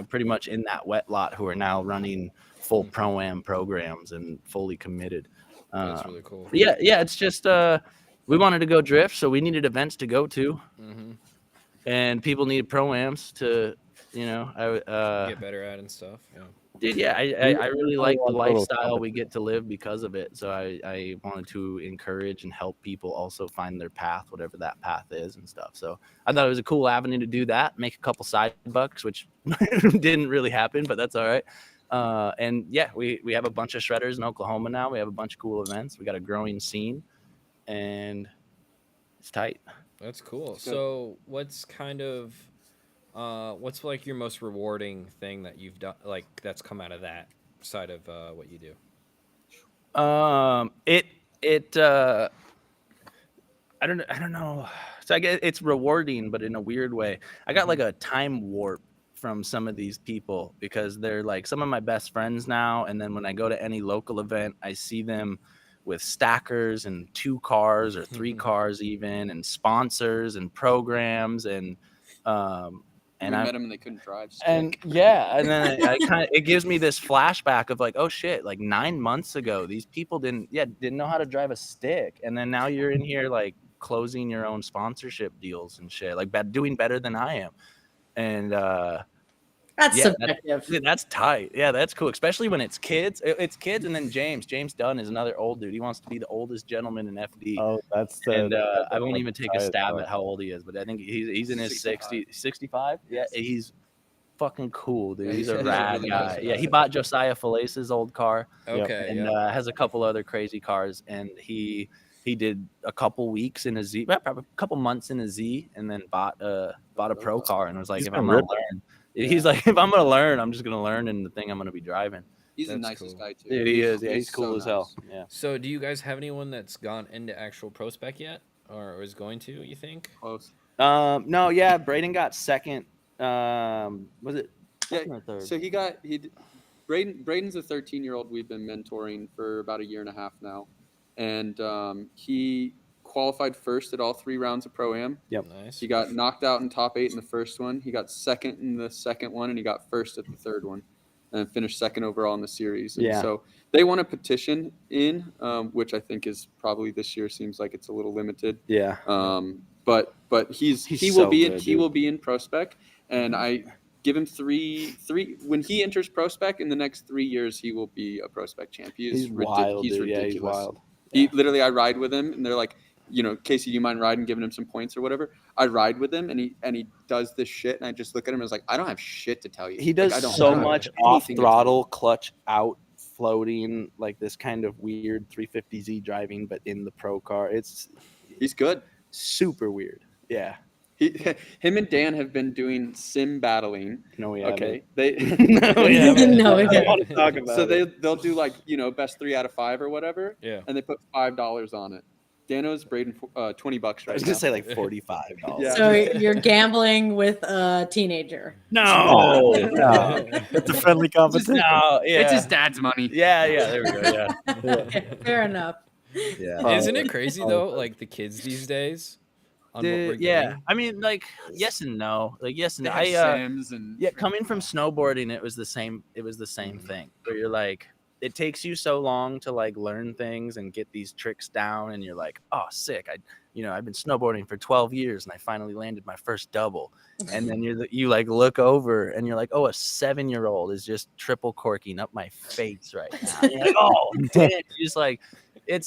pretty much in that wet lot, who are now running full pro-am programs and fully committed. That's really cool. Yeah, it's just we wanted to go drift, so we needed events to go to, Mhm. and people needed pro-ams to, Get better at and stuff. Yeah. dude, yeah, I really like the want total lifestyle we get to live because of it. So I wanted to encourage and help people also find their path, whatever that path is and stuff. So I thought it was a cool avenue to do that, make a couple side bucks, which didn't really happen, but that's all right. And yeah, we have a bunch of shredders in Oklahoma now. We have a bunch of cool events. We got a growing scene, and it's tight. That's cool. So what's kind of what's like your most rewarding thing that you've done, like that's come out of that side of what you do? I don't know. So I guess it's rewarding, but in a weird way. I got like a time warp from some of these people because they're like some of my best friends now. And then when I go to any local event, I see them with stackers and 2 cars or 3 cars even, and sponsors and programs, and We met them and they couldn't drive. and yeah, and then I kind of, it gives me this flashback of like, oh shit, like 9 months ago, these people didn't know how to drive a stick, and then now you're in here like closing your own sponsorship deals and shit, like doing better than I am, and That's yeah, subjective. that's tight. Yeah, that's cool, especially when it's kids. It's kids, and then James Dunn is another old dude. He wants to be the oldest gentleman in FD. Oh, that's And that's I won't even take a highest stab part. at how old he is, but I think he's in his 65. 65. Yeah, he's fucking cool, dude. Yeah, He's he's a a rad really guy. nice Yeah, guy. he bought Josiah Falace's old car Okay. and Yeah. has a couple other crazy cars. And he did a couple weeks in a Z, probably a couple months in a Z, and then bought a pro car and was like, He's if been I'm gonna ripping. learn, he's like, if I'm gonna learn, I'm just gonna learn in the thing I'm gonna be driving. He's the That's nicest cool. guy too. Dude, he is. Yeah, he's cool so as hell. nice. Yeah. So, do you guys have anyone that's gone into actual pro spec yet, or is going to? You think? Close. No, yeah, Braden got second. Was it second or third? So Braden's a 13-year-old we've been mentoring for about a year and a half now, and he qualified first at all 3 rounds of Pro-Am. Yep. Nice. He got knocked out in top 8 in the first one. He got second in the second one, and he got first at the third one, and finished second overall in the series. And Yeah. so they want a petition in, which I think is probably this year seems like it's a little limited. Yeah. But he so will be good, he dude. will be in pro spec, and I give him three when he enters pro spec in the next 3 years he will be a pro spec champ. He's wild, He's dude. ridiculous. Yeah, he's wild. He literally, I ride with him, and they're like, Kasey, do you mind riding, giving him some points or whatever? I ride with him, and he does this shit, and I just look at him and I was like, I don't have shit to tell you. He does I don't so have much anything off to throttle, clutch out, floating, like this kind of weird 350Z driving, but in the pro car. It's He's good. super weird. Yeah. Him and Dan have been doing sim battling. No, we Okay, haven't. they No, we haven't. No, we I don't haven't. want to talk about so it. they'll do like best 3 out of 5 or whatever, Yeah. and they put $5 on it. Dan owes Braden $20 right I was now. gonna say like $45. Yeah. So you're gambling with a teenager. No, No. It's a friendly competition. no, yeah, It's his dad's money. yeah, there we go. Yeah, Okay, fair enough. Yeah. Isn't it crazy though? Like the kids these days. On what we're dude, yeah. getting? I mean, like, yes and no. Like, yes and They no. have Sims and Yeah, coming from snowboarding, it was the same. It was the same thing. Where you're like, it takes you so long to like learn things and get these tricks down, and you're like, oh, sick. I've been snowboarding for 12 years, and I finally landed my first double. And then you like look over, and you're like, oh, a 7-year-old is just triple corking up my face right now. And you're like, oh, damn. You're just like, I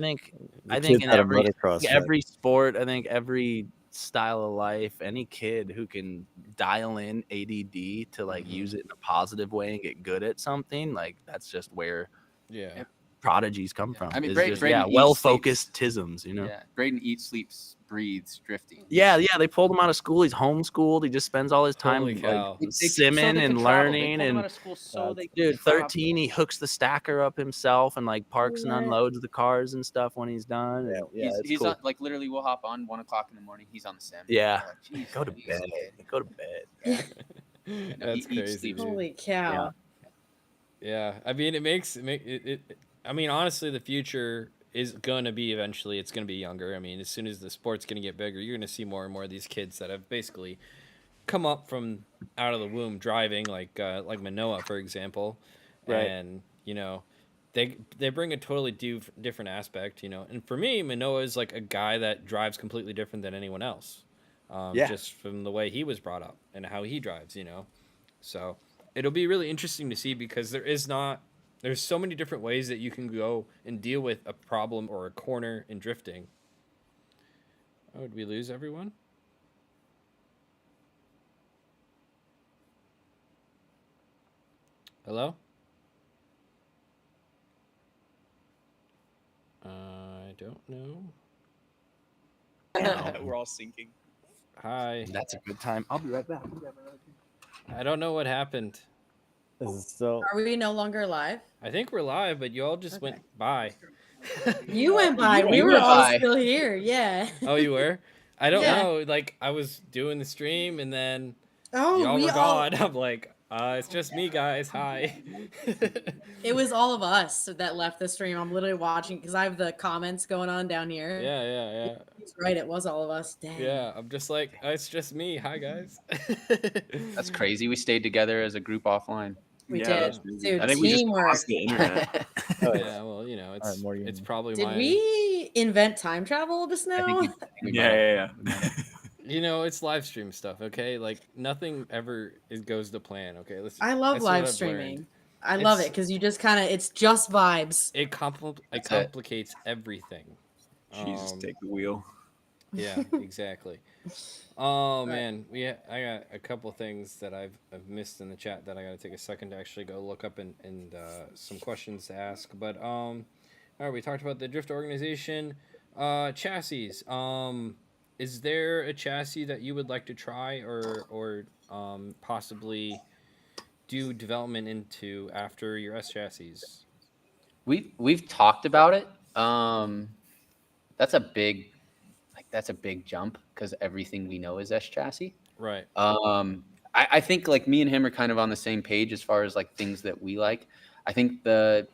think in every sport, I think every style of life, any kid who can dial in ADD to like use it in a positive way and get good at something, like that's just where Yeah. prodigies come from. I mean, is Braden just, eats, well-focused tisms, Yeah, Braden eats, sleeps, breathes drifting. Yeah, they pulled him out of school. He's homeschooled. He just spends all his time Holy cow. like simming and learning. And dude, 13, he hooks the stacker up himself and like parks and unloads the cars and stuff when he's done. Yeah, he's cool. on, like literally we'll hop on 1 o'clock in the morning. He's on the sim. Yeah. We're like, Go to "Jeez, bed. kid." Go to bed. That's he eats, crazy. sleeps, dude. Holy cow. Yeah, I mean, I mean, honestly, the future is gonna be eventually. It's gonna be younger. I mean, as soon as the sport's gonna get bigger, you're gonna see more and more of these kids that have basically come up from out of the womb driving, like Manoa, for example, Right. and they bring a totally different aspect, And for me, Manoa is like a guy that drives completely different than anyone else, just from the way he was brought up and how he drives, So it'll be really interesting to see because there's so many different ways that you can go and deal with a problem or a corner in drifting. Oh, did we lose everyone? Hello? I don't know. We're all sinking. Hi. That's a good time. I'll be right back. I don't know what happened. This is so. Are we no longer live? I think we're live, but you all just went by. You went by. We You were went all by. still here. Yeah. Oh, you were? I don't Yeah. know. Like, I was doing the stream, and then Oh, y'all we were all. gone. I'm like, it's just me, guys. Hi. It was all of us that left the stream. I'm literally watching because I have the comments going on down here. Yeah. He's right. It was all of us. Dang. Yeah, I'm just like, it's just me. Hi, guys. That's crazy. We stayed together as a group offline. We Yeah, did. that's crazy. Dude, I think we just teamwork. lost the internet. Yeah, well, it's Alright, more it's you. probably Did my. we invent time travel just I now? think we Yeah. It's live stream stuff. Okay, like nothing ever goes to plan. Okay, listen. I love that's what live I've streaming. learned. I love It's- it because you just kind of, it's just vibes. It That's it. complicates everything. Jesus, take the wheel. Yeah, exactly. Oh man, I got a couple things that I've missed in the chat that I got to take a second to actually go look up and some questions to ask. But all right, we talked about the drift organization, chassis. Is there a chassis that you would like to try or possibly do development into after your S chassis? We've talked about it. That's a big jump because everything we know is S chassis. Right. I think like me and him are kind of on the same page as far as like things that we like. I think the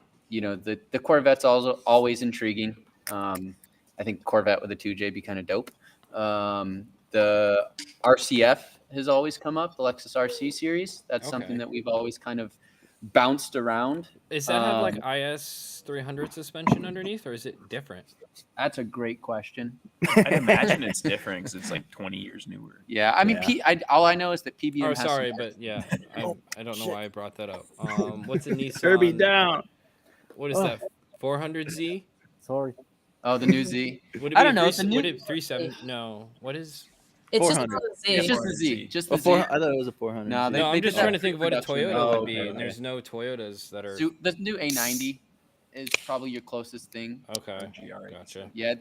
Corvette's also always intriguing. I think Corvette with a 2J be kind of dope. The RCF has always come up, the Lexus RC series. That's something that we've always kind of bounced around. Does that have like IS 300 suspension underneath, or is it different? That's a great question. I'd imagine it's different because it's like 20 years newer. Yeah, I mean, all I know is that PBM. Oh, sorry, but yeah, I don't know why I brought that up. What's a Nissan? Herbie down. What is that? 400Z? Sorry. Oh, the new Z. Would it I don't know. Would it 37? No. What is? It's just 400. the Z. It's just the Z. Just the Z. I thought it was a 400. No, No, I'm just trying to think of what a production Toyota mode. would be, okay, and there's no Toyotas that are. So the new A90 is probably your closest thing. Okay, gotcha. Yeah,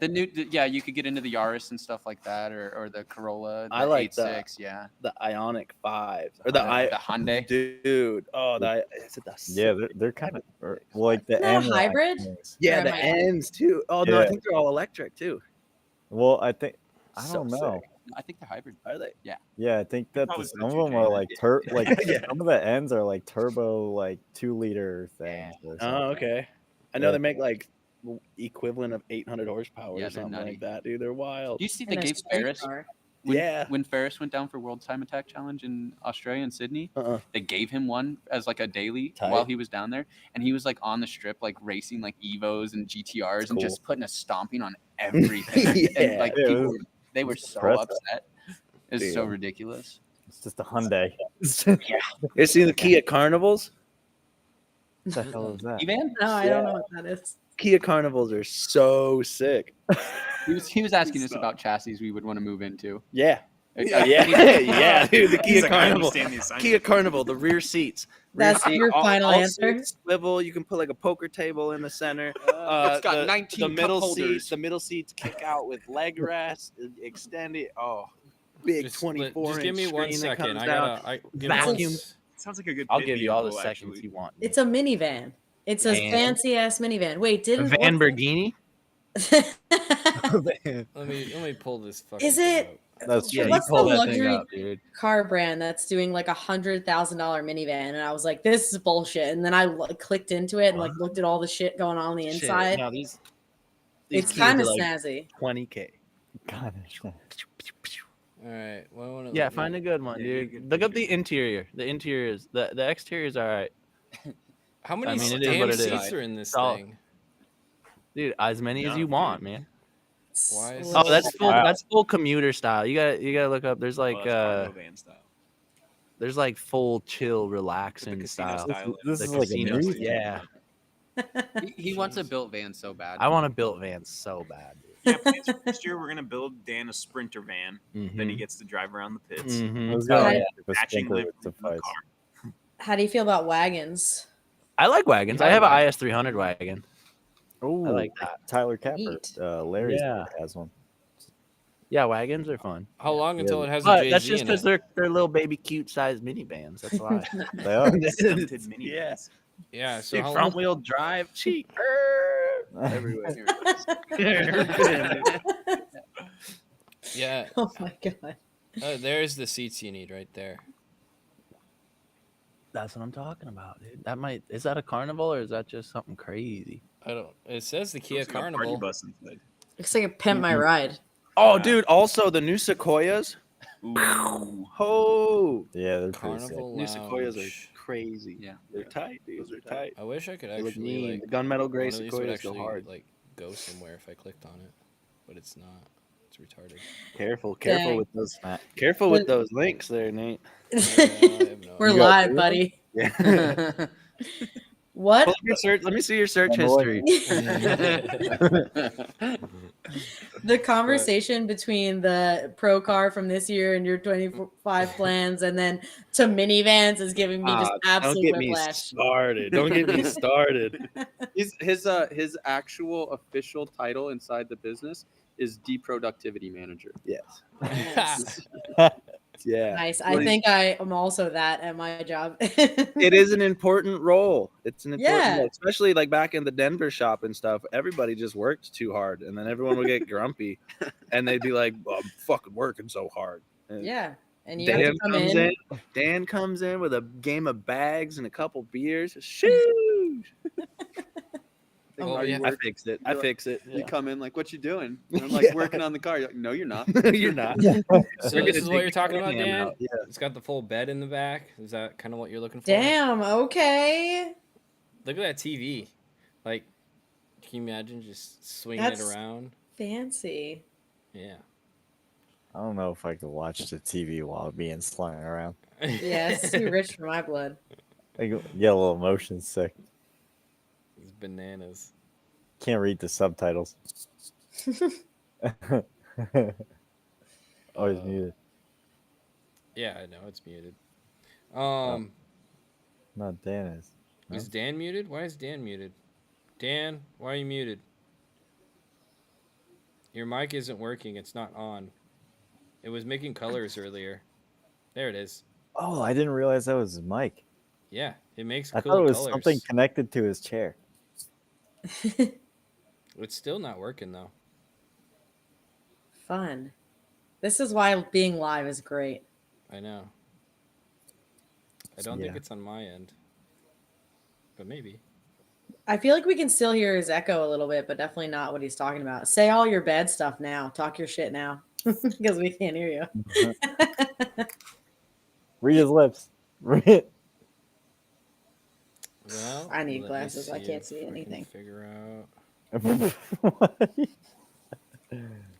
you could get into the Yaris and stuff like that, or the Corolla. The I like 8.6, yeah. the Ionic 5 or The Hyundai. Dude. Oh, is it the Yeah, they're kind of like the Isn't that a M line hybrid? things. yeah, Or the am I- ends too. Oh no, I Yeah. think they're all electric too. Well, I think I So don't know. sick. I think they're hybrid. Are they? Yeah, I think that Probably some of the them 2J are then. like Yeah. some of the ends are like turbo, like 2-liter things. Or something. Oh, okay. I know Yeah. they make like equivalent of 800 horsepower Yeah, or they're something nutty. like that, dude. They're wild. Do you see they And a gave street Ferris car. when Ferris went down for World Time Attack Challenge in Australia and Sydney? They gave him one as like a daily Tight. while he was down there, and he was like on the strip, like racing like Evos and GTRs and Cool. just putting a stomping on everything. And Yeah. like Yeah, it people, was they were so impressive. upset. It's so ridiculous. It's just a Hyundai. You see the Kia Carnivals? What the hell is that? Evan? No, I don't know what that is. Kia Carnivals are so sick. He was asking us about chassis we would want to move into. Yeah. Yeah. Yeah, dude. The Kia He's like, I Carnival. understand the assignment. Kia Carnival, the rear seats. That's seat, your final answer? seats swivel. You can put like a poker table in the center. It's got the, 19 the cup middle holders. seats. The middle seats kick out with leg rest, extended. Oh, big 24 Just give me inch 1 screen that second. comes I down. gotta Vacuum. Sounds like a good. I'll pit give you all the vehicle, seconds actually. you want. It's a minivan. It's a Van. fancy ass minivan. Wait, A didn't Lamborghini? Let me pull this fucking. Is thing it- up. That's Yeah, true. you What's the pull that thing luxury up, dude. car brand that's doing like $100,000 minivan? And I was like, this is bullshit. And then I clicked into it and like looked at all the shit going on the Shit. inside. No, these It's Kias kind of are like snazzy. 20K. God, All right. Well, I wanna, Yeah, find a good one, dude. Look up the interior. The interiors. The exterior is all right. How many I mean, it is damn what it is. seats are in this all- thing? Dude, as many as No, you dude. want, man. Why is Oh, that's full. Wow. That's full commuter style. You gotta look up. There's like Well, that's cargo van style. there's like full chill, The relaxing casino style. style. This The is like a casino new style. thing. Yeah, He wants a built van so bad. I want a built van so bad. Yeah, plans for next year we're gonna build Dan a Sprinter van. Dude. Then he gets to drive around the pits. Mhm. It's Oh, got yeah. like a Matching sprinkler livery would from the suffice. car. How do you feel about wagons? I like wagons. I have an IS 300 wagon. Oh, I like that. Tyler Capper. Neat. Larry Yeah. has one. Yeah, wagons are fun. How long until it has a But JZ that's just in because it? they're little baby cute sized minivans. That's why. They are. Stunted mini Yeah. vans. Yeah. So Dude, how front long? wheel drive, cheap. Everywhere. Yeah. Oh my god. There's the seats you need right there. That's what I'm talking about, dude. Is that a carnival or is that just something crazy? I don't. It says the Kia Looks like a party Carnival. bus inside. Looks like a pimp my ride. Oh, dude. Also, the new Sequoias. Ooh. Oh, Yeah, they're pretty sick. Carnival new Sequoias are Lounge. crazy. Yeah. They're tight, dude. Those are tight. I wish I could They look actually mean. like The gunmetal gray one of these would Sequoias go actually hard. like go somewhere if I clicked on it, but it's not. It's retarded. Careful Dang. with those. Careful with But- those links there, Nate. Yeah, I have no We're idea. live, buddy. Yeah. What? Let me see your search Oh, boy. history. The conversation between the pro car from this year and your 25 plans, and then to minivans, is giving me just Don't absolute get me whiplash. started. Don't get me started. His actual official title inside the business is deproductivity manager. Yes. Nice. Yeah. Nice. I think I am also that at my job. It is an important role. It's an important Yeah. role, especially like back in the Denver shop and stuff. Everybody just worked too hard, and then everyone would get grumpy, and they'd be like, well, "I'm fucking working so hard." And Yeah. And you have to Dan come comes in. Dan comes in with a game of bags and a couple beers. Shoo! Well, Are you yeah. I work- fixed it. You're I fixed it. You come in like, what you doing? And I'm like, Yeah. working on the car. You're like, no, you're not. You're not. So We're this gonna is what take you're talking about, Can-Am Dan? out. Yeah. It's got the full bed in the back. Is that kind of what you're looking for? Damn. Okay. Look at that TV. Like, can you imagine just swinging That's- it around? Fancy. Yeah. I don't know if I could watch the TV while being slung around. Yeah, it's too rich for my blood. I get a little motion sick. It's bananas. Can't read the subtitles. Always muted. Yeah, I know it's muted. Not Dan is. No? Is Dan muted? Why is Dan muted? Dan, why are you muted? Your mic isn't working. It's not on. It was making colors earlier. There it is. Oh, I didn't realize that was his mic. Yeah, it makes I cool thought it was colors. something connected to his chair. It's still not working though. Fun. This is why being live is great. I know. I don't think Yeah. it's on my end. But maybe. I feel like we can still hear his echo a little bit, but definitely not what he's talking about. Say all your bad stuff now. Talk your shit now. Because we can't hear you. Read his lips. Read it. Well, I need let me glasses. I can't if see we can anything. Figure out. What?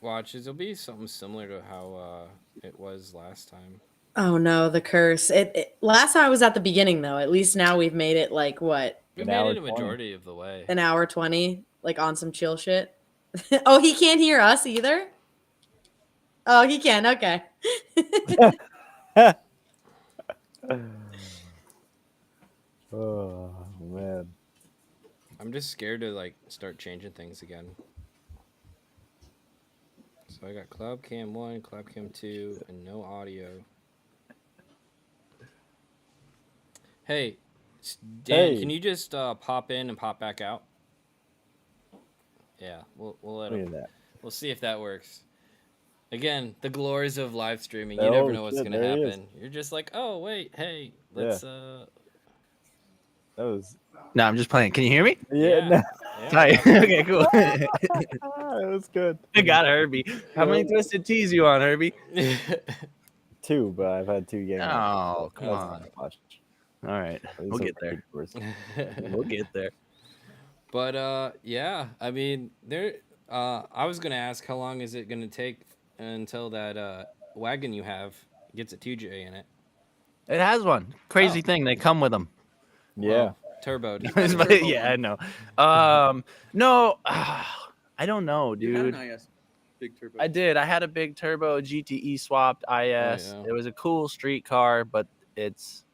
Watch, it'll be something similar to how it was last time. Oh no, the curse. Last time I was at the beginning though. At least now we've made it like what? We An made hour it a 20. majority of the way. An hour 20, like on some chill shit. Oh, he can't hear us either? Oh, he can. Okay. Oh man. I'm just scared to like start changing things again. So I got Cloud Cam 1, Cloud Cam 2, and no audio. Hey, Dan, Hey. can you just pop in and pop back out? Yeah, we'll let Look him. at that. We'll see if that works. Again, the glories of live streaming. You Oh, never know what's shit, gonna there he is. happen. You're just like, oh wait, hey, let's That was No, I'm just playing. Can you hear me? yeah. Yeah. No, Tight. Okay, cool. it was good. I got Herbie. How many twisted teas you on, Herbie? 2, but I've had 2 games. Oh, come That's on. not much. All right, These we'll are get there. big words. We'll get there. But yeah, I mean, there. I was gonna ask, how long is it gonna take until that wagon you have gets a 2J in it? It has one. Crazy Oh. thing. They come with them. Yeah. Turboed. Yeah, I know. No, I don't know, You had dude. an IS big turbo. I did. I had a big turbo GTE swapped IS. yeah. It was a cool street car, but it's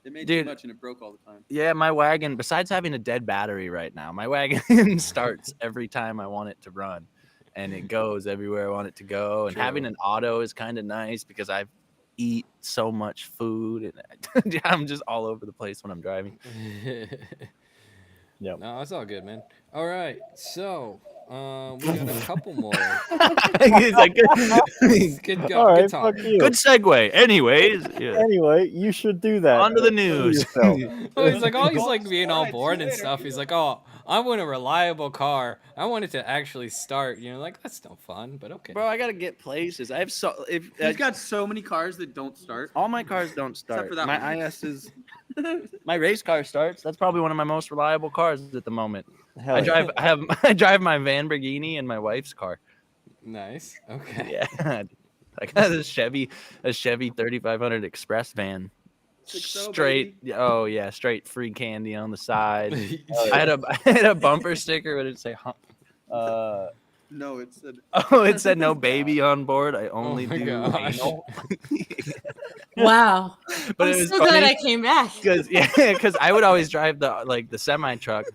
It made Dude. too much and it broke all the time. yeah, my wagon, besides having a dead battery right now, my wagon starts every time I want it to run. And it goes everywhere I want it to go. And having True. an auto is kind of nice because I eat so much food and I'm just all over the place when I'm driving. Yep. No, it's all good, man. All right, so we got a couple more. He's like, Good, All right, talk. fuck you. good segue. Anyways, yeah. Anyway, you should do that. On to the Do news. yourself. Oh, he's like being all Alright, bored see you and later. stuff. He's like, oh, I want a reliable car. I want it to actually start. You know, like that's no fun, but okay. Bro, I gotta get places. I have so if He's got so many cars that don't start. all my cars don't start. for that My one. IS is My race car starts. That's probably one of my most reliable cars at the moment. Hell I yeah. I drive my Lamborghini and my wife's car. Nice. Okay. Yeah. I got a Chevy 3500 Express van. 6.0, Straight baby. oh yeah, straight free candy on the side. Oh, I had a bumper sticker, but it'd say No, it said Oh, it said no baby on board. I Oh only my do gosh. anal. Wow. But I'm it was so glad funny I came back. because I would always drive the semi truck,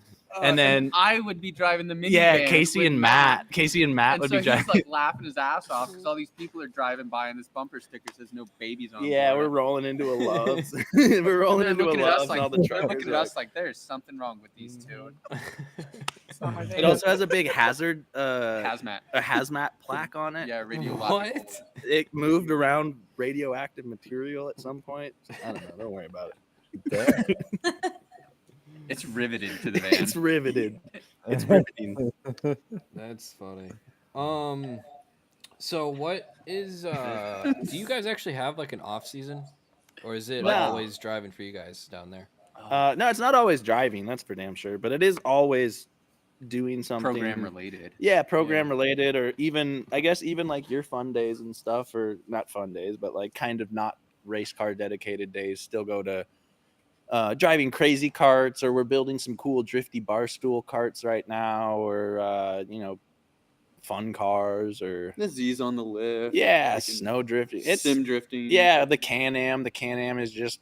and then I would be driving the minivan. yeah, Kasey with and Matt And would so be driving. he's like laughing his ass off because all these people are driving by and this bumper sticker says no babies on Yeah, we're board. rolling into a Love's. We're rolling And they're into a looking at us Love's, and all the they're truckers looking at are us like there's something wrong with these two. It also has a big hazard, Hazmat. a hazmat plaque on it. Yeah, radiological. What? It moved around radioactive material at some point. I don't know. Don't worry about it. It's riveted to the van. It's riveted. It's riveting. That's funny. So what is do you guys actually have like an off season, or is it No. always driving for you guys down there? No, it's not always driving. That's for damn sure. But it is always doing something Program related. Yeah, program related, or even I guess even like your fun days and stuff, or not fun days, but like kind of not race car dedicated days. Still go to driving crazy carts, or we're building some cool drifty bar stool carts right now, or fun cars, or the Z's on the lift. yeah, Like snow drifting. It's sim drifting. yeah, the Can-Am. The Can-Am is just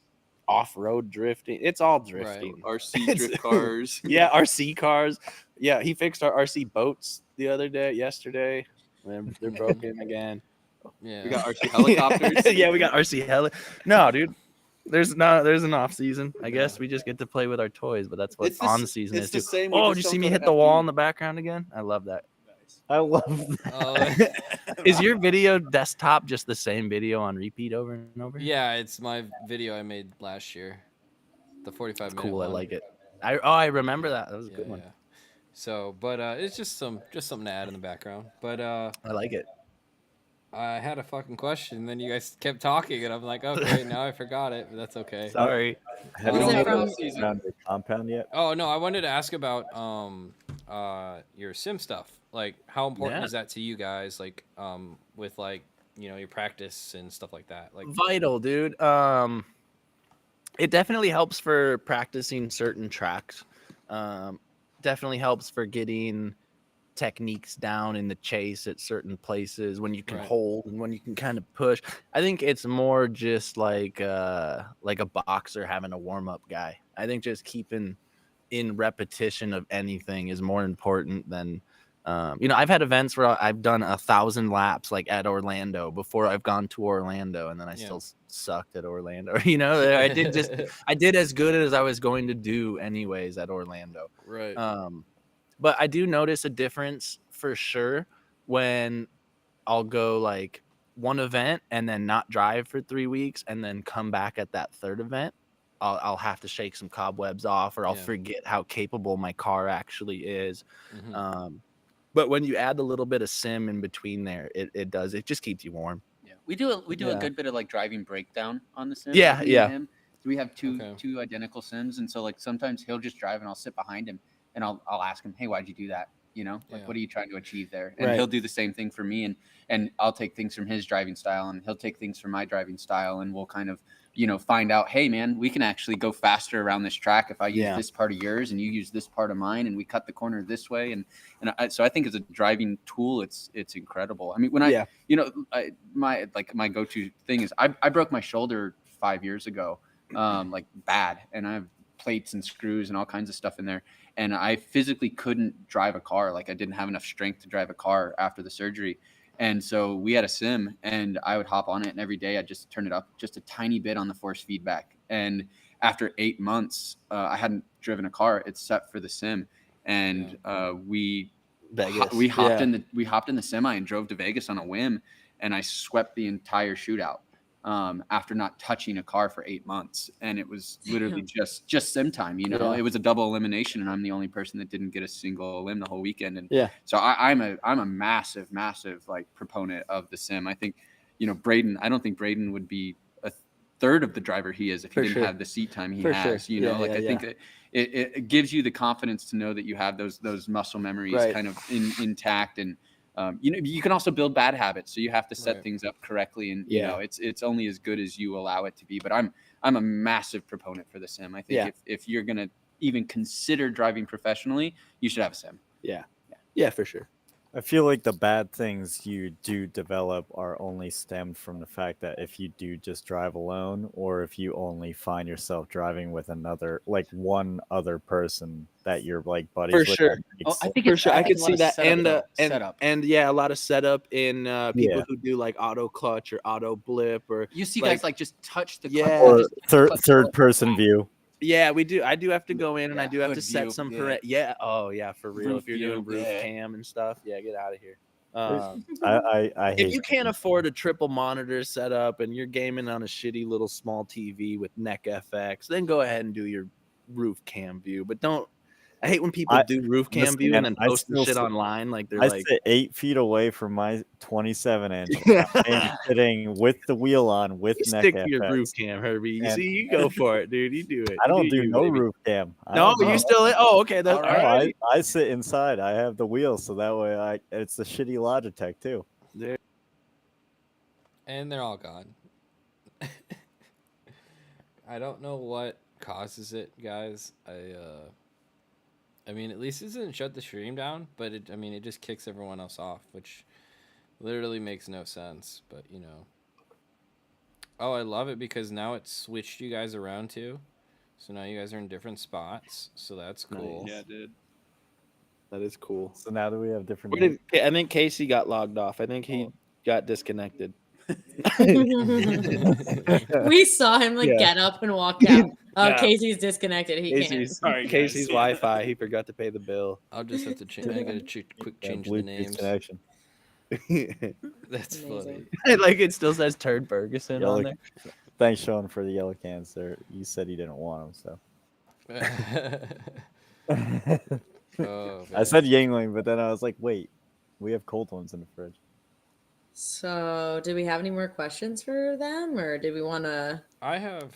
off-road drifting. It's all drifting. RC drift cars. Yeah, RC cars. Yeah, he fixed our RC boats yesterday. They're broken again. Yeah. We got RC helicopters. Yeah, we got RC heli. No, dude. There's an off season. I guess we just get to play with our toys, but that's what It's the on s- season it's is the too. same, we Oh, just did you don't see me go to hit the wall FD. in the background again? I love that. I love that. Is your video desktop just the same video on repeat over and over? Yeah, it's my video I made last year. The 45 minute Cool. I one. like it. I remember that. That was a Yeah, good one. yeah. So, but it's just something to add in the background. But I like it. I had a fucking question, and then you guys kept talking, and I'm like, okay, now I forgot it, but that's okay. Sorry. Have Is you it made from- it around your compound yet? Oh no, I wanted to ask about your sim stuff. Like, how important Yeah. is that to you guys? Like, with like your practice and stuff like that. Like, Vital, dude. It definitely helps for practicing certain tracks. Definitely helps for getting techniques down in the chase at certain places when you can Right. hold and when you can kind of push. I think it's more just like a boxer having a warm-up guy. I think just keeping in repetition of anything is more important than I've had events where I've done 1,000 laps like at Orlando before I've gone to Orlando, and then I still sucked at Orlando. I did as good as I was going to do anyways at Orlando. right. But I do notice a difference for sure when I'll go like one event and then not drive for 3 weeks and then come back at that third event. I'll have to shake some cobwebs off, or I'll forget how capable my car actually is. Mhm. But when you add a little bit of sim in between there, it just keeps you warm. Yeah, we do a Yeah. good bit of like driving breakdown on the sim. Yeah, like, me yeah. and him. We have two Okay. identical sims, and so like sometimes he'll just drive and I'll sit behind him and I'll ask him, hey, why'd you do that? Like Yeah. what are you trying to achieve there? And Right. he'll do the same thing for me, and I'll take things from his driving style and he'll take things from my driving style, and we'll kind of find out, hey man, we can actually go faster around this track if I use Yeah. this part of yours and you use this part of mine, and we cut the corner this way, so I think as a driving tool, it's incredible. I mean, when my go-to thing is I broke my shoulder 5 years ago, like bad, and I have plates and screws and all kinds of stuff in there, and I physically couldn't drive a car. Like I didn't have enough strength to drive a car after the surgery. And so we had a sim, and I would hop on it, and every day I'd just turn it up just a tiny bit on the force feedback. And after 8 months, I hadn't driven a car. It's set for the sim, and we hopped in the semi and drove to Vegas on a whim, and I swept the entire shootout after not touching a car for 8 months. And it was literally just sim time. It was a double elimination, and I'm the only person that didn't get a single elim the whole weekend. And so I'm a massive like proponent of the sim. I think Braden, I don't think Braden would be a third of the driver he is if he didn't have the seat time he has. I think it gives you the confidence to know that you have those muscle memories kind of intact. And you can also build bad habits, so you have to set things up correctly, and it's only as good as you allow it to be. But I'm a massive proponent for the sim. I think if you're gonna even consider driving professionally, you should have a sim. Yeah, for sure. I feel like the bad things you do develop are only stemmed from the fact that if you do just drive alone, or if you only find yourself driving with another, like one other person that you're like buddies For with. sure. Oh, I think For it's sure, I think could a lot see of that, setup, and though. and Setup. and yeah, a lot of setup in people Yeah. who do like auto clutch or auto blip or You see like- guys like just touch the Yeah. clutch, Or just third clutch- person view. yeah, we do. I do have to go in and I Yeah, do have to hood set view, some yeah. yeah. Oh yeah, for real. Roof If you're doing view, roof yeah. cam and stuff, yeah, get out of here. I hate If you can't afford a triple monitor setup and you're gaming on a shitty little small TV with Neck FX, then go ahead and do your roof cam view. But don't. I hate when people do roof cam listen, view man, and then I post the still shit sit- online. Like they're I like, sit 8 feet away from my 27-inch. I am sitting with the wheel on with you Neck stick to your FX. roof cam, Herbie. You And- see, you go for it, dude. You do it. I You don't do you, no baby. roof cam. I No, don't do you it. still. Oh, okay. That's All all No, right. I sit inside. I have the wheel, so that way it's the shitty Logitech too. And they're all gone. I don't know what causes it, guys. I mean, at least it doesn't shut the stream down, but it just kicks everyone else off, which literally makes no sense. But oh, I love it because now it's switched you guys around too. So now you guys are in different spots, so that's cool. Yeah, dude. That is cool. So now that we have different. Where did, I think Kasey got logged off. I think he got disconnected. We saw him Yeah. get up and walk out. Oh, Yeah. Casey's disconnected. He can't. Sorry, guys. Casey's Wi-Fi. He forgot to pay the bill. I'll just have to change. I gotta quick change the Bluetooth names. connection. That's Amazing. Like it still says Turd Ferguson Yellow- on there. Thanks, Sean, for the yellow cans. There, you said he didn't want them, so Oh, I said Yingling, but then I was like, wait, we have cold ones in the fridge. So, do we have any more questions for them, or do we want to? I have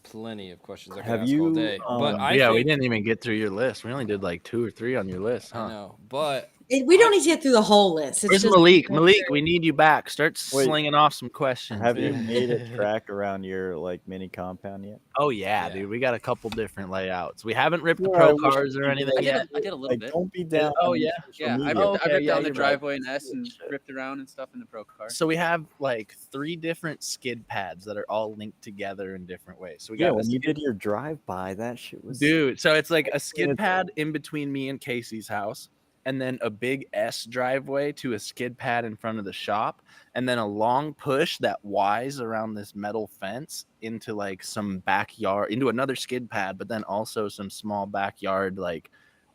plenty of questions I could Have ask all you, day, but um, I Yeah, we think, didn't even get through your list. We only did like 2 or 3 on your list, I huh? know, but We don't need to get through the whole list. It's Where's just Malik? Malik, we need you back. Start Wait. slinging off some questions. Have you dude. made a track around your like mini compound yet? Oh yeah, Yeah. dude. We got a couple different layouts. We haven't ripped the Yeah, pro I wish cars or you anything did. yet. I did a little Like, bit. don't be down. Oh, on yeah? social Yeah, I media. ripped, Oh, I okay, ripped yeah, down the you're right. driveway and S and ripped around and stuff in the pro car. So we have like 3 different skid pads that are all linked together in different ways. So we Yeah, got when a you skid- did your drive-by, that shit was dude. So it's like a skid It's- pad in between me and Casey's house, and then a big S driveway to a skid pad in front of the shop, and then a long push that Y's around this metal fence into like some backyard, into another skid pad, but then also some small backyard like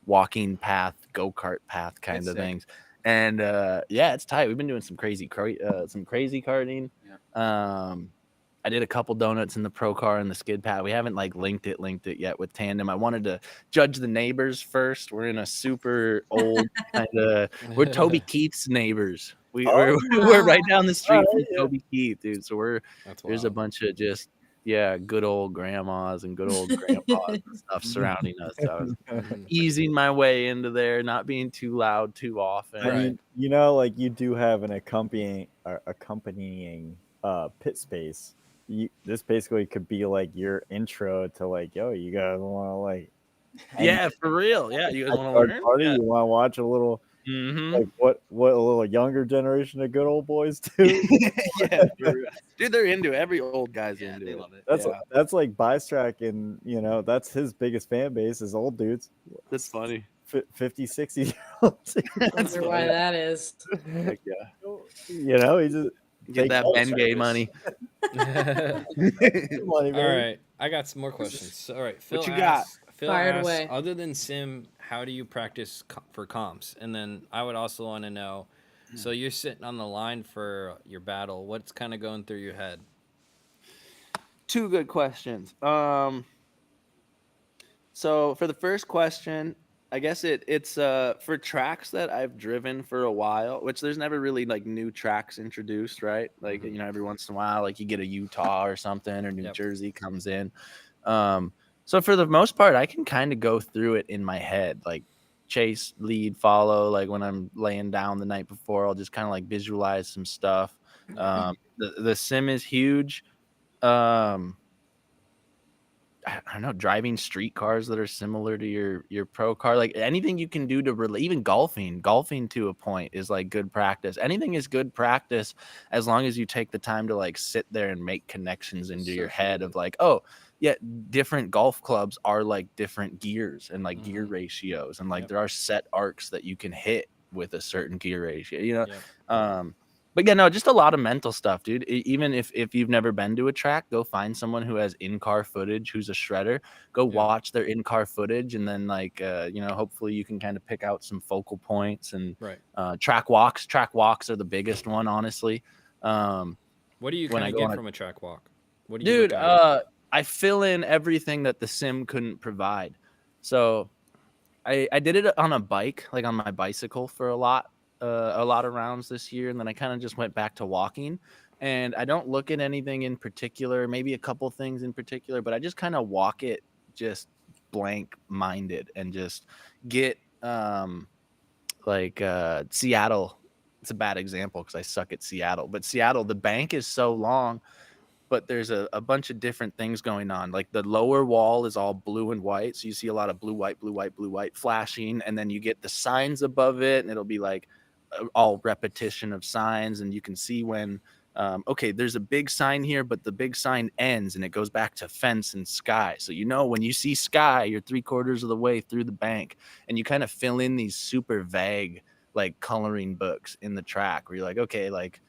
walking path, go-kart path kind That's of sick. things. And yeah, it's tight. We've been doing some crazy karting. I did a couple donuts in the pro car and the skid pad. We haven't like linked it yet with tandem. I wanted to judge the neighbors first. We're in a super old kind of. We're Toby Keith's neighbors. We're right down the street from Toby Keith, dude. So That's there's a wild. bunch of just good old grandmas and good old grandpas and stuff surrounding us. So I was easing my way into there, not being too loud too often. I mean, like you do have an accompanying pit space. This basically could be like your intro to like, yo, you guys want to like, Yeah, for real. Yeah, you guys want to start learn? party? Yeah. You want to watch a little Mm-hmm. like what a little younger generation of good old boys do? Yeah, for real. Dude, they're into it. Every old guy's Yeah, into they it. love it. That's like Bystrack, and that's his biggest fan base is old dudes, That's funny. 50, 60 year olds. Wonder why that is. Heck yeah. He just Get take that all Bengay service. money. Money, All baby. right, I got some more questions. All right, Phil What you got? Phil Fired asks, away. other than sim, how do you practice for comps? And then I would also want to know, so you're sitting on the line for your battle. What's kind of going through your head? 2 good questions. So for the first question, I guess it's for tracks that I've driven for a while, which there's never really like new tracks introduced, right? Like every once in a while, like you get a Utah or something, or New Yep. Jersey comes in. So for the most part, I can kind of go through it in my head, like chase, lead, follow. Like when I'm laying down the night before, I'll just kind of like visualize some stuff. The sim is huge. I don't know, driving street cars that are similar to your pro car, like anything you can do to even golfing to a point is like good practice. Anything is good practice as long as you take the time to like sit there and make connections into your head of like, oh yeah, different golf clubs are like different gears and like gear ratios, and like there are set arcs that you can hit with a certain gear ratio, you know. But yeah, no, just a lot of mental stuff, dude. Even if you've never been to a track, go find someone who has in-car footage, who's a shredder. Go watch their in-car footage, and then like you know, hopefully you can kind of pick out some focal points and track walks. Track walks are the biggest one, honestly. What do you kind of get from a track walk? What do you dude? I fill in everything that the sim couldn't provide. So I did it on a bike, like on my bicycle for a lot of rounds this year, and then I kind of just went back to walking. And I don't look at anything in particular, maybe a couple things in particular, but I just kind of walk it just blank minded and just get Seattle. It's a bad example because I suck at Seattle, but Seattle, the bank is so long, but there's a bunch of different things going on. Like the lower wall is all blue and white. So you see a lot of blue, white, blue, white, blue, white flashing. And then you get the signs above it, and it'll be like all repetition of signs. And you can see when, okay, there's a big sign here, but the big sign ends and it goes back to fence and sky. So, you know, when you see sky, you're 3/4 of the way through the bank, and you kind of fill in these super vague, like coloring books in the track where you're like, okay, like,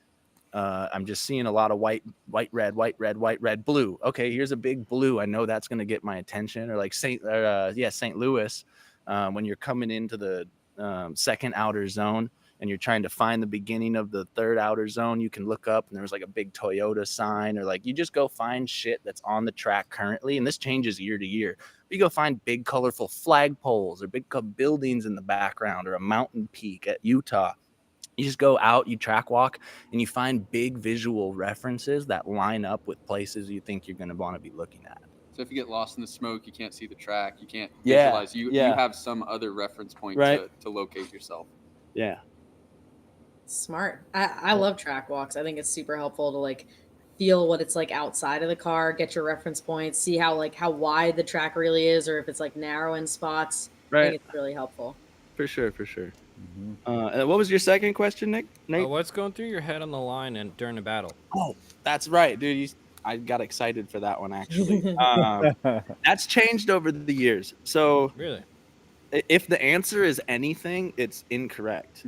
I'm just seeing a lot of white, red, blue. Okay, here's a big blue. I know that's going to get my attention. Or like St. Louis, when you're coming into the second outer zone and you're trying to find the beginning of the third outer zone, you can look up and there's like a big Toyota sign, or like you just go find shit that's on the track currently. And this changes year to year. You go find big colorful flagpoles or big buildings in the background, or a mountain peak at Utah. You just go out, you track walk, and you find big visual references that line up with places you think you're going to want to be looking at. So if you get lost in the smoke, you can't see the track, you can't visualize. You have some other reference point to locate yourself. Yeah. Smart. I love track walks. I think it's super helpful to like feel what it's like outside of the car, get your reference points, see how wide the track really is, or if it's like narrow in spots. Right. I think it's really helpful. For sure. And what was your second question, Nick? Nate? What's going through your head on the line and during the battle? Oh, that's right, dude. I got excited for that one, actually. That's changed over the years. So really, if the answer is anything, it's incorrect.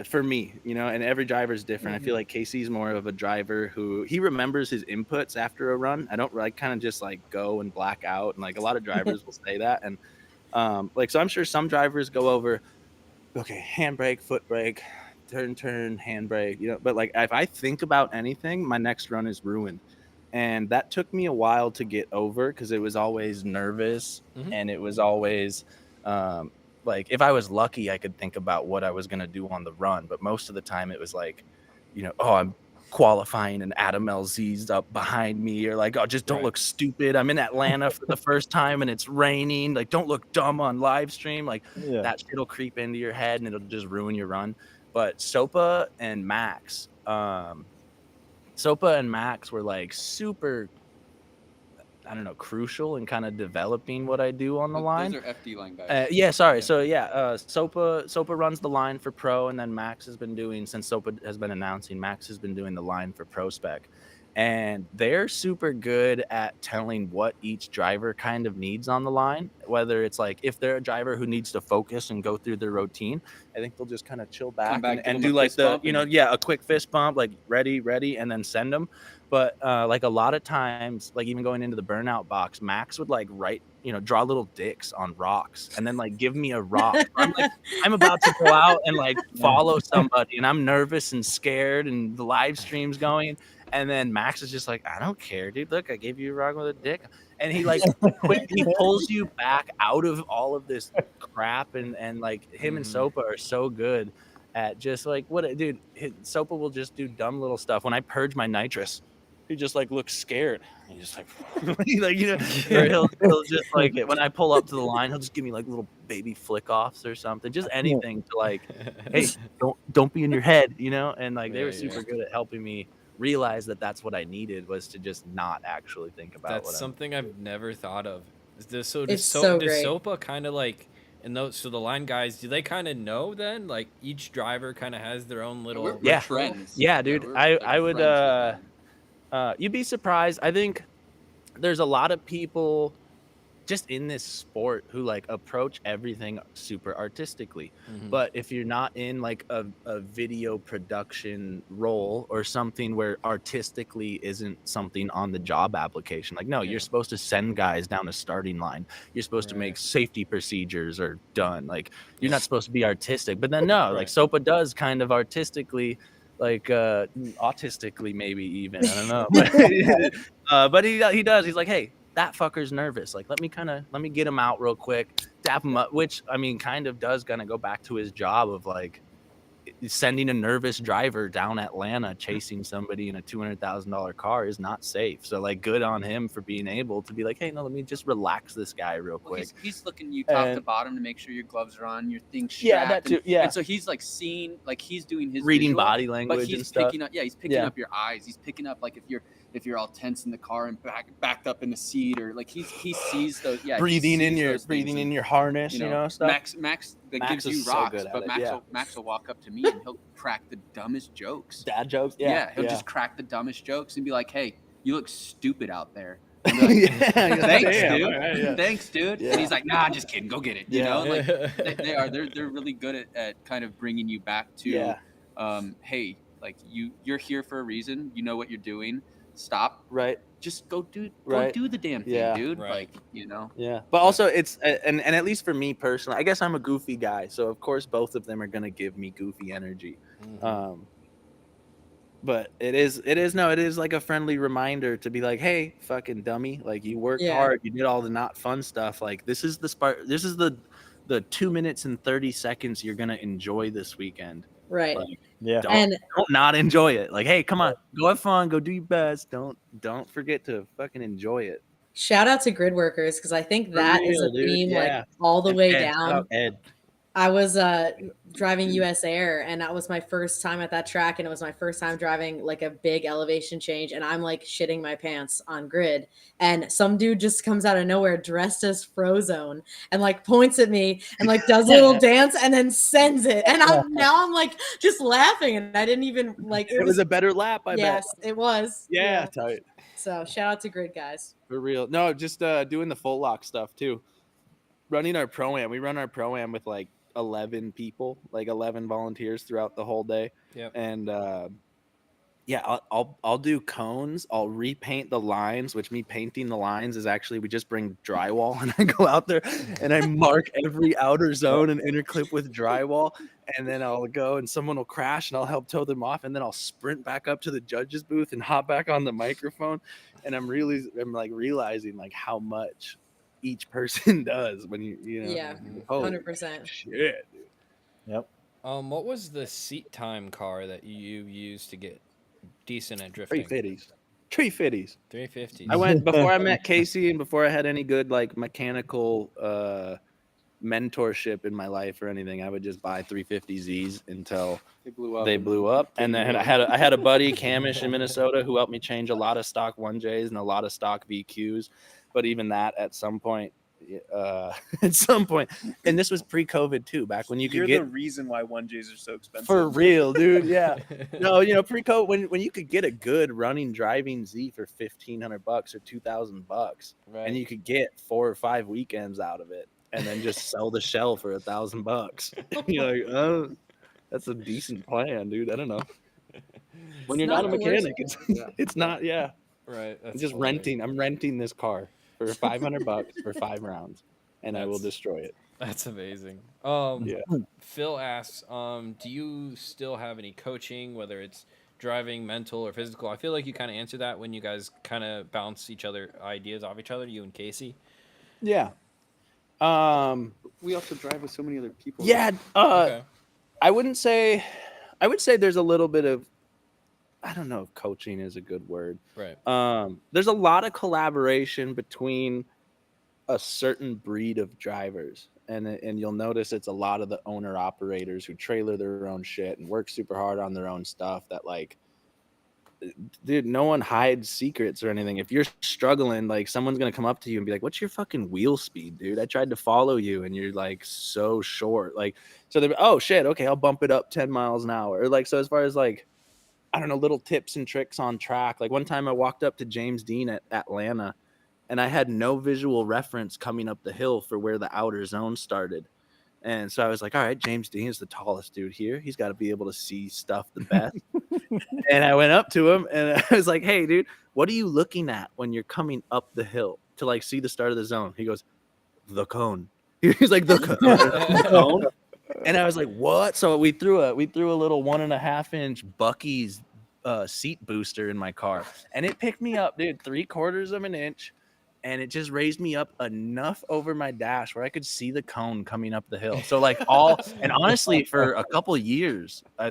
For me, you know, and every driver is different. I feel like Kasey's more of a driver who he remembers his inputs after a run. I don't like kind of just like go and black out, and like a lot of drivers will say that. And so I'm sure some drivers go over, okay, handbrake, foot brake, turn, handbrake, you know. But like if I think about anything, my next run is ruined. And that took me a while to get over because it was always nervous, and it was always like if I was lucky, I could think about what I was going to do on the run. But most of the time it was like, you know, oh, I'm qualifying and Adam LZ's up behind me, or like, oh, just don't look stupid. I'm in Atlanta for the first time and it's raining. Like, don't look dumb on live stream. Like that shit'll creep into your head and it'll just ruin your run. But Sopa and Max were like super, I don't know, crucial in kind of developing what I do on the line. Those are FD line guys. Sopa runs the line for pro, and then Max has been doing, since Sopa has been announcing, Max has been doing the line for pro spec. And they're super good at telling what each driver kind of needs on the line, whether it's like if they're a driver who needs to focus and go through their routine, I think they'll just kind of chill back and do like the, you know, a quick fist bump, like ready, and then send them. But like a lot of times, like even going into the burnout box, Max would like draw little dicks on rocks and then like give me a rock. I'm about to go out and like follow somebody and I'm nervous and scared and the live stream's going. And then Max is just like, I don't care, dude. Look, I gave you a rock with a dick. And he like he pulls you back out of all of this crap. And like him and Sopa are so good at just like Sopa will just do dumb little stuff. When I purge my nitrous, he just like looks scared. He just like, like, you know, or he'll just like when I pull up to the line, he'll just give me like little baby flick offs or something, just anything to like, hey, don't be in your head, you know. And like they were super good at helping me realize that that's what I needed, was to just not actually think about That's what I'm something I've never thought of. Is this so? It's so Does great. SOPA kind of like, and those so the line guys, do they kind of know then? Like each driver kind of has their own little We're Yeah. ritual? friends. Yeah, dude. we're, I like, would friends with them. you'd be surprised. I think there's a lot of people just in this sport who like approach everything super artistically. Mhm. But if you're not in like a video production role or something where artistically isn't something on the job application, like no, Yeah. you're supposed to send guys down a starting line. You're supposed to make Right. safety procedures are done. Like you're Yeah. not supposed to be artistic. But then no, like Right. SOPA does kind of artistically, like autistically maybe even, I don't know. But he does. He's like, hey, that fucker's nervous. Like, let me get him out real quick, dap him up, which I mean, kind of does kind of go back to his job of like sending a nervous driver down Atlanta chasing somebody in a $200,000 car is not safe. So like, good on him for being able to be like, hey, no, let me just relax this guy real Well, quick. he's looking you top to And- bottom to make sure your gloves are on, your things strapped. Yeah, that too. Yeah, And so he's like seeing, like he's doing his reading visual, body but language he's and stuff. picking up. Yeah, he's picking Yeah. up your eyes. He's picking up like if you're all tense in the car and backed up in the seat, or like he sees those. Yeah, he breathing in sees your those things, and, your harness, you know, stuff. Max that Max gives you is so rocks, good at but it, Max will walk up to me and he'll crack the dumbest jokes. Dad jokes. Yeah, he'll just crack the dumbest jokes and be like, "Hey, you look stupid out there." And I'll be like, Thanks, Damn, dude. right, yeah. Thanks, dude. Yeah. And he's like, "Nah, just kidding. Go get it." You Yeah. know, like they're really good at kind of bringing you back to, Yeah. hey, like you're here for a reason. You know what you're doing. Stop. Right. Just go do Right. the damn thing, Yeah. dude. Right. Like, you know. Yeah, but also it's and at least for me personally, I guess I'm a goofy guy, so of course both of them are gonna give me goofy energy. Mhm. But it is like a friendly reminder to be like, hey, fucking dummy, like you worked Yeah. hard, you did all the not fun stuff. Like this is the 2 minutes and 30 seconds you're gonna enjoy this weekend. Right. Like, Yeah. don't not enjoy it. Like, hey, come on, go have fun, go do your best. Don't forget to fucking enjoy it. Shout out to grid workers, because I think For that is real, a dude, theme yeah. like all the And way Ed, shout down. out Ed. I was driving US Air, and that was my first time at that track, and it was my first time driving like a big elevation change, and I'm like shitting my pants on grid, and some dude just comes out of nowhere dressed as Frozone and like points at me and like does a little dance and then sends it, and I'm like just laughing, and I didn't even like It was a better lap, I bet. yes, it was. Yeah, tight. So shout out to grid guys. For real. No, just doing the full lock stuff too. Running our pro-am. We run our pro-am with like 11 people, like 11 volunteers throughout the whole day. Yep. And yeah, I'll do cones. I'll repaint the lines, which me painting the lines is actually we just bring drywall and I go out there and I mark every outer zone and interclip with drywall. And then I'll go and someone will crash and I'll help tow them off. And then I'll sprint back up to the judge's booth and hop back on the microphone. And I'm like realizing like how much each person does when you know. Yeah, holy 100%. shit, dude. Yep. What was the seat time car that you used to get decent at drifting? 350s. 350s. 350. I went before I met Kasey and before I had any good like mechanical mentorship in my life or anything. I would just buy 350Zs until they blew up. And then I had a buddy, Camish in Minnesota, who helped me change a lot of stock 1Js and a lot of stock VQs. But even that at some point, and this was pre-COVID too, back when you could You're get the reason why 1Js are so expensive. for real, dude. Yeah. No, pre-COVID when you could get a good running driving Z for $1,500 or $2,000, Right. and you could get 4 or 5 weekends out of it, and then just sell the shell for $1,000. You're like, oh, that's a decent plan, dude. I don't know. When you're not not a the worst. mechanic, it's not. Yeah, Right. I'm That's just funny. renting. I'm renting this car for $500 for 5 rounds, and I will That's- destroy it. That's amazing. Yeah. Phil asks, do you still have any coaching, whether it's driving, mental, or physical? I feel like you kind of answer that when you guys kind of bounce each other ideas off each other, you and Kasey. Yeah. We also drive with so many other people. Yeah. Okay. I would say there's a little bit of, I don't know if coaching is a good word. Right. There's a lot of collaboration between a certain breed of drivers. And you'll notice it's a lot of the owner operators who trailer their own shit and work super hard on their own stuff that like dude, no one hides secrets or anything. If you're struggling, like someone's gonna come up to you and be like, "What's your fucking wheel speed, dude? I tried to follow you and you're like so short." Like, so they're, oh shit, okay, I'll bump it up 10 miles an hour. Or like, so as far as like, I don't know, little tips and tricks on track. Like one time I walked up to James Dean at Atlanta and I had no visual reference coming up the hill for where the outer zone started. And so I was like, all right, James Dean is the tallest dude here. He's got to be able to see stuff the best. And I went up to him and I was like, hey, dude, what are you looking at when you're coming up the hill to like see the start of the zone? He goes, the cone. He's like, the cone. And I was like, what? So we threw a little 1.5-inch Bucky's seat booster in my car. And it picked me up, dude, 3/4 of an inch. And it just raised me up enough over my dash where I could see the cone coming up the hill. So like and honestly, for a couple of years, I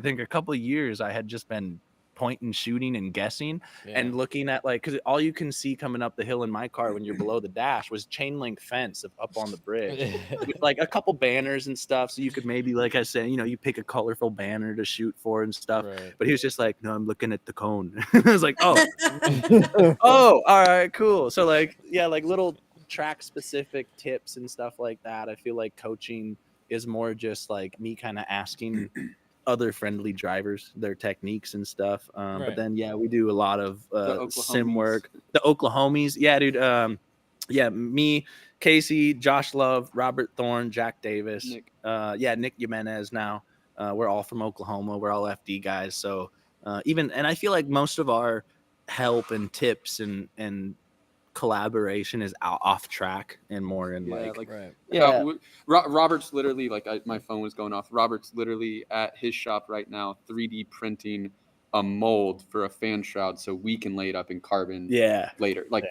had just been pointing, shooting, and guessing and looking at like, because all you can see coming up the hill in my car when you're below the dash was chain link fence up on the bridge with like a couple banners and stuff. So you could maybe, like I said, you pick a colorful banner to shoot for and stuff. Right. But he was just like, no, I'm looking at the cone. I was like, oh, oh, all right, cool. So like, yeah, like little track specific tips and stuff like that. I feel like coaching is more just like me kind of asking other friendly drivers their techniques and stuff. But then, yeah, we do a lot of sim work. The Oklahomies. Yeah, dude. Yeah, me, Kasey, Josh Love, Robert Thorne, Jack Davis. Nick Jimenez now. We're all from Oklahoma. We're all FD guys. So and I feel like most of our help and tips and collaboration is off track and more in Robert's literally like my phone was going off. Robert's literally at his shop right now 3D printing a mold for a fan shroud so we can lay it up in carbon later. Like,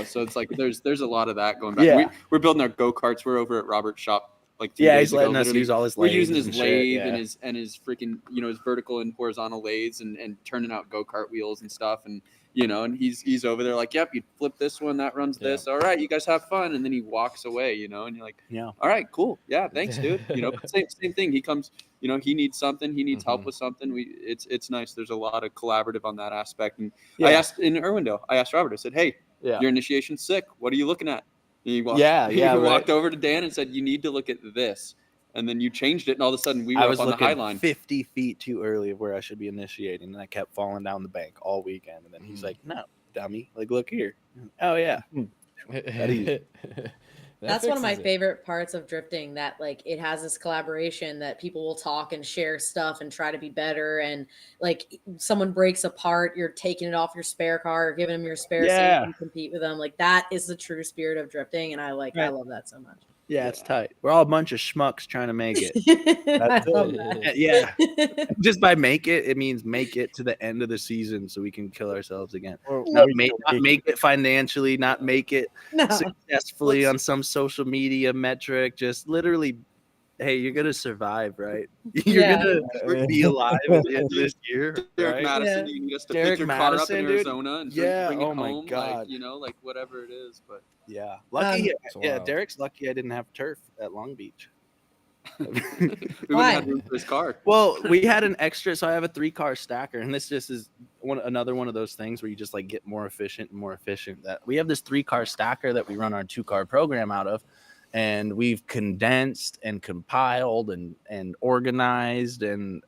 so it's like there's a lot of that going back. We're building our go-karts. We're over at Robert's shop like 2 days he's letting us use all his lathes. We're using his lathe and his freaking his vertical and horizontal lathes and turning out go-kart wheels and stuff. And and he's over there like, yep, you flip this one, that runs this. All right, you guys have fun. And then he walks away, and you're like, all right, cool. Yeah, thanks, dude. Same thing. He comes, he needs something. He needs help with something. It's nice. There's a lot of collaborative on that aspect. And I asked in Irwindale, I asked Robert, I said, hey, your initiation's sick. What are you looking at? And he walked over to Dan and said, you need to look at this. And then you changed it, and all of a sudden we were up on the high line. 50 feet too early of where I should be initiating, and I kept falling down the bank all weekend. And then he's like, "No, dummy! Like, look here." Oh yeah, That's one of my favorite parts of drifting. That like it has this collaboration that people will talk and share stuff and try to be better. And like someone breaks a part, you're taking it off your spare car, or giving them your spare so you can compete with them. Like that is the true spirit of drifting, and I love that so much. Yeah, it's tight. We're all a bunch of schmucks trying to make it. I love that. Yeah. Just by make it means make it to the end of the season so we can kill ourselves again. Not make it financially, not make it successfully on some social media metric. Just literally, hey, you're going to survive, right? You're going to be alive at the end of this year. Derek Madison, you can just pick your car up in Arizona and bring it home. My God. Like whatever it is. But yeah, lucky. Derek's lucky I didn't have turf at Long Beach. We wouldn't have room for his car. Well, we had an extra, so I have a 3-car stacker, and this just is another one of those things where you just like get more efficient and more efficient. That we have this 3-car stacker that we run our 2-car program out of. And we've condensed and compiled and organized and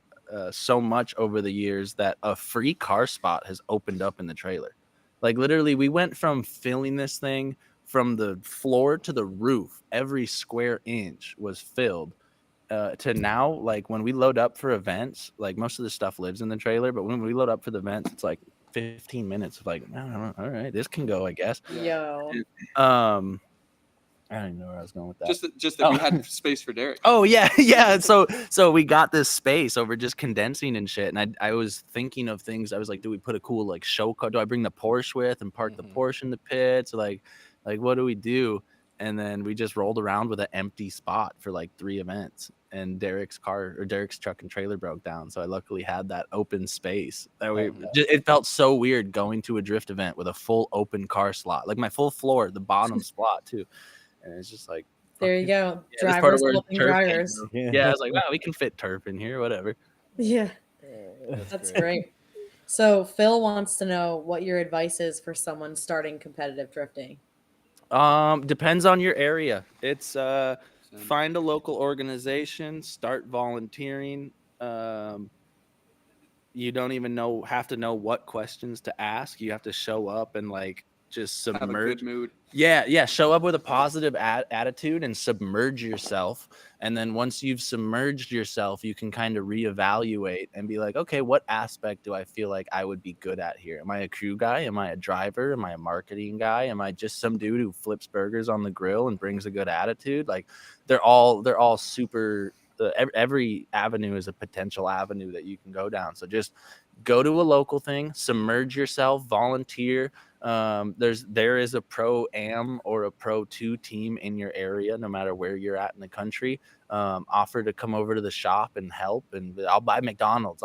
so much over the years that a free car spot has opened up in the trailer. Like literally, we went from filling this thing from the floor to the roof. Every square inch was filled to now, like when we load up for events, like most of the stuff lives in the trailer. But when we load up for the events, it's like 15 minutes of like, all right, this can go, I guess. I don't even know where I was going with that. Just that we had space for Derek. Oh yeah. So we got this space over just condensing and shit. And I was thinking of things. I was like, do we put a cool like show car? Do I bring the Porsche with and park the Porsche in the pits? Like what do we do? And then we just rolled around with an empty spot for like 3 events. And Derek's truck and trailer broke down. So I luckily had that open space. It felt so weird going to a drift event with a full open car slot, like my full floor, the bottom slot too. And it's just like, there you go. Drivers helping drivers. Yeah, I was like, wow, we can fit turf in here, whatever. Yeah. That's great. So Phil wants to know what your advice is for someone starting competitive drifting. Depends on your area. It's Same. find a local organization, start volunteering. You don't even have to know what questions to ask. You have to show up and like just Have a good submerge. mood. Yeah. Show up with a positive attitude and submerge yourself. And then once you've submerged yourself, you can kind of reevaluate and be like, okay, what aspect do I feel like I would be good at here? Am I a crew guy? Am I a driver? Am I a marketing guy? Am I just some dude who flips burgers on the grill and brings a good attitude? Like they're all super. Every avenue is a potential avenue that you can go down. So just go to a local thing, submerge yourself, volunteer. There is a pro am or a pro 2 team in your area, no matter where you're at in the country. Offer to come over to the shop and help, and I'll buy McDonald's.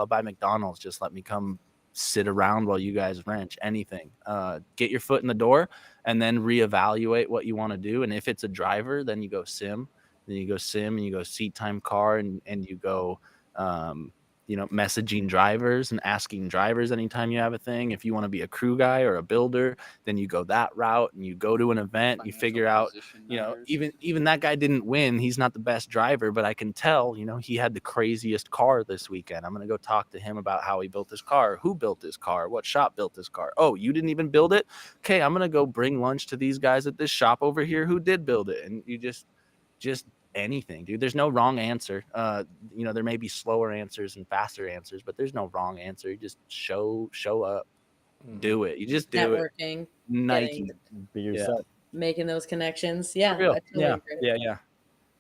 Just let me come sit around while you guys wrench. Anything. Get your foot in the door and then reevaluate what you want to do. And if it's a driver, then you go sim. Then you go sim and you go seat time car and you go messaging drivers and asking drivers anytime you have a thing. If you want to be a crew guy or a builder, then you go that route and you go to an event. You figure out, even that guy didn't win. He's not the best driver, but I can tell, he had the craziest car this weekend. I'm going to go talk to him about how he built his car, who built his car, what shop built his car. Oh, you didn't even build it? Okay, I'm going to go bring lunch to these guys at this shop over here who did build it. And you just anything, dude. There's no wrong answer. There may be slower answers and faster answers, but there's no wrong answer. You just show up, do it. You just do Networking, it. Nike, Be yourself. making those connections. Yeah, For real. I totally agree. Yeah.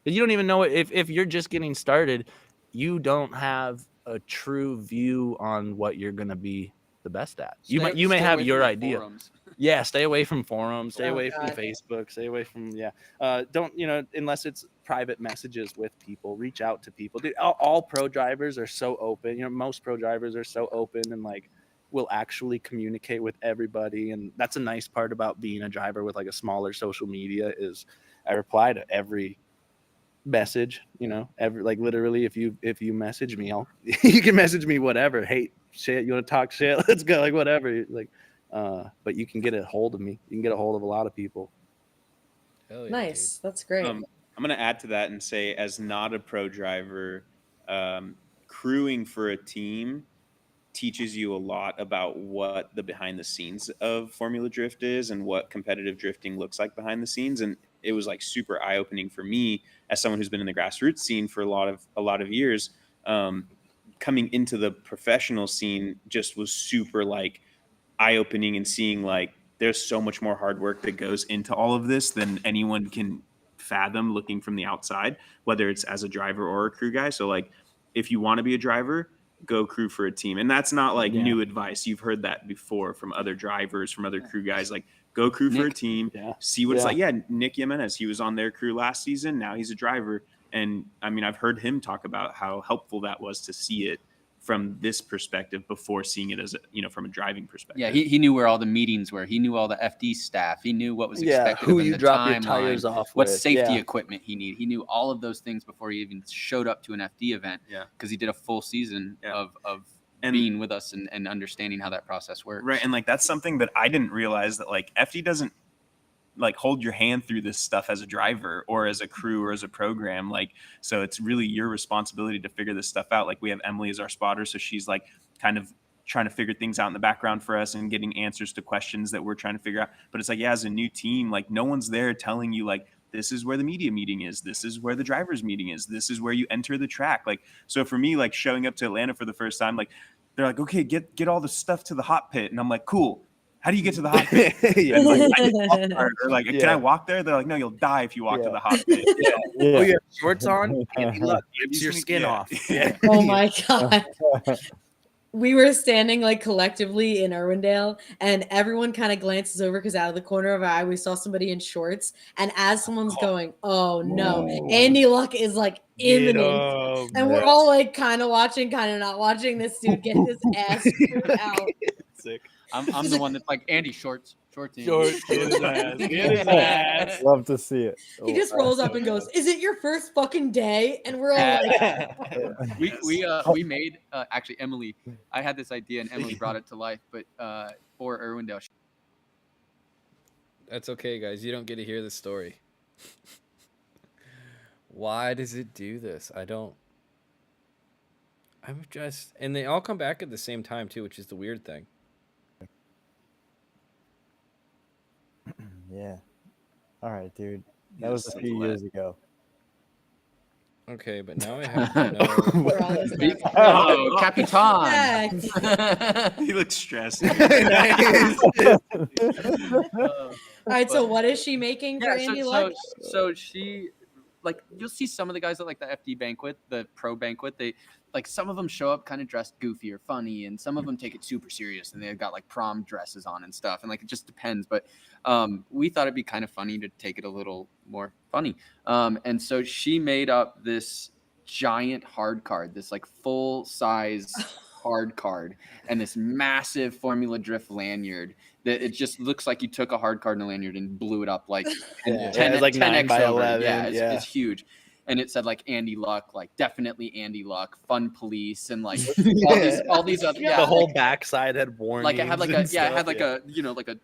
But you don't even know if you're just getting started. You don't have a true view on what you're gonna be the best at. You may have your idea. Forums. Yeah, stay away from forums, stay Oh, away from God. Facebook, stay away from don't unless it's private messages with people, reach out to people. Dude, all pro drivers are so open. Most pro drivers are so open and like will actually communicate with everybody, and that's a nice part about being a driver with like a smaller social media is I reply to every message, every, like literally if you message me, you can message me whatever, hate shit, you want to talk shit, let's go, like whatever, like but you can get a hold of me. You can get a hold of a lot of people. Hell yeah, Nice. That's great. I'm going to add to that and say, as not a pro driver, crewing for a team teaches you a lot about what the behind the scenes of Formula Drift is and what competitive drifting looks like behind the scenes. And it was like super eye opening for me as someone who's been in the grassroots scene for a lot of years. Coming into the professional scene just was super like eye opening, and seeing like there's so much more hard work that goes into all of this than anyone can fathom looking from the outside, whether it's as a driver or a crew guy. So like, if you want to be a driver, go crew for a team. And that's not like new advice. You've heard that before from other drivers, from other crew guys, like go crew for a team, see what it's like. Yeah. Nick Jimenez, he was on their crew last season. Now he's a driver. And I mean, I've heard him talk about how helpful that was to see it from this perspective before seeing it as from a driving perspective. Yeah, he knew where all the meetings were. He knew all the FD staff. He knew what was expected who of him, you the drop your timeline, tires off what with. safety equipment he needed. He knew all of those things before he even showed up to an FD event. Yeah, because he did a full season of being with us and understanding how that process works. Right, and like that's something that I didn't realize, that like FD doesn't like hold your hand through this stuff as a driver or as a crew or as a program. Like, so it's really your responsibility to figure this stuff out. Like we have Emily as our spotter, so she's like kind of trying to figure things out in the background for us and getting answers to questions that we're trying to figure out. But it's like, as a new team, like no one's there telling you like, this is where the media meeting is, this is where the drivers meeting is, this is where you enter the track. Like, so for me, like showing up to Atlanta for the first time, like they're like, okay, get all the stuff to the hot pit. And I'm like, cool. How do you get to the hot pit? Or like, can I walk there? They're like, no, you'll die if you walk to the hot pit. Oh, you have shorts on? Rips your skin off. Oh my God. We were standing like collectively in Irwindale, and everyone kind of glances over because out of the corner of our eye, we saw somebody in shorts. And as someone's going, oh no, Andy Luck is like imminent. And we're all like kind of watching, kind of not watching this dude get his ass screwed out. Sick. I'm the one that's like Andy shorts. Andy. Shorts, get his ass, get his ass. Love to see it. He just rolls up and goes, "Is it your first fucking day?" And we're all like, We made actually Emily. I had this idea and Emily brought it to life, but for Irwindale. That's okay, guys. You don't get to hear the story. Why does it do this? I don't. I'm just, and they all come back at the same time too, which is the weird thing. Yeah. All right, dude. That Yeah, was a so few wet. years ago. Okay, but now I have to know. we're all just like, Oh, Capitan. Heck. He looks stressed. All right, so what is she making for Andy Luck? So she, like, you'll see some of the guys at like the FD banquet, the pro banquet, they like some of them show up kind of dressed goofy or funny, and some of them take it super serious and they've got like prom dresses on and stuff, and like it just depends. But we thought it'd be kind of funny to take it a little more funny, and so she made up this giant hard card, this like full size hard card, and this massive Formula Drift lanyard that it just looks like you took a hard card and a lanyard and blew it up like 10, it's like 9 by 10x over. 11. Yeah, it's huge. And it said like Andy Luck, like definitely Andy Luck, fun police, and like all these other The whole backside had warnings. like it had like a and it had stuff, like a like a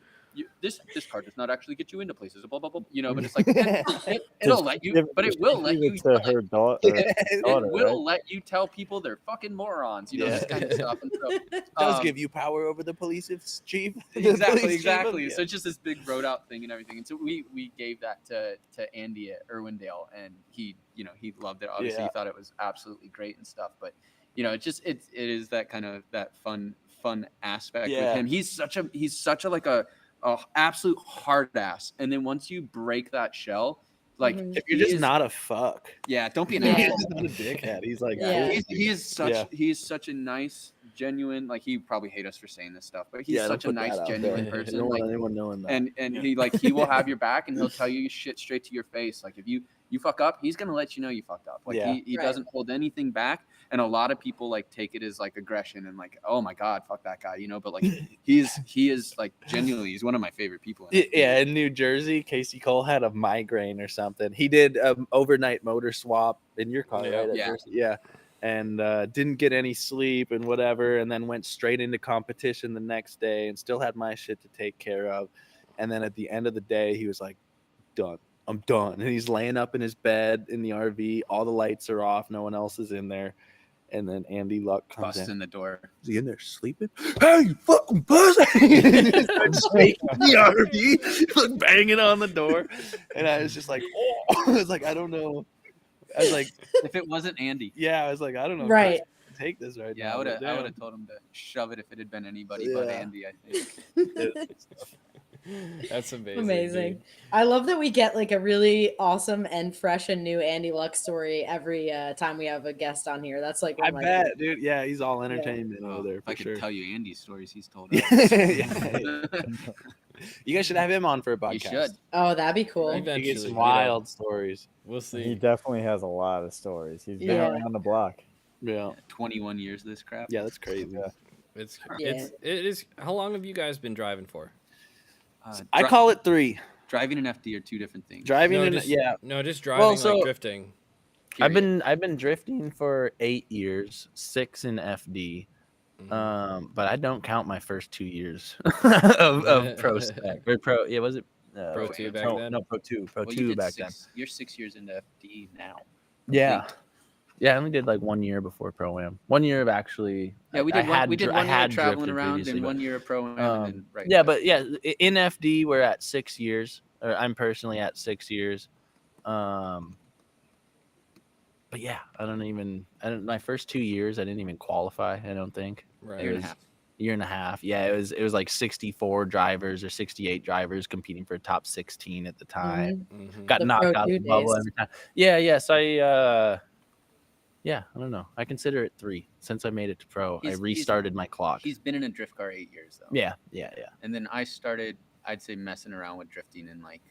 this card does not actually get you into places, blah blah blah, but it's like it'll let you, but it will let you to her daughter. it will right? let you tell people they're fucking morons, this kind of stuff. And so, does give you power over the police chief. Exactly. So it's just this big wrote out thing and everything. And so we gave that to Andy at Irwindale, and he he loved it. Obviously, he thought it was absolutely great and stuff. But it is that kind of that fun aspect with him. He's such a like a absolute hard ass. And then once you break that shell, like if you're just not a fuck, don't be an he's asshole. not a dickhead. He's like, He is such a nice, genuine, like he probably hate us for saying this stuff, but he's such a nice, genuine person. Don't like, want anyone knowing that. And he will have your back, and he'll tell you shit straight to your face. Like if you fuck up, he's gonna let you know you fucked up. Like he doesn't hold anything back. And a lot of people like take it as like aggression and like, oh my god, fuck that guy, but like he is like genuinely, he's one of my favorite people. In New Jersey, Kasey Kohl had a migraine or something. He did overnight motor swap in your car, right? Yeah. And didn't get any sleep and whatever, and then went straight into competition the next day and still had my shit to take care of. And then at the end of the day, he was like, done. I'm done. And he's laying up in his bed in the RV. All the lights are off. No one else is in there. And then Andy Luck comes in the door. Is he in there sleeping? Hey, you fucking pussy! Starts shaking the RV, like banging on the door. And I was just like, oh. I was like, I don't know. I was like, if it wasn't Andy. Yeah, I was like, I don't know. Right. Take this right now. Yeah, I would have told him to shove it if it had been anybody but Andy, I think. That's amazing. Amazing. Dude. I love that we get like a really awesome and fresh and new Andy Luck story every time we have a guest on here. That's like, I bet, dude. Yeah, he's all entertainment over there. If I could tell you Andy's stories he's told us. You guys should have him on for a podcast. You should. Oh, that'd be cool. He gets some wild stories. We'll see. He definitely has a lot of stories. He's been around the block. Yeah. 21 years of this crap. Yeah, that's crazy. It is. How long have you guys been driving for? I call it 3. Driving and FD are 2 different things. Driving just driving like drifting. Period. I've been drifting for 8 years, 6 in FD. But I don't count my first 2 years of pro spec. Or pro, was it Pro 2 back then? No, Pro 2. Pro 2 back then. You're 6 years into FD now. Yeah. Yeah, I only did like 1 year before Pro-Am. 1 year of actually. Yeah, we did 1 year traveling around and 1 year of Pro-Am. But in FD we're at 6 years. Or I'm personally at 6 years. But yeah, my first 2 years I didn't even qualify, I don't think. Right. Year and a half. Yeah, it was like 64 drivers or 68 drivers competing for top 16 at the time. Mm-hmm. Got knocked out of the bubble every time. Yeah, so I don't know. I consider it 3 since I made it to pro. I restarted my clock. He's been in a drift car 8 years though. Yeah. And then I started, I'd say, messing around with drifting in like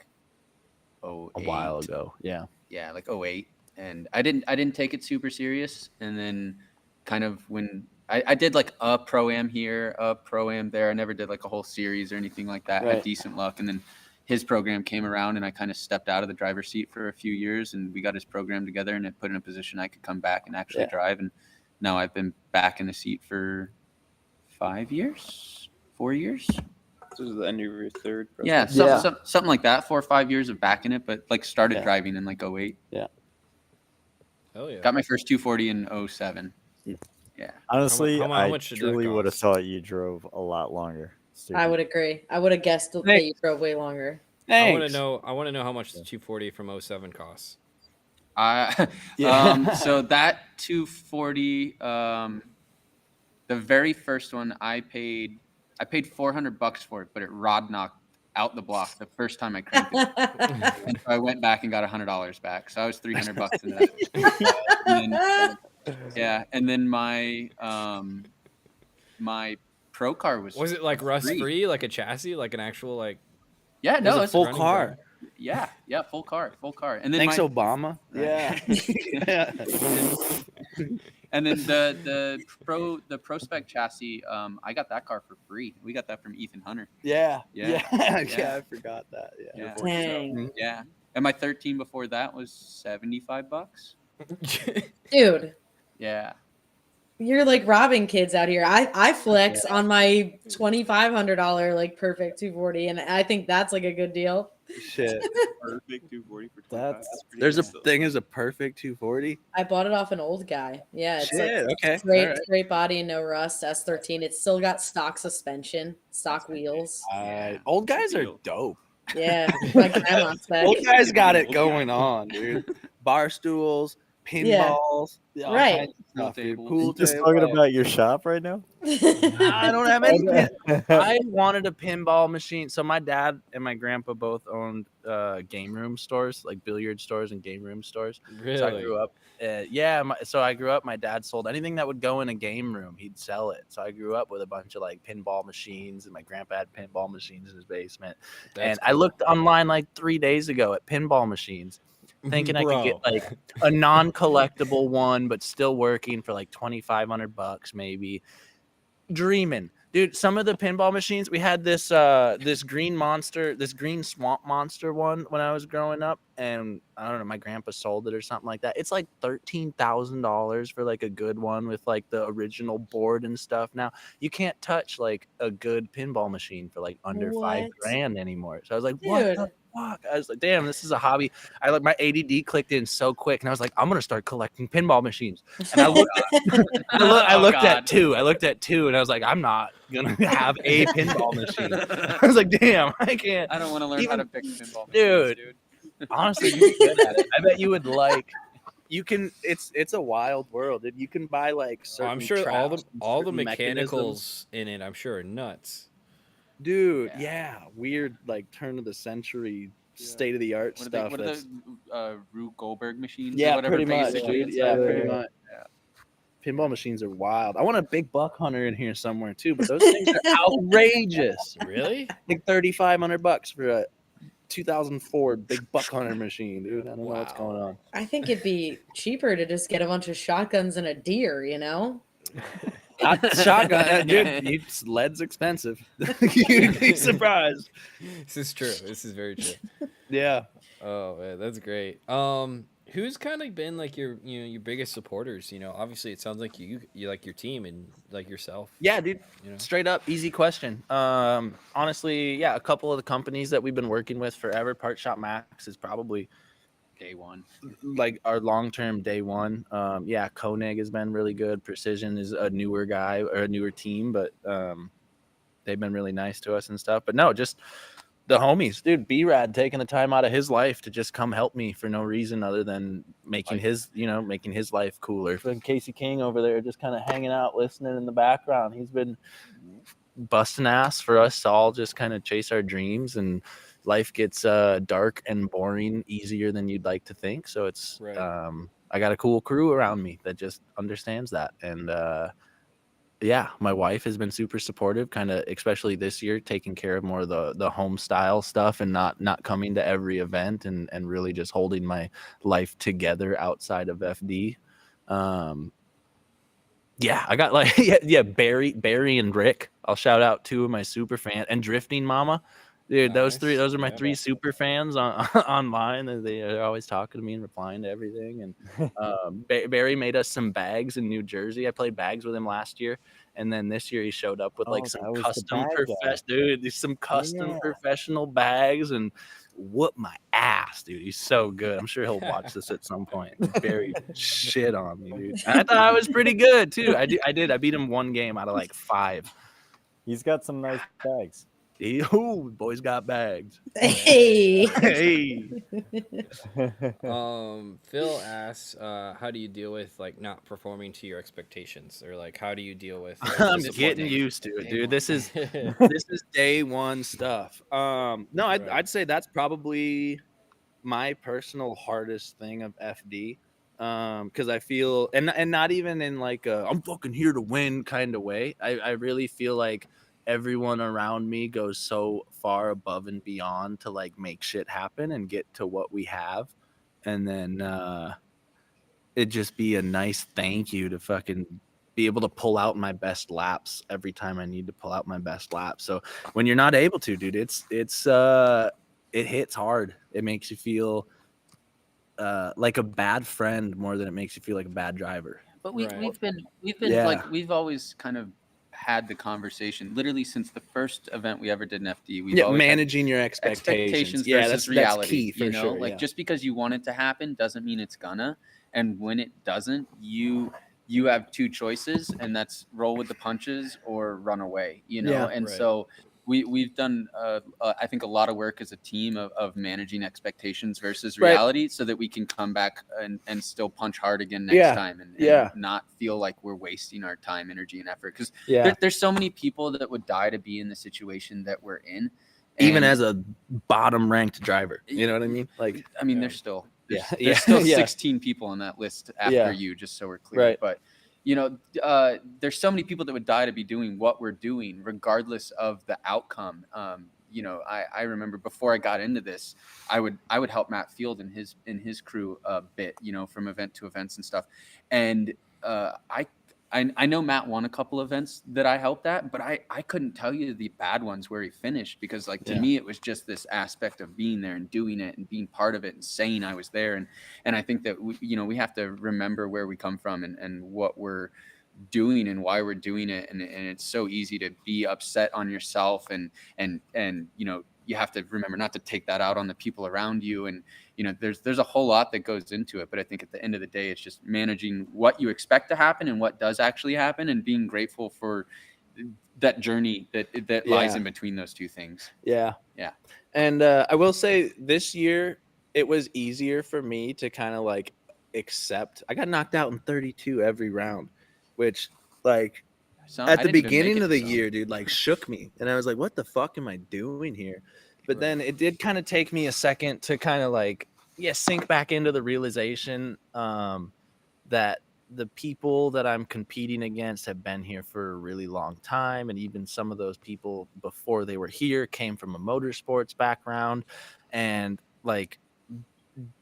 08. A while ago. Yeah. Yeah, like 08. And I didn't take it super serious. And then kind of when I did like a pro-am here, a pro-am there. I never did like a whole series or anything like that. Right. Had decent luck. And then his program came around and I kind of stepped out of the driver's seat for a few years, and we got his program together and it put in a position I could come back and actually drive. And now I've been back in the seat for 4 years. This is the end of your third. Yeah, something like that. 4 or 5 years of back in it, but like started driving in like 08. Yeah. Hell yeah. Got my first 240 in 07. Yeah. Honestly, how I much did that truly would have cost? thought you drove a lot longer. I would agree. I would have guessed that you drove way longer. I want to know how much the 240 from 07 costs. So that 240, the very first one I paid $400 for it, but it rod knocked out the block the first time I cranked it. And so I went back and got $100 back. So I was $300 into that. And then my my pro car was it like rust free, like a chassis, like an actual like? Yeah, no, it's a full running car. car. Yeah, full car. And then Thanks, Obama. Yeah. And then the pro spec chassis, I got that car for free. We got that from Ethan Hunter. Yeah. I forgot that. Yeah. Dang. Yeah. And my 13 before that was $75. Dude, Yeah. you're like robbing kids out here. I flex on my $2,500 like perfect 240, and I think that's like a good deal. Shit. Perfect 240 for 25. There's a thing as a perfect 240. I bought it off an old guy. Yeah, it's Shit, like okay. straight, All right. straight body and no rust. S13. It's still got stock suspension, stock wheels. Old guys are dope. Yeah, my grandma spec. Old guys got it going on, dude. Bar stools, pinballs, all Right. kinds of stuff, dude. Pool Pool Just table. talking about your shop right now? I don't have any. I wanted a pinball machine. So my dad and my grandpa both owned game room stores, like billiard stores and game room stores. Really? So I grew up. I grew up. My dad sold anything that would go in a game room. He'd sell it. So I grew up with a bunch of like pinball machines, and my grandpa had pinball machines in his basement. I looked online like 3 days ago at pinball machines, thinking I could get like a non-collectible one, but still working for like $2,500 maybe. Dreaming, dude. Some of the pinball machines, we had this green swamp monster one when I was growing up, and I don't know, my grandpa sold it or something like that. It's like $13,000 for like a good one with like the original board and stuff. Now you can't touch like a good pinball machine for like under What? $5,000 anymore. So I was like, Dude. what the fuck? I was like, damn, this is a hobby. I like my ADD clicked in so quick, and I was like, I'm gonna start collecting pinball machines. And I looked, I looked at two. I looked at two, and I was like, I'm not gonna have a pinball machine. I was like, damn, I can't. I don't want to learn how to pick pinball machines, Dude. dude. Honestly, you'd be good at it. I bet you would like. You can. It's a wild world. You can buy like certain. I'm sure all traps and the certain mechanisms. mechanicals in it, I'm sure, are nuts. Dude. Yeah, weird like turn of the century, state of the art stuff. What are the Rube Goldberg machines? Yeah, or whatever, pretty much, basically? dude. Yeah, pretty Yeah. much. Pinball machines are wild. I want a big buck hunter in here somewhere too, but those things are outrageous. Really? Like $3,500 for a 2004 big buck hunter machine, dude. I don't know what's going on. I think it'd be cheaper to just get a bunch of shotguns and a deer, you know? Shotgun, dude. Lead's expensive. You'd be surprised. This is true. This is very true. Yeah. Oh man, that's great. Who's kind of been like your biggest supporters? Obviously it sounds like you like your team and like yourself. Yeah, dude. You know? Straight up, easy question. Honestly, yeah, a couple of the companies that we've been working with forever, Part Shop Max is probably Day one. like our long-term day one. Yeah, Koenig has been really good. Precision is a newer guy or a newer team, but they've been really nice to us and stuff. But no, just the homies, dude. B-Rad taking the time out of his life to just come help me for no reason other than making his life cooler. And Kasey King over there just kind of hanging out, listening in the background. He's been busting ass for us to all just kind of chase our dreams, and life gets dark and boring easier than you'd like to think. So it's Right. I got a cool crew around me that just understands that. And yeah, my wife has been super supportive, kind of especially this year, taking care of more of the home style stuff and not coming to every event and really just holding my life together outside of FD. Yeah, I got like Barry and Rick. I'll shout out 2 of my super fans and Drifting Mama. Dude, those are my 3 super fans on online. They're always talking to me and replying to everything. And Barry made us some bags in New Jersey. I played bags with him last year, and then this year he showed up with like some custom professional bags and whoop my ass, dude. He's so good. I'm sure he'll watch this at some point. Barry shit on me, dude. And I thought I was pretty good too. I did. I beat him 1 game out of like 5. He's got some nice bags. Boys got bags. Hey. Hey. Phil asks, how do you deal with like not performing to your expectations, or like how do you deal with? I'm getting used to it, dude. This is day 1 stuff. No, I'd say that's probably my personal hardest thing of FD. Because I feel, and not even in like a I'm fucking here to win kind of way. I really feel like everyone around me goes so far above and beyond to like make shit happen and get to what we have, and then it just be a nice thank you to fucking be able to pull out my best laps every time I need to pull out my best laps. So when you're not able to, dude, it hits hard. It makes you feel like a bad friend more than it makes you feel like a bad driver. But we've been Yeah. like, we've always kind of had the conversation literally since the first event we ever did in FD. We've always managing your expectations. versus That's reality. key for you know, sure. like just because you want it to happen doesn't mean it's gonna. And when it doesn't, you have 2 choices, and that's roll with the punches or run away. You know, Yeah, and right. so we've done I think a lot of work as a team of managing expectations versus reality, so that we can come back and still punch hard again next time, and not feel like we're wasting our time, energy, and effort. Because there's so many people that would die to be in the situation that we're in, even as a bottom ranked driver. You know what I mean? Like, I mean, there's still 16 people on that list after you, just so we're clear. Right. But you know, there's so many people that would die to be doing what we're doing, regardless of the outcome. You know, I remember before I got into this, I would help Matt Field and his crew a bit, you know, from event to events and stuff. And I know Matt won a couple events that I helped at, but I couldn't tell you the bad ones where he finished, because like to me it was just this aspect of being there and doing it and being part of it and saying I was there. And I think that we have to remember where we come from and what we're doing and why we're doing it. And it's so easy to be upset on yourself and you know, you have to remember not to take that out on the people around you. And, you know, there's a whole lot that goes into it. But I think at the end of the day, it's just managing what you expect to happen and what does actually happen, and being grateful for that journey that lies in between those 2 things. Yeah. And I will say this year, it was easier for me to kind of like accept. I got knocked out in 32 every round, which like at the beginning of the year, dude, like shook me. And I was like, what the fuck am I doing here? But then it did kind of take me a second to kind of like, sink back into the realization that the people that I'm competing against have been here for a really long time. And even some of those people before they were here came from a motorsports background. And like,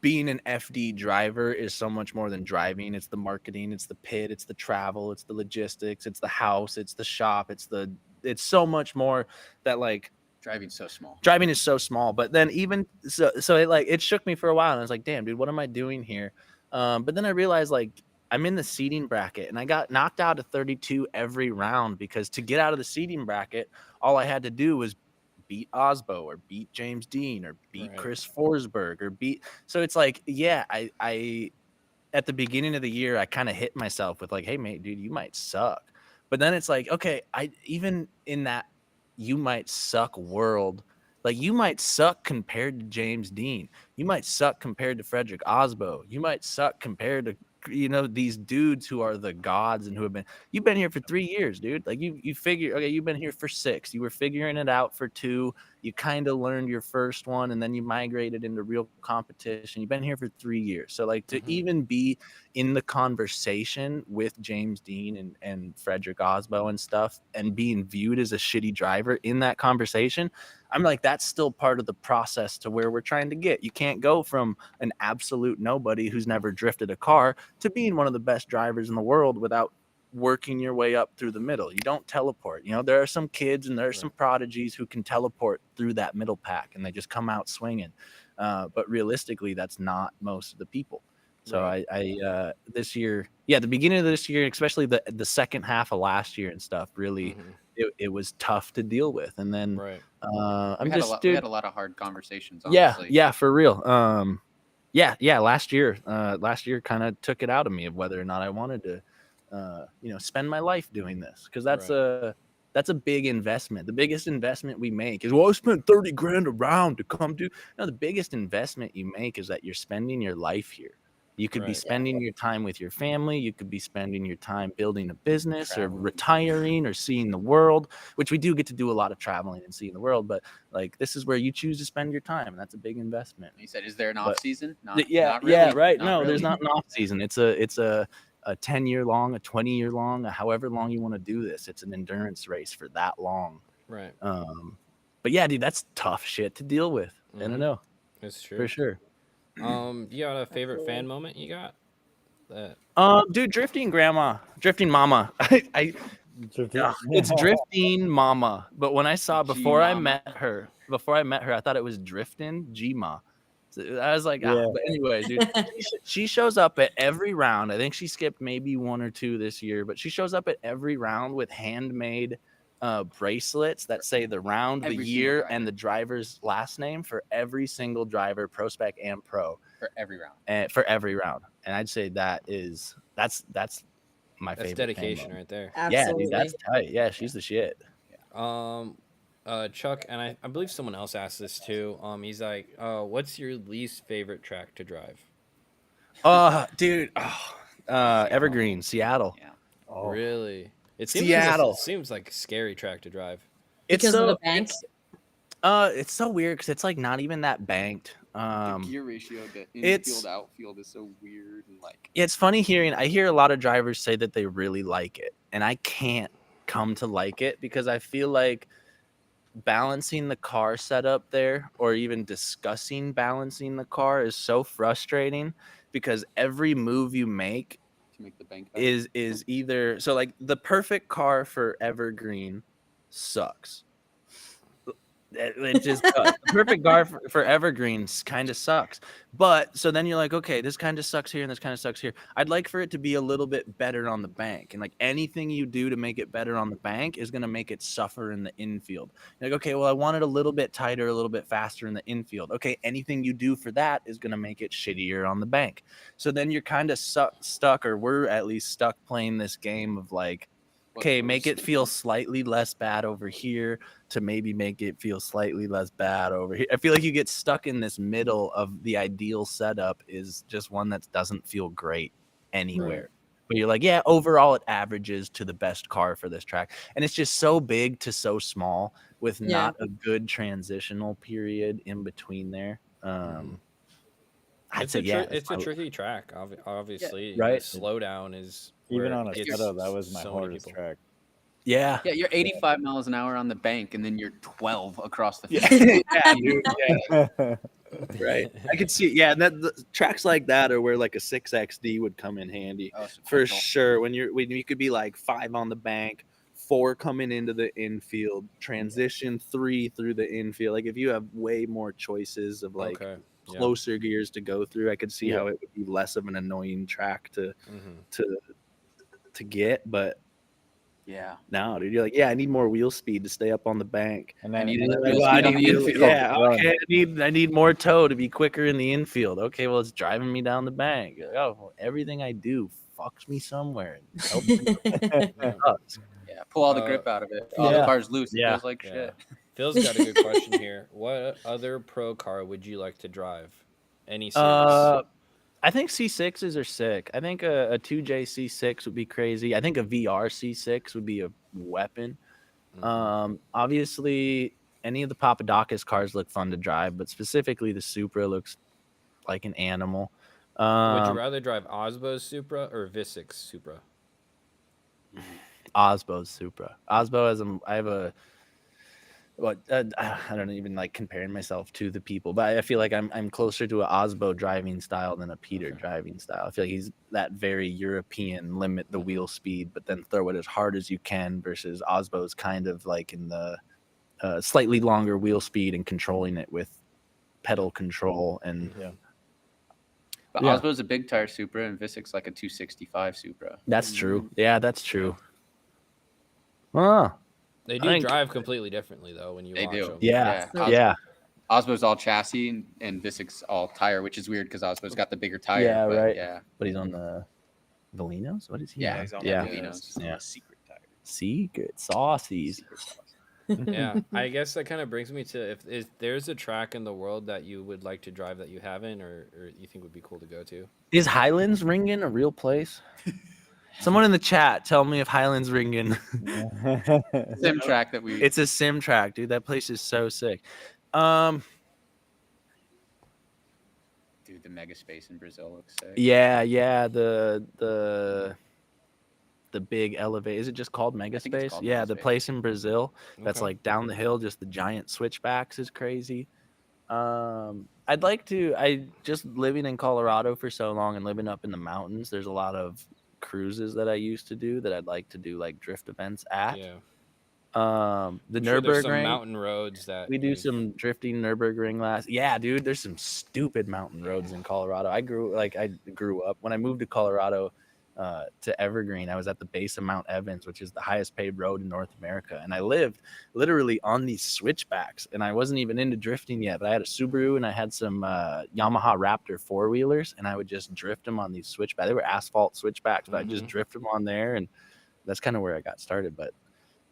being an FD driver is so much more than driving. It's the marketing, it's the pit, it's the travel, it's the logistics, it's the house, it's the shop, it's so much more that like driving is so small. But then even so it shook me for a while, and I was like, damn, dude, what am I doing here? But then I realized like I'm in the seeding bracket, and I got knocked out of 32 every round, because to get out of the seeding bracket, all I had to do was beat Osbo or beat James Dean or beat Chris Forsberg or so it's like, I at the beginning of the year, I kind of hit myself with like, hey mate, dude, you might suck. But then it's like, okay, even in that you might suck world, like you might suck compared to James Dean, you might suck compared to Frederick Osbo, you might suck compared to, you know, these dudes who are the gods and you've been here for 3 years, dude. Like you figure, okay, you've been here for 6, you were figuring it out for 2, you kind of learned your first one, and then you migrated into real competition. You've been here for 3 years. So like to even be in the conversation with James Dean and Frederick Osbo and stuff, and being viewed as a shitty driver in that conversation, I'm like, that's still part of the process to where we're trying to get. You can't go from an absolute nobody who's never drifted a car to being one of the best drivers in the world without working your way up through the middle. You don't teleport. You know, there are some kids and there are some prodigies who can teleport through that middle pack and they just come out swinging. But realistically, that's not most of the people. So I this year, the beginning of this year, especially the second half of last year and stuff, really, it was tough to deal with. And then we had a lot of hard conversations. Honestly. Yeah, for real. Last year kind of took it out of me of whether or not I wanted to, spend my life doing this, because that's a big investment. The biggest investment we make is, well, I spent 30 grand a round to come do. No, the biggest investment you make is that you're spending your life here. You could be spending your time with your family. You could be spending your time building a business or retiring or seeing the world, which we do get to do a lot of traveling and seeing the world. But like, this is where you choose to spend your time. And that's a big investment. You said, is there an off season? Not really. No, there's not an off season. It's a 10-year long, a 20-year long, however long you want to do this. It's an endurance race for that long. Right. But yeah, dude, that's tough shit to deal with. I don't know. It's true. For sure. You got a favorite fan moment you got? Dude, drifting mama. It's drifting mama. But when I saw before I met her, I thought it was drifting G-ma. So I was like, but anyway, dude, she shows up at every round. I think she skipped maybe 1 or 2 this year, but she shows up at every round with handmade bracelets that say the round, the year, and the driver's last name for every single driver, pro spec and pro, for every round. And I'd say that's my favorite. That's dedication right there. Absolutely. Yeah, dude, that's tight. Yeah, she's the shit. Chuck, and I believe someone else asked this too. He's like, what's your least favorite track to drive? Dude, Evergreen, Seattle. Yeah. Oh. Really? It seems like a scary track to drive. Because of the bank? It's so weird because it's like not even that banked. The gear ratio, the infield outfield is so weird and like. It's funny I hear a lot of drivers say that they really like it, and I can't come to like it because I feel like balancing the car setup there, or even discussing balancing the car, is so frustrating because every move you make the bank is either so like the perfect car for Evergreen sucks. It just sucks. The perfect car for Evergreens kind of sucks. But so then you're like, okay, this kind of sucks here and this kind of sucks here. I'd like for it to be a little bit better on the bank. And like anything you do to make it better on the bank is going to make it suffer in the infield. You're like, okay, well, I want it a little bit tighter, a little bit faster in the infield. Okay, anything you do for that is going to make it shittier on the bank. So then you're kind of stuck, or we're at least stuck playing this game of like, okay, make it feel slightly less bad over here to maybe make it feel slightly less bad over here. I feel like you get stuck in this middle of the ideal setup is just one that doesn't feel great anywhere. Right. But you're like, yeah, overall it averages to the best car for this track. And it's just so big to so small with not a good transitional period in between there. It's a tricky track, obviously. Yeah, right. The slowdown is even on a setup. That was my hardest track. Yeah, you're 85 miles an hour on the bank, and then you're 12 across the field. Right. I could see. Yeah, and the tracks like that are where like a 6XD would come in handy for sure. When you could be like 5 on the bank, 4 coming into the infield, transition 3 through the infield. Like if you have way more choices of like. Okay. Closer gears to go through, I could see how it would be less of an annoying track to get, but no, dude, you're like, I need more wheel speed to stay up on the bank, and then I need more toe to be quicker in the infield. Okay, well, it's driving me down the bank. Oh, well, everything I do fucks me somewhere. Pull all the grip out of it. All the car's loose. It feels like shit. Phil's got a good question here. What other pro car would you like to drive? Any series? I think C6s are sick. I think a 2J C6 would be crazy. I think a VR C6 would be a weapon. Obviously, any of the Papadakis cars look fun to drive, but specifically the Supra looks like an animal. Would you rather drive Osbo's Supra or Visic's Supra? Osbo's Supra. Osbo I have a I don't even like comparing myself to the people, but I feel like I'm closer to an Osbo driving style than a Peter driving style. I feel like he's that very European, limit the wheel speed, but then throw it as hard as you can, versus Osbo's kind of like in the slightly longer wheel speed and controlling it with pedal control. And But Osbo's a big tire Supra, and Visic's like a 265 Supra. that's true. Yeah, that's true. Oh, They do drive completely differently though when you watch them. Yeah. Osbo's all chassis and Visic's all tire, which is weird because Osbo's got the bigger tire. Yeah, but right. Yeah, but he's on the Valinos. What is he? Yeah, on? he's on Yeah. the Valinos. Yeah. Secret tire. Secret saucies. Yeah, I guess that kind of brings me to if there's a track in the world that you would like to drive that you haven't or you think would be cool to go to. Is Highlands Ringen a real place? Someone in the chat tell me if Highlands Ringen. Sim track that we. It's a sim track, dude. That place is so sick. Dude, the mega space in Brazil looks sick. Yeah. The big elevate. Is it just called Mega Space? Yeah, the place in Brazil that's like down the hill, just the giant switchbacks is crazy. I'd like to. I just living in Colorado for so long and living up in the mountains. There's a lot of cruises that I used to do that I'd like to do like drift events at. Yeah. The I'm sure there's some Nürburgring mountain roads that we do some drifting Nürburgring last. Yeah, dude, there's some stupid mountain roads in Colorado. I grew up when I moved to Colorado to Evergreen. I was at the base of Mount Evans, which is the highest paved road in North America, and I lived literally on these switchbacks. And I wasn't even into drifting yet, but I had a Subaru and I had some Yamaha Raptor 4-wheelers, and I would just drift them on these switchbacks. They were asphalt switchbacks, but I just drift them on there, and that's kind of where I got started. But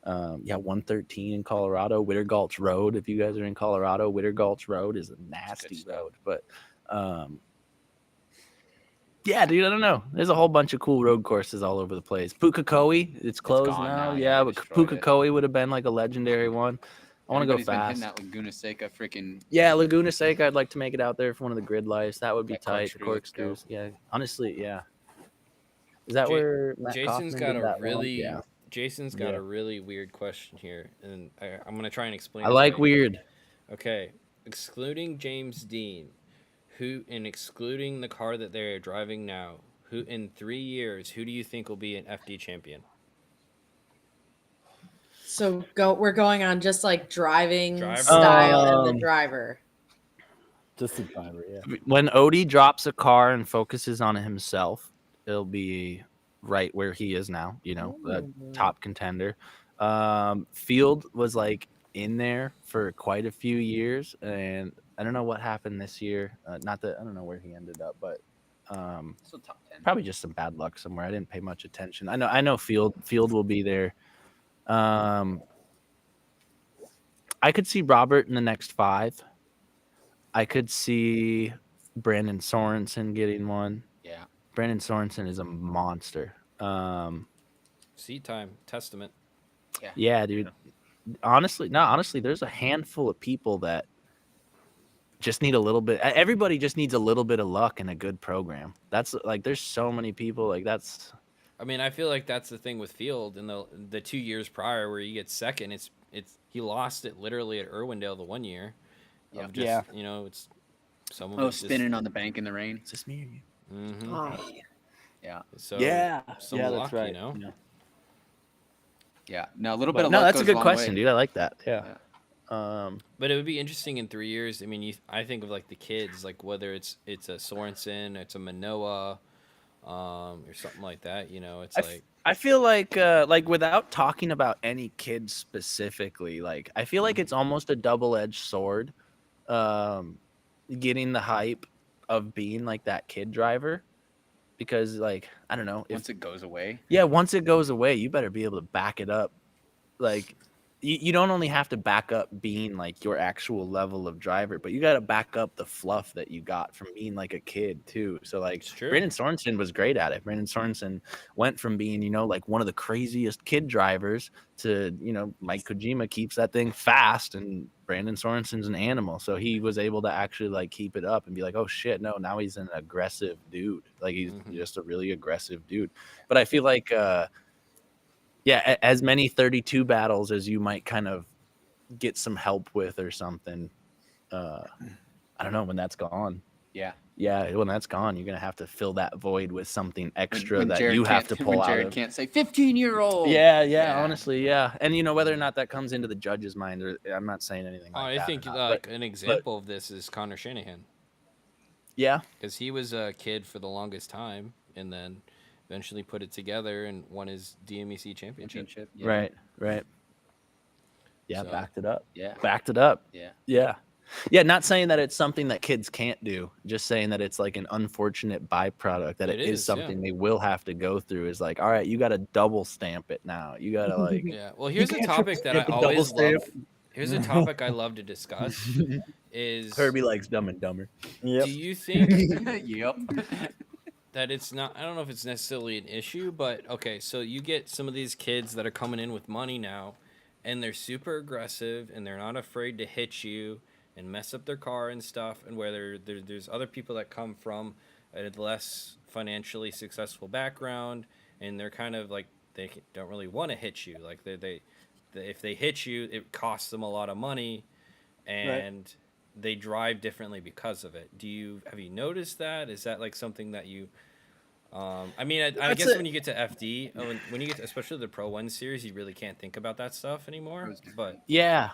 113 in Colorado, Witter Gulch Road. If you guys are in Colorado, Witter Gulch Road is a nasty road, but yeah, dude, I don't know. There's a whole bunch of cool road courses all over the place. Pukekohe, it's closed now. Yeah, but Pukekohe would have been like a legendary one. I want to go fast. That Laguna Seca freaking. Yeah, Laguna Seca. I'd like to make it out there for one of the grid lights. That would be That tight. corkscrew Corkscrews. Yeah, honestly, yeah. Is that where Matt Jason's Kaufman got did a that really one? Yeah. Jason's got a really weird question here, and I'm gonna try and explain. I it like right. weird. Okay, excluding James Dean, excluding the car that they're driving now, who in 3 years, who do you think will be an FD champion? So we're going on just like driving style and the driver. Just the driver, yeah. When Odie drops a car and focuses on himself, it'll be right where he is now, a top contender. Field was like in there for quite a few years, and I don't know what happened this year. I don't know where he ended up, but Still top 10. probably just some bad luck somewhere. I didn't pay much attention. I know Field will be there. I could see Robert in the next 5. I could see Brandon Sorensen getting one. Yeah. Brandon Sorensen is a monster. Seat time, testament. Yeah, dude. Honestly, there's a handful of people that just need a little bit. Everybody just needs a little bit of luck and a good program. That's like, there's so many people like that's. I mean, I feel like that's the thing with Field in the 2 years prior where he gets second. It's he lost it literally at Irwindale the 1 year. Of just, it's some of it's spinning on the bank in the rain. It's just me and you. Mm-hmm. Oh. Yeah. So some yeah, luck, that's right. Yeah. No, a little bit of No, luck that's a goes good long question, way. dude. I like that. Yeah. But it would be interesting in 3 years. I mean, I think of like the kids, like whether it's a Sorensen, it's a Manoa, or something like that. It's I feel like without talking about any kids specifically, like I feel like it's almost a double-edged sword, getting the hype of being like that kid driver, because like I don't know, Once it goes away. Yeah, once it goes away, you better be able to back it up. Like you don't only have to back up being like your actual level of driver, but you got to back up the fluff that you got from being like a kid too. So like Brandon Sorensen was great at it. Brandon Sorensen went from being, like one of the craziest kid drivers to, Mike Kojima keeps that thing fast, and Brandon Sorensen's an animal. So he was able to actually like keep it up and be like, oh shit, no, now he's an aggressive dude. Like he's just a really aggressive dude. But I feel like, as many 32 battles as you might kind of get some help with or something. I don't know when that's gone. Yeah, when that's gone, you're gonna have to fill that void with something extra When that Jared you have can't- to when pull out Jared of. can't say 15-year-old. Yeah, honestly, yeah. And whether or not that comes into the judge's mind, or I'm not saying anything like that. I think or not, like but an example of this is Connor Shanahan, yeah, because he was a kid for the longest time, and then eventually put it together and won his DMEC championship. right. Yeah, So- backed it up. Yeah. Backed it up. Yeah. Yeah, not saying that it's something that kids can't do, just saying that it's like an unfortunate byproduct, that It is is, something they will have to go through. Is like, all right, you got to double stamp it now. You got to like, Yeah. Well, here's a can't topic that I stamp a double always love. stamp. Here's a topic I love to discuss is Herbie likes Dumb and Dumber. Yep. do you think Yep. that it's not, I don't know if it's necessarily an issue, but okay, so you get some of these kids that are coming in with money now, and they're super aggressive and they're not afraid to hit you and mess up their car and stuff, and where there's other people that come from a less financially successful background, and they're kind of like, they don't really want to hit you, like they if they hit you, it costs them a lot of money, and they drive differently because of it. Have you noticed that? Is that like something that you I mean, I guess when you get to FD, when you get to, especially the Pro 1 series, you really can't think about that stuff anymore. But Yeah,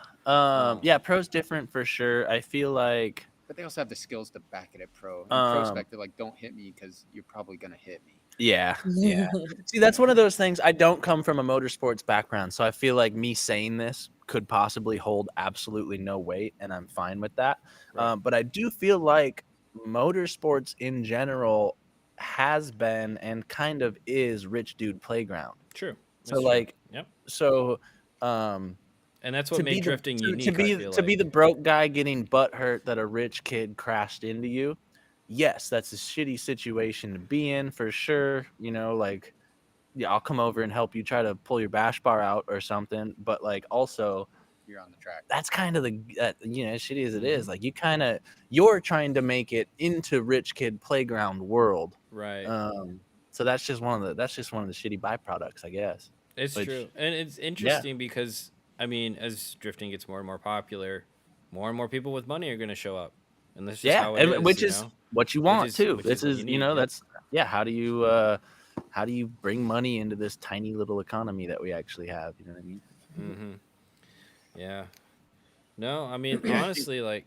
pro's different for sure. I feel like, But they also have the skills to back it at pro. In prospect, they're like, don't hit me because you're probably gonna hit me. yeah. See, that's one of those things. I don't come from a motorsports background, so I feel like me saying this could possibly hold absolutely no weight, and I'm fine with that. Right. But I do feel like motorsports in general has been and kind of is rich dude playground. true. So like, yep. so And that's what to be made the- drifting to unique. be I feel to like. be the broke guy getting butt hurt that a rich kid crashed into you. Yes, that's a shitty situation to be in for sure. Like, yeah, I'll come over and help you try to pull your bash bar out or something. But like, also, You're on the track. that's kind of as shitty as it is. Like, you're trying to make it into rich kid playground world. Right. So that's just one of the shitty byproducts, I guess. It's Which- true, and it's interesting because I mean, as drifting gets more and more popular, more and more people with money are going to show up, and that's just how it is. which is what you want too. Which This what is you need, yeah. that's How do you bring money into this tiny little economy that we actually have? You know what I mean? Mm-hmm. Yeah. No, I mean, honestly, like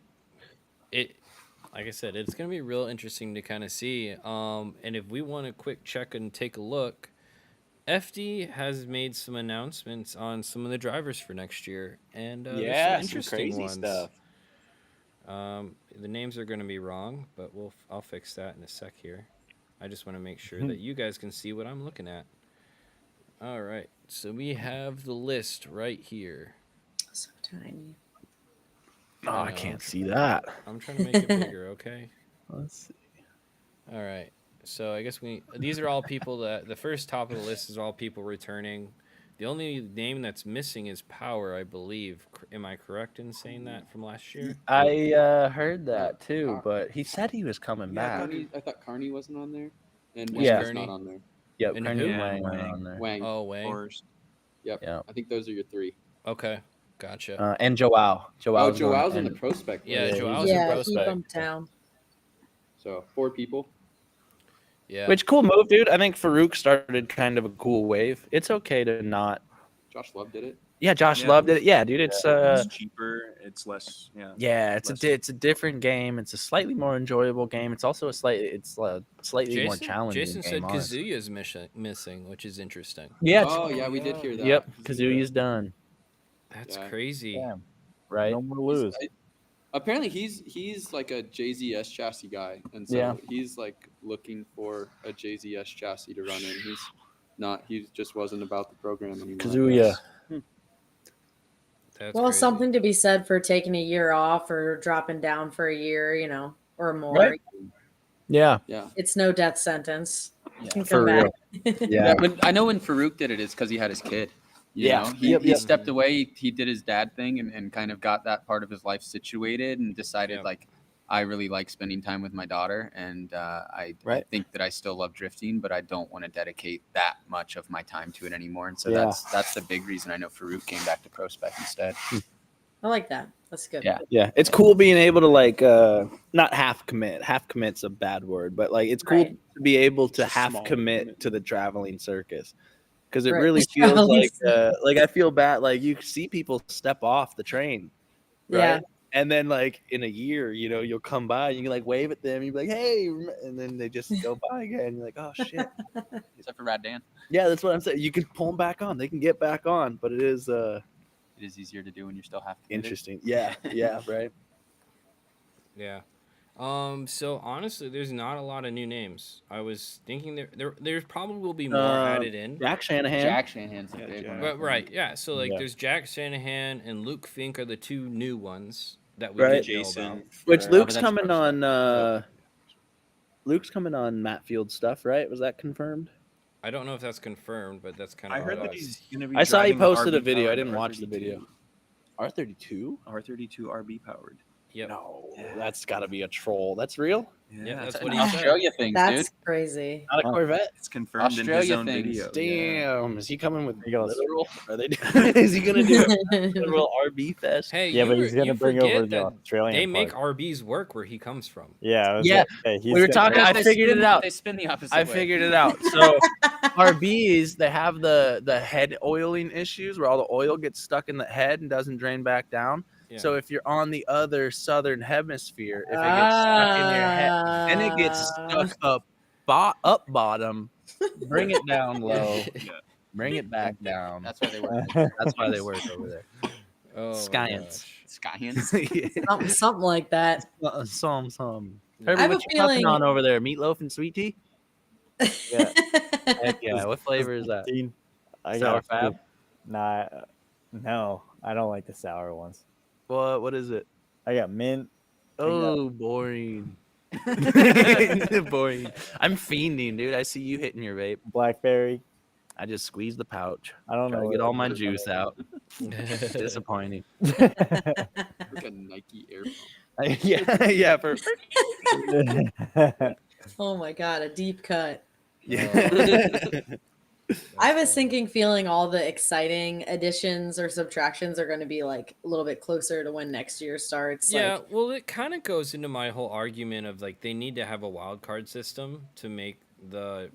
I said, it's gonna be real interesting to kind of see. And if we want to quick check and take a look, FD has made some announcements on some of the drivers for next year, and there's some interesting crazy ones. stuff. The names are gonna be wrong, but I'll fix that in a sec here. I just want to make sure that you guys can see what I'm looking at. All right, so we have the list right here. So tiny. Oh, I can't see that. I'm trying to make it bigger, okay? Let's see. All right. So I guess these are all people the first top of the list is all people returning. The only name that's missing is Power, I believe. Am I correct in saying that from last year? I heard that too, but he said he was coming back. I thought Carney wasn't on there, and Yeah. Wang's not on there. Yep, And Kearney who? and Wang were Wang. on there. Wang. Oh, Wang. Yep. Yeah. I think those are your three. Okay. Gotcha. And Joao. Joao's in the prospect. Yeah, list. Joao's in Yeah, he prospect. bumped down. So 4 people. Yeah. Which cool move, dude. I think Farouk started kind of a cool wave. It's okay to not. Josh Love did it. Yeah, Josh Yeah. loved it. Yeah, dude. It's It's cheaper. It's less. Yeah. yeah, it's less- it's a different game. It's a slightly more enjoyable game. It's also a slightly more challenging Jason game. said honestly. Kazuya's missing, which is interesting. Yeah. Oh yeah, we did hear that. Yep. Kazuya's done. That's Yeah. crazy. Yeah. Right. No more lose. Apparently he's like a JZS chassis guy, and so Yeah. he's like looking for a JZS chassis to run in. He just wasn't about the program anymore. Kazuya. That's Well, crazy. something to be said for taking a year off or dropping down for a year, or more. Right. Yeah. Yeah. It's no death sentence. You can For come real. back. Yeah. I know when Farouk did it, it's because he had his kid. You Yeah. know? He, Yep, he yep. stepped away. He did his dad thing and kind of got that part of his life situated and decided, Yeah. like, I really like spending time with my daughter. And I think that I still love drifting, but I don't want to dedicate that much of my time to it anymore. And so Yeah. that's the big reason I know Farouk came back to Prospect instead. I like that. That's good. Yeah. It's cool being able to like not half commit. Half commit's a bad word, but like it's cool Right. to be able to Just a half small commit commitment. to the traveling circus. Because it Right. really The feels traveling like I feel bad. Like you see people step off the train, right? Yeah. And then like in a year, you know, you'll come by and you can like wave at them. You'll be like, hey, and then they just go by again. You're like, oh shit. Except for Rad Dan, Yeah, that's what I'm saying. You can pull them back on. They can get back on, but it is it is easier to do when you're still half committed. interesting. Yeah, right. Yeah. So honestly, there's not a lot of new names. I was thinking there probably will be more added in. Jack Shanahan. Jack Shanahan's a Yeah, big Jack. one. But right, yeah. So like, Yeah. there's Jack Shanahan and Luke Fink are the two new ones that we Right. didn't know Jason. about. Which for- Luke's that's coming first, on. Luke's coming on Matt Field stuff, right? Was that confirmed? I don't know if that's confirmed, but that's kind I of heard what that I was. he's gonna be. I saw he driving the posted a RB video. I powered didn't watch the R32. video. R32? R32 RB powered. Yep. No, that's got to be a troll. That's real. Yeah, that's It's what an he said. Australia thing, That's dude. crazy. Not a Huh. Corvette. It's confirmed in his Australia own things. video. Damn, is he coming with He goes- literal? Are they? Is he gonna do a literal RB fest? Hey, Yeah, but he's you gonna bring forget over the that Australian they make part. RBs work where he comes from. Yeah, I was Yeah, like, hey, he's we were gonna talking. bring- I They figured spin- it out. They spin the opposite I way. figured it out. So RBs, they have the head oiling issues where all the oil gets stuck in the head and doesn't drain back down. Yeah. So if you're on the other southern hemisphere, if it gets stuck in your head, then it gets stuck up bottom. Bring it down low. Yeah. Bring it back down. That's why they work. That's why they work over there. Oh, my Science. gosh. Skyhands. Something like that. Some. I Herbie, have what a you puffing feeling- on over there? Meatloaf and sweet tea? Yeah. Heck yeah. What flavor is that? 15. I Sour got Fab? Nah, no, I don't like the sour ones. What is it? I got mint. Oh, boring. Boring. I'm fiending, dude. I see you hitting your vape. Blackberry. I just squeezed the pouch. I don't know. Gotta what get all my it is. juice out. Disappointing. Like a Nike Air Pump. yeah. For Oh my god, a deep cut. yeah. I was feeling all the exciting additions or subtractions are going to be like a little bit closer to when next year starts. Yeah, Like, well, it kind of goes into my whole argument of like they need to have a wild card system to make the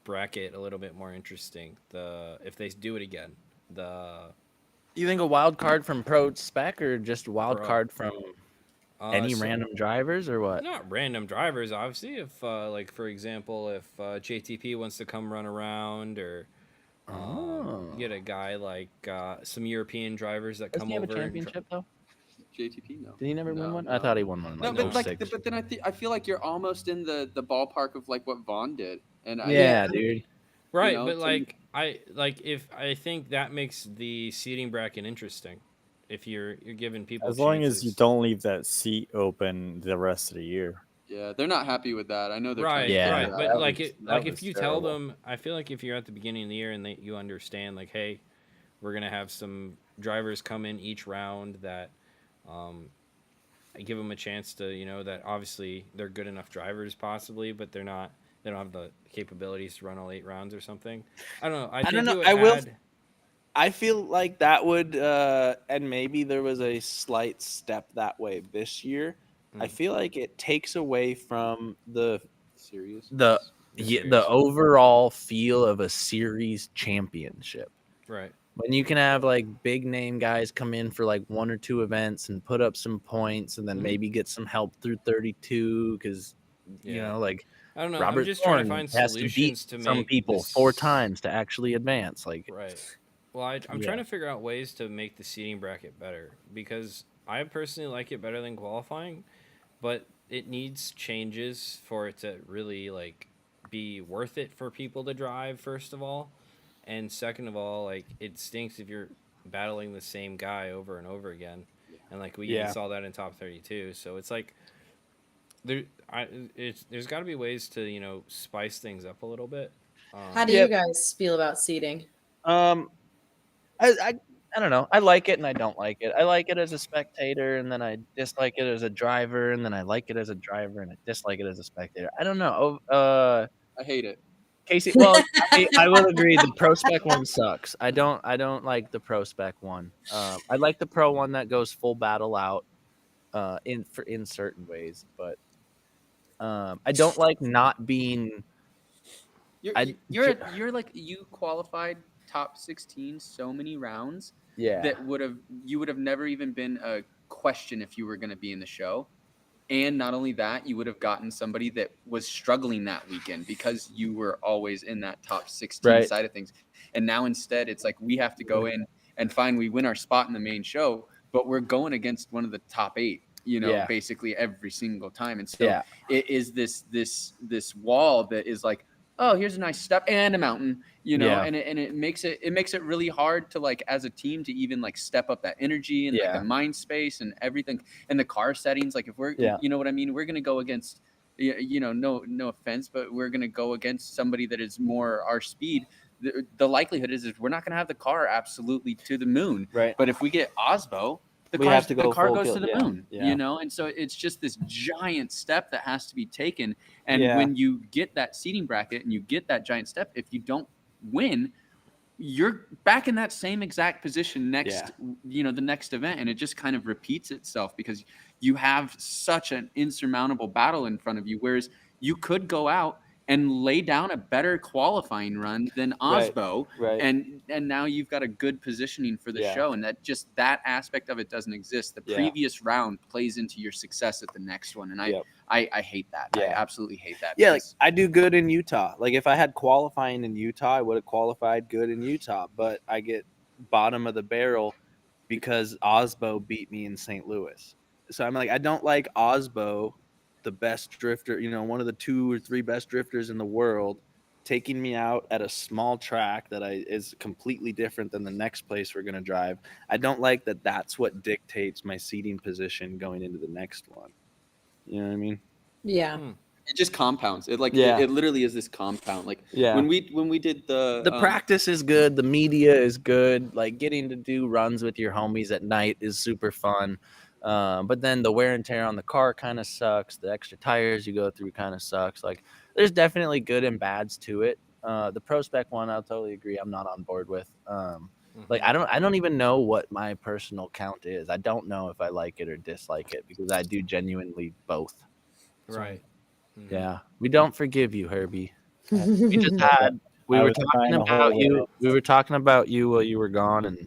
bracket a little bit more interesting. If they do it again, You think a wild card from Pro Spec or just a wild Pro. card from any so- random drivers or what? Not random drivers, obviously. If like for example, if JTP wants to come run around, or you get a guy like some European drivers that Does come he have a over. and championship though? JTP, no. Did he never win No, one? no. I thought he won one. No, Like but like, 06. but then I feel like you're almost in the ballpark of like what Vaughn did, and Yeah, dude. Right, know, but to- like I think that makes the seating bracket interesting. If you're giving people As long as you chances. don't leave that seat open the rest of the year. yeah, they're not happy with that. I know they're Right, trying to Yeah, right, figure but that out. like was- it, that like if was you tell terrible. them, I feel like if you're at the beginning of the year and you understand, like, hey, we're gonna have some drivers come in each round that, give them a chance to, that obviously they're good enough drivers possibly, but they don't have the capabilities to run all 8 rounds or something. I don't know. I think don't know. it would I will- add- I feel like that would, and maybe there was a slight step that way this year. I Mm. feel like it takes away from the Serious. the Series. the overall feel of a series championship. right. When you can have like big name guys come in for like 1 or 2 events and put up some points, and then Mhm. maybe get some help through 32 because you Yeah. know, like I don't know. Robert I'm just trying to Thorne find has to beat solutions to some make people this- 4 times to actually advance. Like, Right. Well, I'm trying to figure out ways to make the seating bracket better, because I personally like it better than qualifying, but it needs changes for it to really like be worth it for people to drive, first of all, and second of all, like it stinks if you're battling the same guy over and over again, and like we even Yeah. saw that in top 32. So it's like there's got to be ways to spice things up a little bit. how do you guys feel about seating? I don't know. I like it and I don't like it. I like it as a spectator, and then I dislike it as a driver, and then I like it as a driver and I dislike it as a spectator. I don't know. I hate it. Kasey, well, I will agree. The pro spec one sucks. I don't like the pro spec one. I like the pro one that goes full battle out, in certain ways, but I don't like not being. You're like you qualified top 16 so many rounds Yeah. that you would have never even been a question if you were going to be in the show. And not only that, you would have gotten somebody that was struggling that weekend because you were always in that top 16 Right. side of things. And now instead, it's like we have to go in and fine, we win our spot in the main show, but we're going against one of the top 8, Yeah. basically every single time. And so Yeah. it is this wall that is like, oh, here's a nice step and a mountain, Yeah. and it makes it really hard to, like, as a team to even like step up that energy and like Yeah. the mind space and everything and the car settings. Like if we're, Yeah. you know what I mean? We're going to go against, no offense, but we're going to go against somebody that is more our speed. The likelihood is we're not going to have the car absolutely to the moon. Right. But if we get Osbo, the car full goes kill. to the Yeah. moon, Yeah. and so it's just this giant step that has to be taken. And Yeah. when you get that seating bracket and you get that giant step, if you don't win, you're back in that same exact position next, the next event. And it just kind of repeats itself because you have such an insurmountable battle in front of you. Whereas you could go out and lay down a better qualifying run than Osbo. Right. And now you've got a good positioning for the Yeah. show. And that aspect of it doesn't exist. The Yeah. previous round plays into your success at the next one. And Yep. I hate that. I Yeah. absolutely hate that. Yeah, like because- I do good in Utah. Like if I had qualifying in Utah, I would have qualified good in Utah. But I get bottom of the barrel because Osbo beat me in St. Louis. So I'm like, I don't like Osbo, the best drifter, one of the 2 or 3 best drifters in the world, taking me out at a small track that is completely different than the next place we're gonna drive. I don't like that. That's what dictates my seating position going into the next one. You know what I mean? Yeah. it just compounds. It Yeah. it literally is this compound. Like Yeah. when we did The practice is good. The media is good. Like getting to do runs with your homies at night is super fun. But then the wear and tear on the car kind of sucks. The extra tires you go through kind of sucks. Like there's definitely good and bads to it. The pro spec one, I'll totally agree. I'm not on board with. Like I don't even know what my personal count is. I don't know if I like it or dislike it because I do genuinely both. Right. Yeah, we don't forgive you, Herbie. We just we I were was talking trying to about hold you. it. We were talking about you while you were gone, and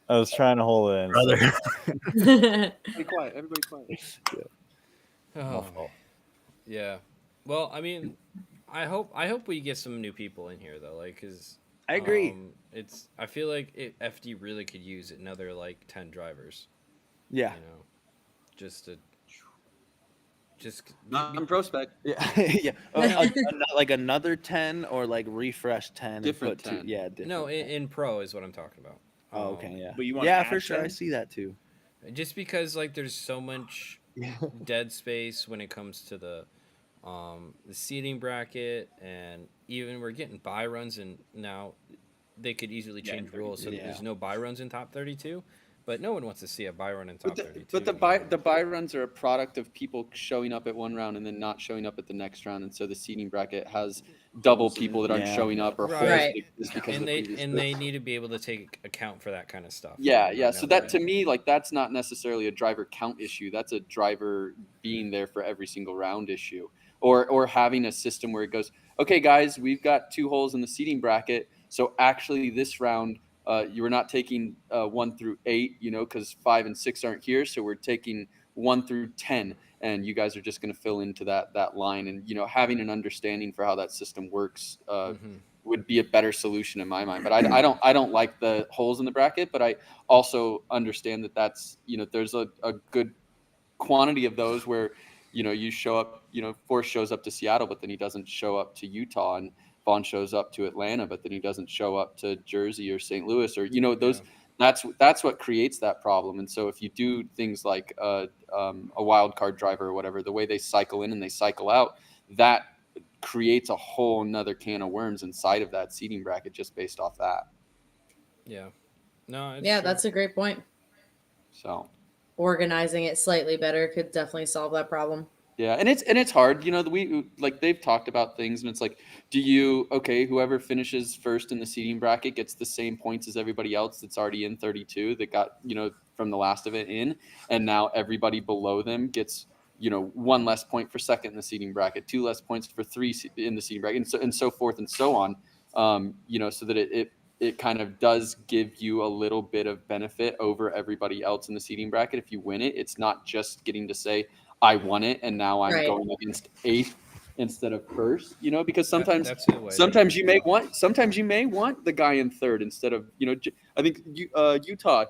I was trying to hold it in. brother. everybody quiet. Everybody quiet. Oh, yeah. Well, I mean, I hope we get some new people in here though, like, cause I agree. I feel like FD really could use another like 10 drivers. Yeah. You know, just I'm prospect. Yeah. Yeah. Like another 10 or like refresh 10. and Different put two- 10. Yeah. Different no 10. in pro is what I'm talking about. Oh, okay. Yeah. But you want Yeah, for sure. I see that too. Just because like there's so much dead space when it comes to the seating bracket, and even we're getting buy runs, and now they could easily change rules so that there's no buy runs in top 32, but no one wants to see a buy run in top 32. But the buy runs are a product of people showing up at one round and then not showing up at the next round, and so the seating bracket has double people that aren't showing up or Right. holes Right. that exist because of and the they previous and group. they need to be able to take account for that kind of stuff. Yeah. Right So now that to me, like that's not necessarily a driver count issue. That's a driver being there for every single round issue, or having a system where it goes, okay, guys, we've got 2 holes in the seating bracket, so actually this round. You were not taking 1 through 8, because 5 and 6 aren't here. So we're taking 1 through 10, and you guys are just going to fill into that line. And having an understanding for how that system works would be a better solution in my mind. But I don't like the holes in the bracket. But I also understand that that's there's a good quantity of those where you show up. Forrest shows up to Seattle, but then he doesn't show up to Utah, and Vaughn shows up to Atlanta, but then he doesn't show up to Jersey or St. Louis, or those. Yeah. That's what creates that problem. And so if you do things like a wild card driver or whatever, the way they cycle in and they cycle out, that creates a whole nother can of worms inside of that seating bracket just based off that. Yeah. No. It's Yeah, true. that's a great point. So Organizing it slightly better could definitely solve that problem. Yeah, and it's hard, we like they've talked about things, and it's like, whoever finishes first in the seeding bracket gets the same points as everybody else that's already in 32 that got, from the last of it in, and now everybody below them gets, one less point for second in the seeding bracket, two less points for three in the seeding bracket, and so forth and so on, so that it kind of does give you a little bit of benefit over everybody else in the seeding bracket. If you win it, it's not just getting to say, I won it, and now I'm Right. going against 8th instead of first. Because sometimes That's a way to sometimes look you at may want the guy in third instead of I think Utah,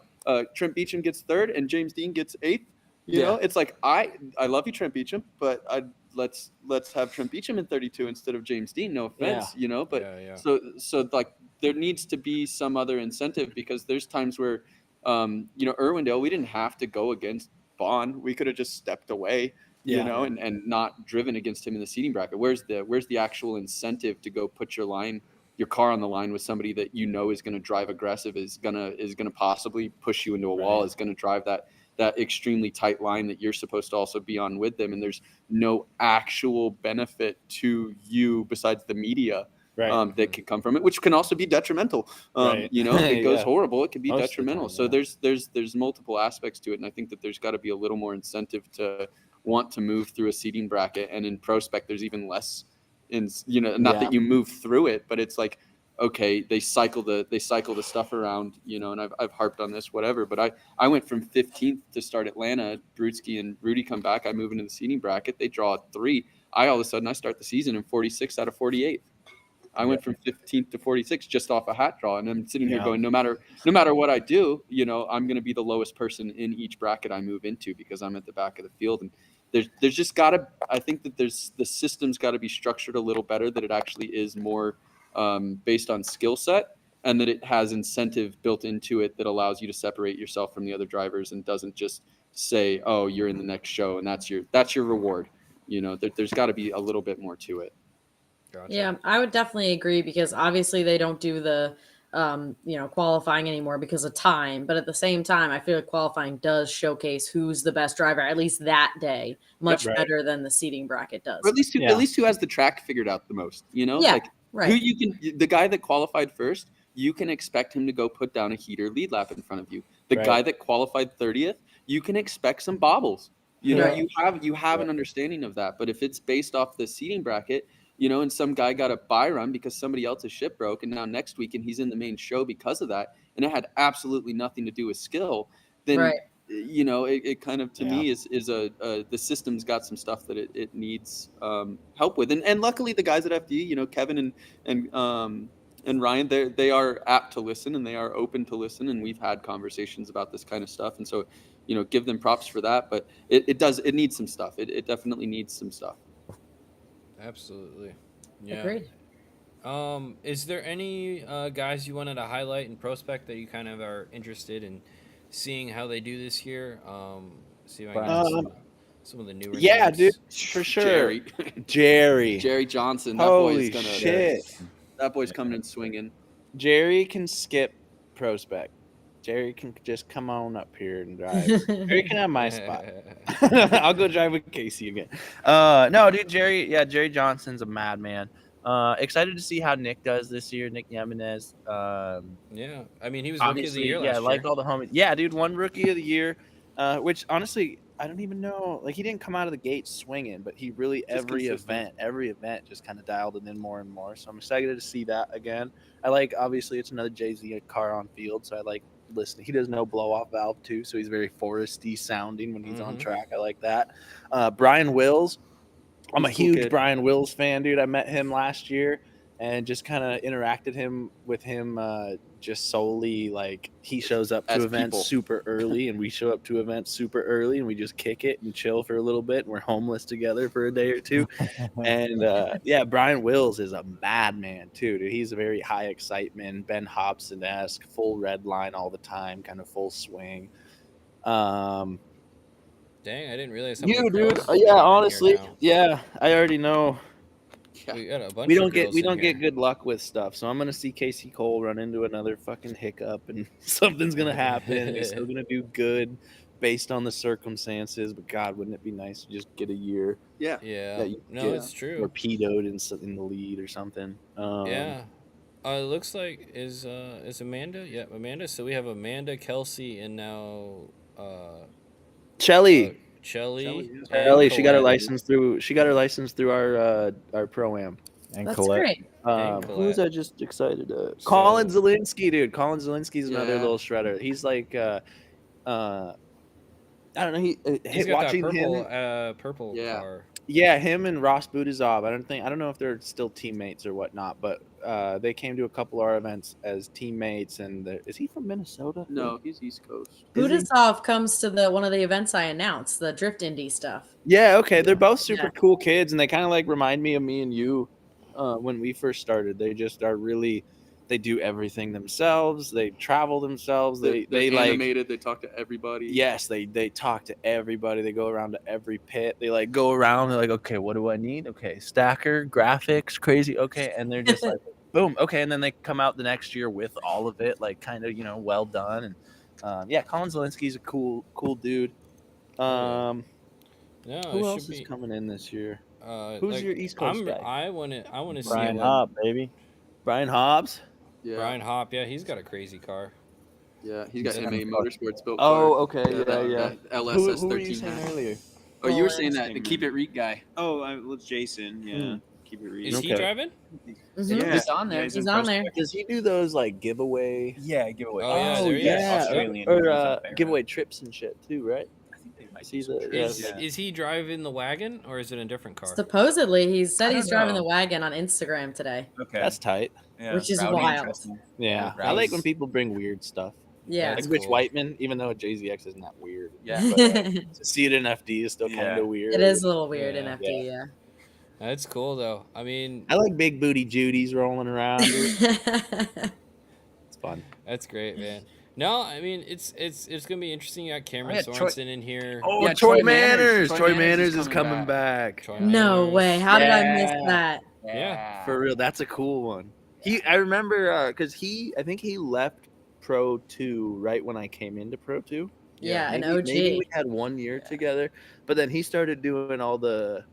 Trent Beecham gets third and James Dean gets 8th. It's like I love you, Trent Beecham, but let's have Trent Beecham in 32 instead of James Dean. No offense, but Yeah. so like there needs to be some other incentive, because there's times where Irwindale, we didn't have to go against Bond. We could have just stepped away, and not driven against him in the seeding bracket. Where's the actual incentive to go put your car on the line with somebody that is going to drive aggressive, is going to possibly push you into a wall, is going to drive that extremely tight line that you're supposed to also be on with them, and there's no actual benefit to you besides the media that can come from it, which can also be detrimental. If it goes horrible, it can be detrimental. So there's multiple aspects to it, and I think that there's got to be a little more incentive to want to move through a seeding bracket. And in prospect, there's even less. Not that you move through it, but it's like, okay, they cycle the stuff around, and I've harped on this, whatever. But I went from 15th to start Atlanta. Brutsky and Rudy come back. I move into the seeding bracket. They draw a 3. All of a sudden I start the season in 46 out of 48. I went from 15th to 46 just off a hat draw, and I'm sitting here going, no matter what I do, I'm going to be the lowest person in each bracket I move into, because I'm at the back of the field. And there's just got to, I think that the system's got to be structured a little better, that it actually is more based on skill set, and that it has incentive built into it that allows you to separate yourself from the other drivers, and doesn't just say, oh, you're in the next show and that's your reward. There's got to be a little bit more to it. Gotcha. Yeah, I would definitely agree, because obviously they don't do the qualifying anymore because of time. But at the same time, I feel like qualifying does showcase who's the best driver, at least that day, much better than the seeding bracket does. Or at least who has the track figured out the most. Yeah, right. Who the guy that qualified first, you can expect him to go put down a heater lead lap in front of you. The guy that qualified 30th, you can expect some bobbles. You have an understanding of that. But if it's based off the seeding bracket, and some guy got a buy run because somebody else's ship broke, and now next weekend he's in the main show because of that, and it had absolutely nothing to do with skill, then it kind of, to me, is the system's got some stuff that it needs help with. And luckily the guys at FD, Kevin and Ryan, they are apt to listen, and they are open to listen, and we've had conversations about this kind of stuff, and so give them props for that. But it needs some stuff. It definitely needs some stuff. Absolutely. Yeah. Agreed. Is there any guys you wanted to highlight in prospect that you kind of are interested in seeing how they do this year? See if I can get some of the newer names. Dude, for sure. Jerry Johnson. That Holy boy's shit. That boy's coming and swinging. Jerry can skip prospect. Jerry can just come on up here and drive. Jerry can have my spot. I'll go drive with Kasey again. No, dude, Jerry Johnson's a madman. Excited to see how Nick does this year. Nick Yemenez. Yeah, I mean, he was rookie of the year last year. Like all the homies. Yeah, dude, won rookie of the year. Which honestly, I don't even know. Like, he didn't come out of the gate swinging, but he really every event just kind of dialed it in more and more. So I'm excited to see that again. Obviously it's another Jay-Z car on field, so I like listening. He does no blow off valve too, so he's very foresty sounding when he's on track. I like that. Brian Wills. I'm a huge Brian Wills fan, dude. I met him last year and just kind of interacted with him just solely, like, he shows up to events super early, and we show up to events super early, and we just kick it and chill for a little bit, and we're homeless together for a day or two. And Brian Wills is a madman too, dude. He's a very high excitement, Ben Hobson-esque, full red line all the time, kind of full swing. Dang, I didn't realize. Dude. Yeah, honestly, I already know. Yeah. We don't get good luck with stuff, so I'm gonna see Kasey Kohl run into another fucking hiccup, and something's gonna happen. And he's still gonna do good, based on the circumstances. But God, wouldn't it be nice to just get a year? Yeah. Yeah. That you No, get it's true. torpedoed in the lead or something. Yeah. It looks like is Amanda? Yeah, Amanda. So we have Amanda, Kelsey, and now Chelly. Chelly. Ellie, she got her Colette. license through our pro-am. And That's Colette. great. And Who was Colette. I just excited to? So- Colin Zielinski, dude. Colin Zielinski's another Yeah. little shredder. He's like, I don't know. He's got watching that him. purple Yeah. car. Yeah, him and Ross Budizov. I don't know if they're still teammates or whatnot, but they came to a couple of our events as teammates. And is he from Minnesota? No, he's East Coast. Is he? Budasov comes to one of the events I announced, the Drift Indie stuff. Yeah, okay. They're both super Yeah. cool kids, and they kind of like remind me of me and you when we first started. They just are really, they do everything themselves. They travel themselves. They like animated. They talk to everybody. yes, they talk to everybody. They go around to every pit. They like go around. They're like, okay, what do I need? Okay, stacker, graphics, crazy. Okay, and they're just like, boom, okay, and then they come out the next year with all of it, like kind of well done. And yeah, Colin Zielinski's a cool dude. No, Who it else should is be, coming in this year? Who's Who's your East Coast guy? I want to see Brian what Hopp, baby. Brian Hobbs. Yeah. Brian Hopp. Yeah, he's got a crazy car. Yeah. He's got He's MA got- Motorsports built. Oh, car. okay, yeah. That LSS Who were 13 you saying hat. earlier? Oh, you were Well, saying that the interesting, Keep It Reek guy. Oh, well, it's Jason. Yeah, keep it real. Is he Okay. driving? Mhm. Yeah. He's on there. Yeah, He's on there. Does he do those like giveaway? Yeah, giveaway. Oh, yeah, there he is. Australian or ones out there, giveaway trips and shit too, right? I think they might See do some the- trips. yeah. Is he driving the wagon or is it a different car? Supposedly, he said I he's don't driving know. the wagon on Instagram today. Okay. That's tight. yeah. which is Rowdy, wild. interesting. Yeah, Yeah, I like Rowdy's- when people bring weird stuff. Yeah. That's Like Rich cool. Whiteman, even though JZX isn't that weird. Yeah. But, to see it in FD is still Yeah. kind of weird. It is a little weird in Yeah. FD, yeah. That's cool though. I mean, I like big booty Judies rolling around. Dude. It's fun. that's great, man. No, I mean it's gonna be interesting. You got Cameron yeah, Troy- Sorensen in here. Oh, Yeah, Troy Troy Manners. Manners. Troy Troy Manners Manners is is coming coming back. Troy No Manners. way. How did I miss Yeah. that? Yeah. For real, that's a cool one. I remember because I think he left Pro 2 right when I came into Pro 2. Yeah, an maybe, OG. Maybe we had 1 year together, but then he started doing all the,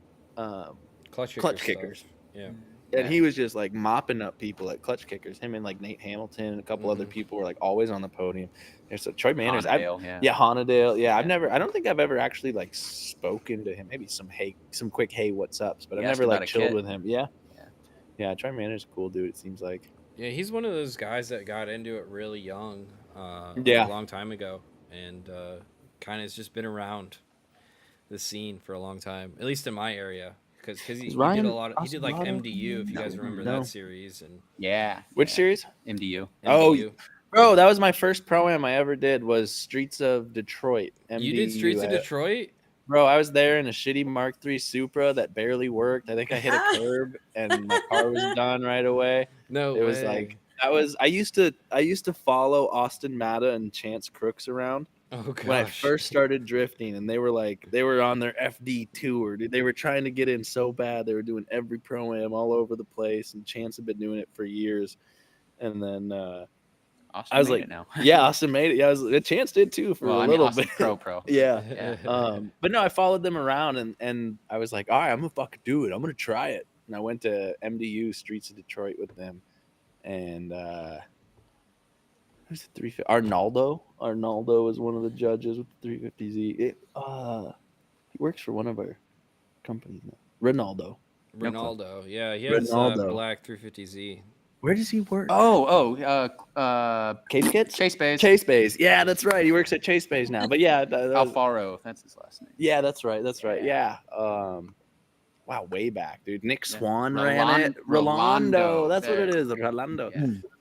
Clutch Clutch kicker kickers. stuff. Yeah. and he was just like mopping up people at clutch kickers. Him and like Nate Hamilton and a couple other people were like always on the podium. And so Troy Manners, Honadale, yeah. Honadale. Yeah, I don't think I've ever actually like spoken to him. Maybe some quick hey, what's ups, but I've You asked never about like a chilled kid? with him. Yeah. Troy Manners is a cool dude. It seems like. Yeah, he's one of those guys that got into it really young, Yeah. a long time ago, and kind of has just been around the scene for a long time, at least in my area, because he did Ryan a lot. He did like Osvaldo? MDU, if you guys remember No. that series, and Yeah. Which yeah. series? MDU. Oh, MDU. Bro, that was my first pro-am I ever did was Streets of Detroit. You did Streets of MDU. Detroit? Bro, I was there in a shitty Mark III Supra that barely worked. I think I hit a curb and my car was done right away. No, It was like I used to follow Austin Matta and Chance Crooks around oh gosh. when I first started drifting, and they were on their FD tour. Dude. They were trying to get in so bad. They were doing every pro-am all over the place, and Chance had been doing it for years. And then Austin I was made like, it now. yeah, Austin made it. Yeah, Chance did too for Well, a I mean, little Austin bit. Pro. Yeah. Yeah. But no, I followed them around and I was like, all right, I'm gonna fucking do it. I'm gonna try it. And I went to MDU Streets of Detroit with them, and who's the 350? Arnaldo was one of the judges with the 350Z. He works for one of our companies now. Ronaldo. Ronaldo. Yeah, he has Ronaldo. black 350Z. Where does he work? Chase Chase Kits? Bays. Chase Bays. Yeah, that's right. He works at Chase Bays now. But yeah, Alfaro, that's his last name. yeah, that's right. That's right. Yeah. Wow, way back, dude. Nick Swan ran it. Rolando. That's what it is. Rolando.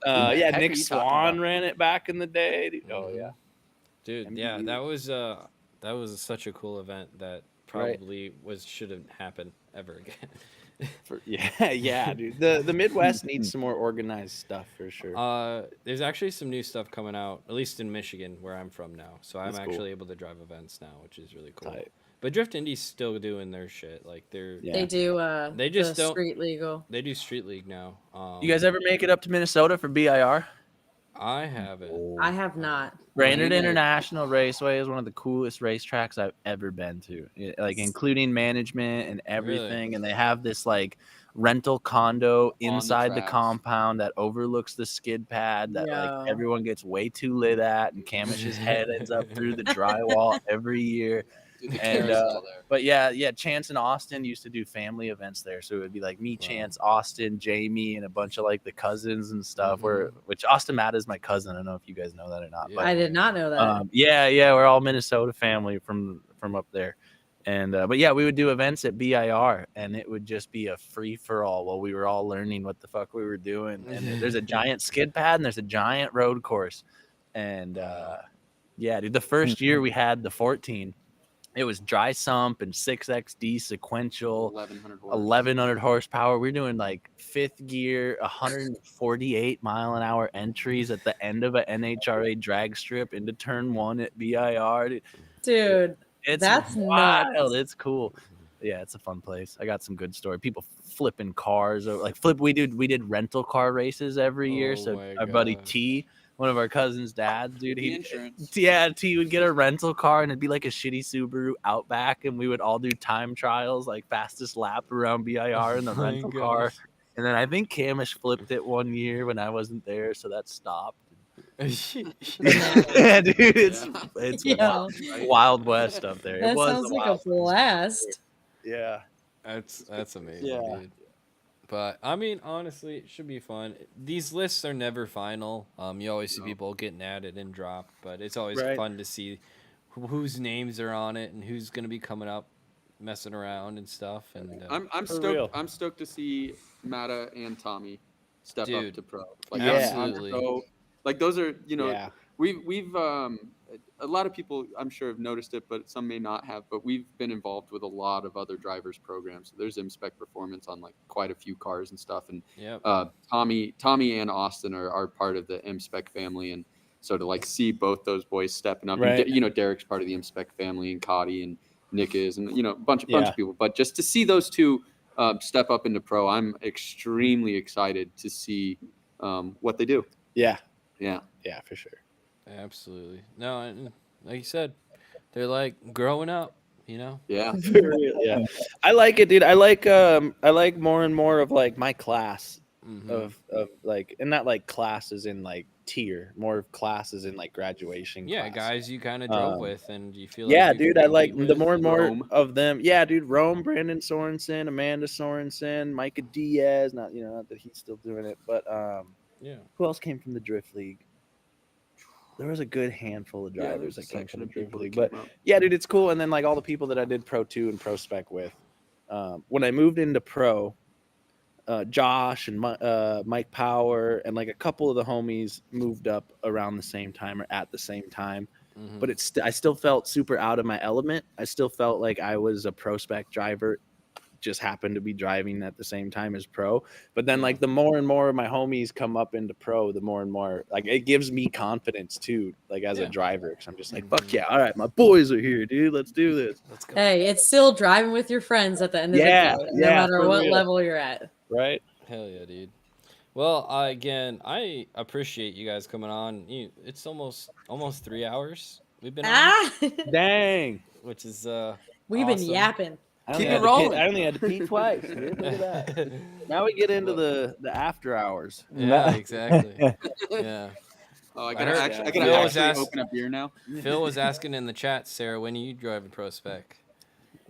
Yeah. Yeah, Heck are Nick you talking Swan about? ran it back in the day. Dude. Oh yeah. Dude, yeah, MDU. that was such a cool event that Right. probably shouldn't happen ever again. Yeah, dude. The Midwest needs some more organized stuff for sure. There's actually some new stuff coming out, at least in Michigan, where I'm from now. So I'm That's cool. actually able to drive events now, which is really cool. Tight. But Drift Indie's still doing their shit. Like they're Yeah. They do They just the don't- street legal. they do Street League now. You guys ever make it up to Minnesota for BIR? I haven't. I have not. Brainerd Me neither. International Raceway is one of the coolest racetracks I've ever been to, like including management and everything. And they have this like rental condo inside the tracks. compound that overlooks the skid pad that like Yo. everyone gets way too lit at, and Camish's head ends up through the drywall every year. Dude, the And carousel there. but yeah, Chance and Austin used to do family events there, so it would be like me, Chance, Austin, Jamie, and a bunch of like the cousins and stuff. Which Austin Matt is my cousin. I don't know if you guys know that or not. Yeah. But I did not know that. yeah, we're all Minnesota family from up there. And but yeah, we would do events at BIR, and it would just be a free for all while we were all learning what the fuck we were doing. And there's a giant skid pad and there's a giant road course. And yeah, dude, the first year we had the 14. It was dry sump and 6XD sequential, 1100 horsepower. We're doing like fifth gear, 148 mile an hour entries at the end of a NHRA drag strip into turn 1 at BIR. Dude, It's that's wild. nuts. It's cool. Yeah, it's a fun place. I got some good story. People flipping cars, or like we did rental car races every year. Oh So my our buddy God. T, one of our cousins' dads, dude, The insurance. T would get a rental car, and it'd be like a shitty Subaru Outback, and we would all do time trials, like fastest lap around BIR in the Oh my rental car. gosh. And then I think Camish flipped it one year when I wasn't there, so that stopped. Yeah, dude, it's Yo. Wild West up there. That it was sounds the like a Wild West. blast. Yeah. That's amazing, Yeah. dude. But I mean, honestly, it should be fun. These lists are never final. You always see people getting added and dropped, but it's always Right. fun to see whose names are on it and who's going to be coming up, messing around and stuff. And I'm For stoked. real. I'm stoked to see Matta and Tommy step Dude, up to pro. Like Yeah. absolutely. like those are Yeah. we've a lot of people I'm sure have noticed it, but some may not have. But we've been involved with a lot of other drivers programs. So there's IMSPEC Performance on like quite a few cars and stuff. And Yep. Tommy and Austin are part of the IMSPEC family, and so to like see both those boys stepping up, Right. and Derek's part of the IMSPEC family, and Cotty and Nick is, and a bunch Yeah. of people. But just to see those two step up into pro, I'm extremely excited to see what they do. Yeah. Yeah. Yeah, for sure. Absolutely. No, and like you said, they're like growing up, Yeah. Yeah. I like it, dude. I like more and more of like my class Mhm. of like, and not like classes in like tier, more of classes in like graduation Yeah, class. guys you kind of drove Um, with, and you feel like Yeah, you dude, can I like compete the with. more and more Rome. of them. Yeah, dude, Rome, Brandon Sorensen, Amanda Sorensen, Micah Diaz. Not that he's still doing it, but Yeah. who else came from the Drift League? There was a good handful of Yeah, drivers there's a that came section from the of Drift people that League, came but up. yeah, dude, it's cool. And then like all the people that I did Pro 2 and Pro Spec with. When I moved into Pro, Josh and Mike Power and like a couple of the homies moved up around the same time or at the same time. Mhm. But I still felt super out of my element. I still felt like I was a Pro Spec driver, just happened to be driving at the same time as pro. But then like the more and more of my homies come up into pro, the more and more like it gives me confidence too, like as a driver, because I'm just like, fuck yeah, all right, my boys are here, dude, let's do this. Let's go. Hey, it's still driving with your friends at the end of Yeah, the day, no yeah, matter for what real. level you're at. Right. Hell yeah, dude. Well, again, I appreciate you guys coming on. It's almost 3 hours we've been on, Ah, Dang. which is we've been awesome. yapping. I Keep only it had to rolling. pee- I only had to pee twice, dude. Look at that. Now we get into the after hours. Yeah, exactly. Yeah. Oh, I I gotta heard actually, Phil was asked- open a beer now. Phil was asking in the chat, Sarah, when are you driving Pro Spec?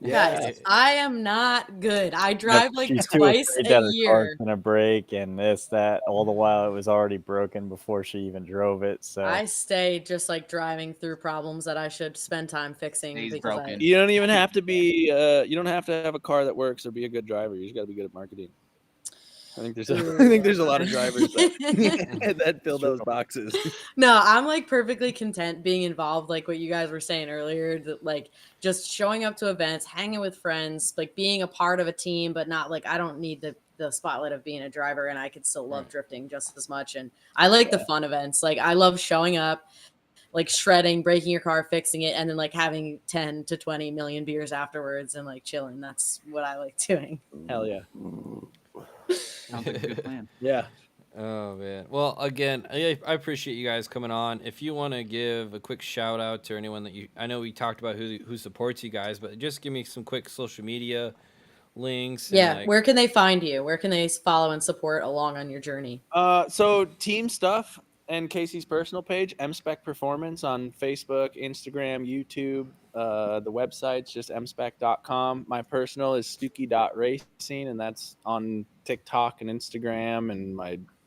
Guys, I am not good. I drive like She's too twice afraid that a her year. car's gonna break and this, that. All the while, it was already broken before she even drove it. So I stay just like driving through problems that I should spend time fixing. Stays because broken. You don't even have to be you don't have to have a car that works or be a good driver. You just got to be good at marketing. I think there's a lot of drivers that, that fill those boxes. No, I'm like perfectly content being involved, like what you guys were saying earlier, that like just showing up to events, hanging with friends, like being a part of a team, but not like I don't need the spotlight of being a driver, and I could still love drifting just as much. And I like the fun events. Like I love showing up, like shredding, breaking your car, fixing it, and then like having 10 to 20 million beers afterwards and like chilling. That's what I like doing. Hell yeah. Sounds like a good plan. Yeah. Oh man. Well, again, I appreciate you guys coming on. If you want to give a quick shout out to anyone that I know we talked about who supports you guys, but just give me some quick social media links and Yeah, like. where can they find you? Where can they follow and support along on your journey? So team stuff and Kasey's personal page, MSpec Performance on Facebook, Instagram, YouTube. The website's just mspec.com. My personal is stuke.racing, and that's on TikTok and Instagram. And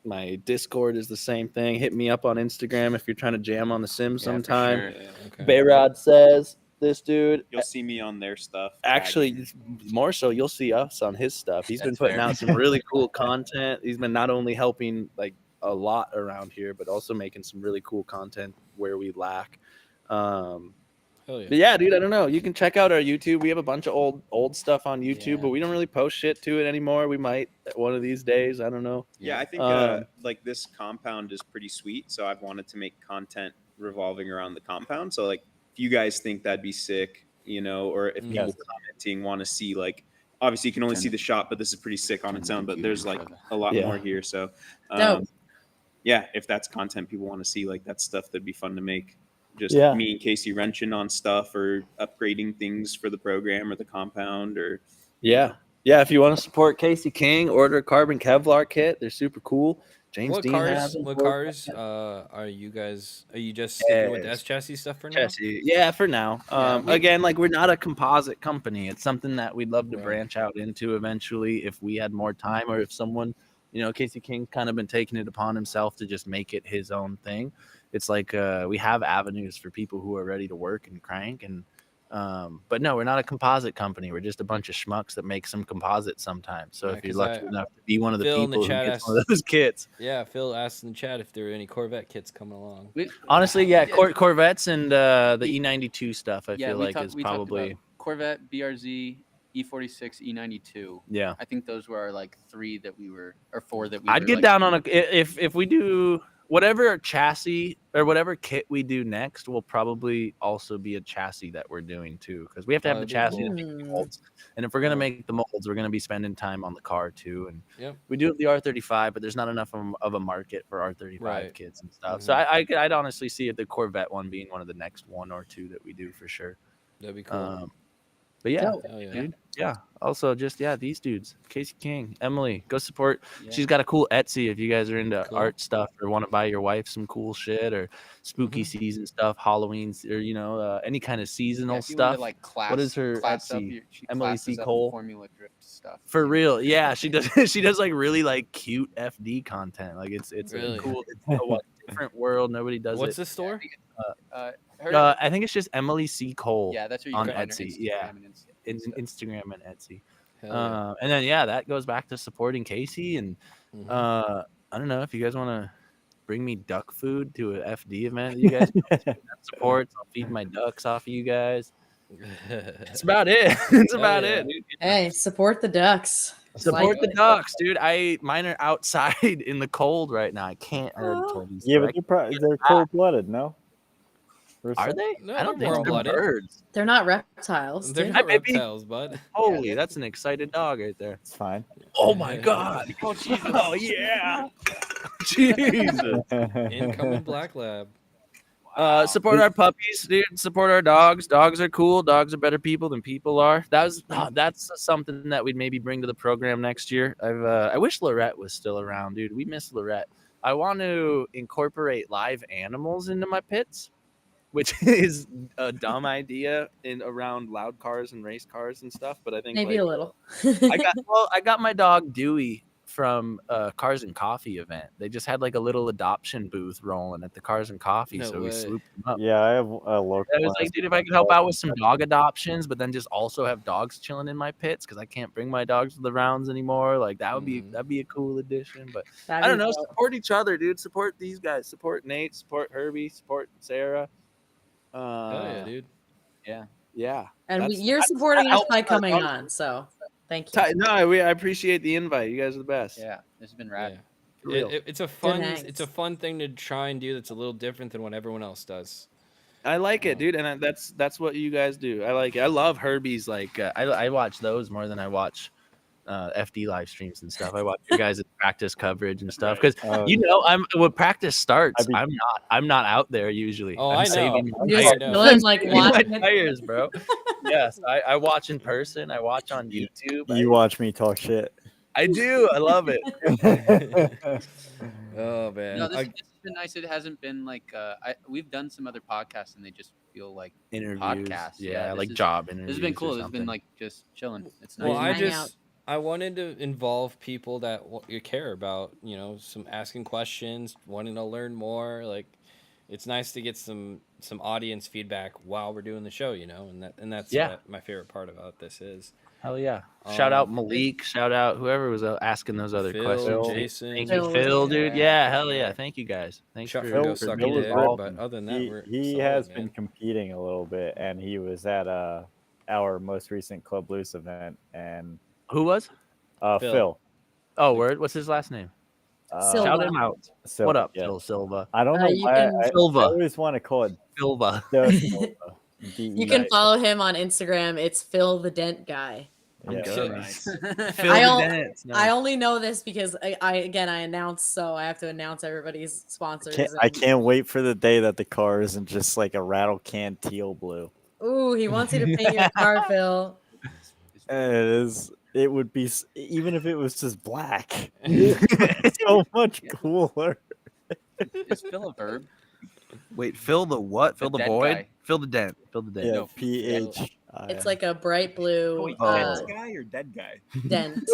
my Discord is the same thing. Hit me up on Instagram if you're trying to jam on the sim sometime. sure. Yeah, okay. Bayrod says this dude. You'll see me on their stuff. Actually, more so, you'll see us on his stuff. He's been That's putting fair. out some really cool content. He's been not only helping like a lot around here, but also making some really cool content where we lack. Hell yeah. But yeah, dude, I don't know. You can check out our YouTube. We have a bunch of old stuff on YouTube, Yeah. but we don't really post shit to it anymore. We might one of these days. I don't know. Yeah, I think like this compound is pretty sweet. So I've wanted to make content revolving around the compound. So like if you guys think that'd be sick, you know, or if people commenting want to see like obviously you can only see the shop, but this is pretty sick on its own. But there's like a lot more here. So yeah, if that's content people want to see, like that's stuff that'd be fun to make. Just me and Kasey wrenching on stuff or upgrading things for the program or the compound or yeah. If you want to support Kasey King, order a carbon Kevlar kit. They're super cool. James What Dean has them. cars? What cars are you guys? Are you just sticking with the S chassis stuff for now? Chassis. Yeah, for now. Again, like we're not a composite company. It's something that we'd love to branch out into eventually if we had more time or if someone, you know, Kasey King's kind of been taking it upon himself to just make it his own thing. It's like we have avenues for people who are ready to work and crank and but no, we're not a composite company. We're just a bunch of schmucks that make some composites sometimes. So if you're lucky enough to be one of the people who gets one of those kits. Yeah, Phil asked in the chat if there were any Corvette kits coming along. Honestly, yeah, Corvettes and the E92 stuff I feel like is probably Corvette, BRZ, E46, E92. Yeah. I think those were our like 3 that we were or 4 that we I'd were, get like, down on a if we do whatever chassis or whatever kit we do next will probably also be a chassis that we're doing too because we have to have the chassis to make the molds. And if we're going to make the molds, we're going to be spending time on the car too. And we do have the R35, but there's not enough of a market for R35 kits and stuff. So I'd honestly see the Corvette one being one of the next 1 or 2 that we do for sure. That'd be cool. But yeah, dude. Yeah. Also, just these dudes, Kasey King, Emily, go support. Yeah. She's got a cool Etsy if you guys are into art stuff or want to buy your wife some cool shit or spooky season stuff, Halloween or you know any kind of seasonal stuff. To, like, what is her Etsy? Emily C. Kohl. Formula Drift stuff. For real, yeah, she does. She does like really like cute FD content. Like it's really cool. It's a different world. Nobody does it. What's the store? I think it's just Emily C. Kohl. Yeah, that's where you on can find Etsy. Instagram and Etsy. And then that goes back to supporting Kasey and I don't know if you guys want to bring me duck food to an FD event. You guys support. I'll feed my ducks off of you guys. That's about it. That's about it. Dude. Hey, support the ducks. Support the ducks, dude. Mine are outside in the cold right now. I can't. I already told you. Yeah, but they're cold-blooded, no? Are they? No, I don't think they're they're birds. They're not reptiles. They're not reptiles, bud. Holy, that's an excited dog right there. It's fine. Oh my god. Oh Jesus. Oh yeah. Jesus. Incoming black lab. Support our puppies, dude. Support our dogs. Dogs are cool. Dogs are better people than people are. That's something that we'd maybe bring to the program next year. I wish Lorette was still around, dude. We miss Lorette. I want to incorporate live animals into my pits, which is a dumb idea around loud cars and race cars and stuff. But I think maybe a little. I got my dog Dewey from Cars and Coffee event. They just had like a little adoption booth rolling at the Cars and Coffee, so we swooped them up. Yeah, I have a local. I was like, dude, if I could help out with some dog adoptions, but then just also have dogs chilling in my pits because I can't bring my dogs to the rounds anymore. Like that'd be a cool addition. But I don't know. Support each other, dude. Support these guys. Support Nate. Support Herbie. Support Sarah. Yeah, dude. Yeah. And you're supporting us by coming on, so thank you. No, I appreciate the invite. You guys are the best. Yeah, this has been rad. Yeah. It's a fun thing to try and do that's a little different than what everyone else does. I like it, dude, and that's what you guys do. I like it. I love Herbie's. Like I watch those more than I watch FD live streams and stuff. I watch your guys' practice coverage and stuff because Oh, I'm when practice starts, I'd be- I'm not out there usually. Oh, I'm I know. saving my You're I tires. know. chilling, like Saving my watching it. tires, bro. Yes, I watch in person. I watch on YouTube. You watch me talk shit. I do. I love it. Oh man. No, this has been nice. It hasn't been like we've done some other podcasts and they just feel like Interviews. podcasts. Yeah, this like is- job This interviews. has been or cool. It's been something. like just chilling. It's nice. Well, I Hang just I wanted to involve people that you care about, some asking questions, wanting to learn more. Like, it's nice to get some audience feedback while we're doing the show, and that's Yeah. what my favorite part about this is. Hell yeah! Shout out Um, Malik. Shout out whoever was asking those other Phil, questions. Jason. Thank Phil you, was Phil, there. dude. Yeah, hell yeah! Thank you guys. Thanks Shot for, for Go for Suck being It, involved. but other than that, we're he solid, has man. been competing a little bit, and he was at our most recent Club Loose event, and Who was? Phil. Phil. Oh, word. What's his last name? Silva. Shout him out. Silva, What up, yeah. Phil Silva? I don't know you why can- I Silva. always want to call it Silva. the Silva. You can follow him on Instagram. It's Phil the Dent Guy. Yeah. Good. Nice. Phil I the al- Dance. I Nice. only know this because I announce, so I have to announce everybody's sponsors. I and- can't wait for the day that the car isn't just like a rattle can teal blue. Ooh, he wants you to paint your car, Phil. And it is. It would be even if it was just black. It's so much cooler. Is Phil a verb? Wait, Phil the what? Phil the dent Boyd? guy. Phil the Dent. Phil the Dent. Yeah, No, PH. It's like a bright blue Wait, Oh. dense guy or dead guy? dent.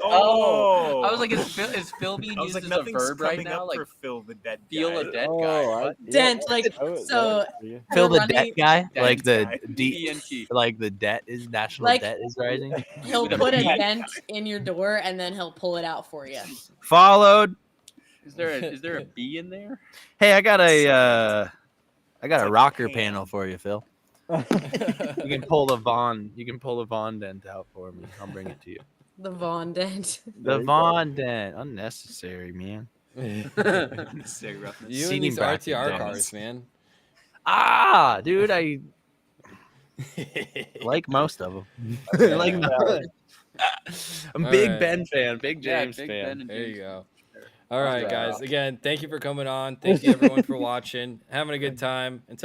Oh, I was like, is Phil being I was used like, as a nothing's verb right coming now? up Like for Phil the dead feel guy. a dead Oh, guy. Dent, like, so Phil the running- Debt guy? Debt Like the guy. D, like the debt is national Like- debt is rising. he'll With a put a P. dent in your door and then he'll pull it out for you. Followed. Is there a B in there? Hey, I got a like a rocker pan. panel for you, Phil. You can pull the Vaughn dent out for me. I'll bring it to you. The Vaughn dent. The Vaughn dent, unnecessary, man. Unnecessary roughness. You Seating and these bracket RTR dents. cars, man. Ah, dude, I like most of them. Like I'm a big Alright. Ben fan, big James Big fan. Ben and There you James. go. All right, guys. Again, thank you for coming on. Thank you everyone for watching. Having a good time. Until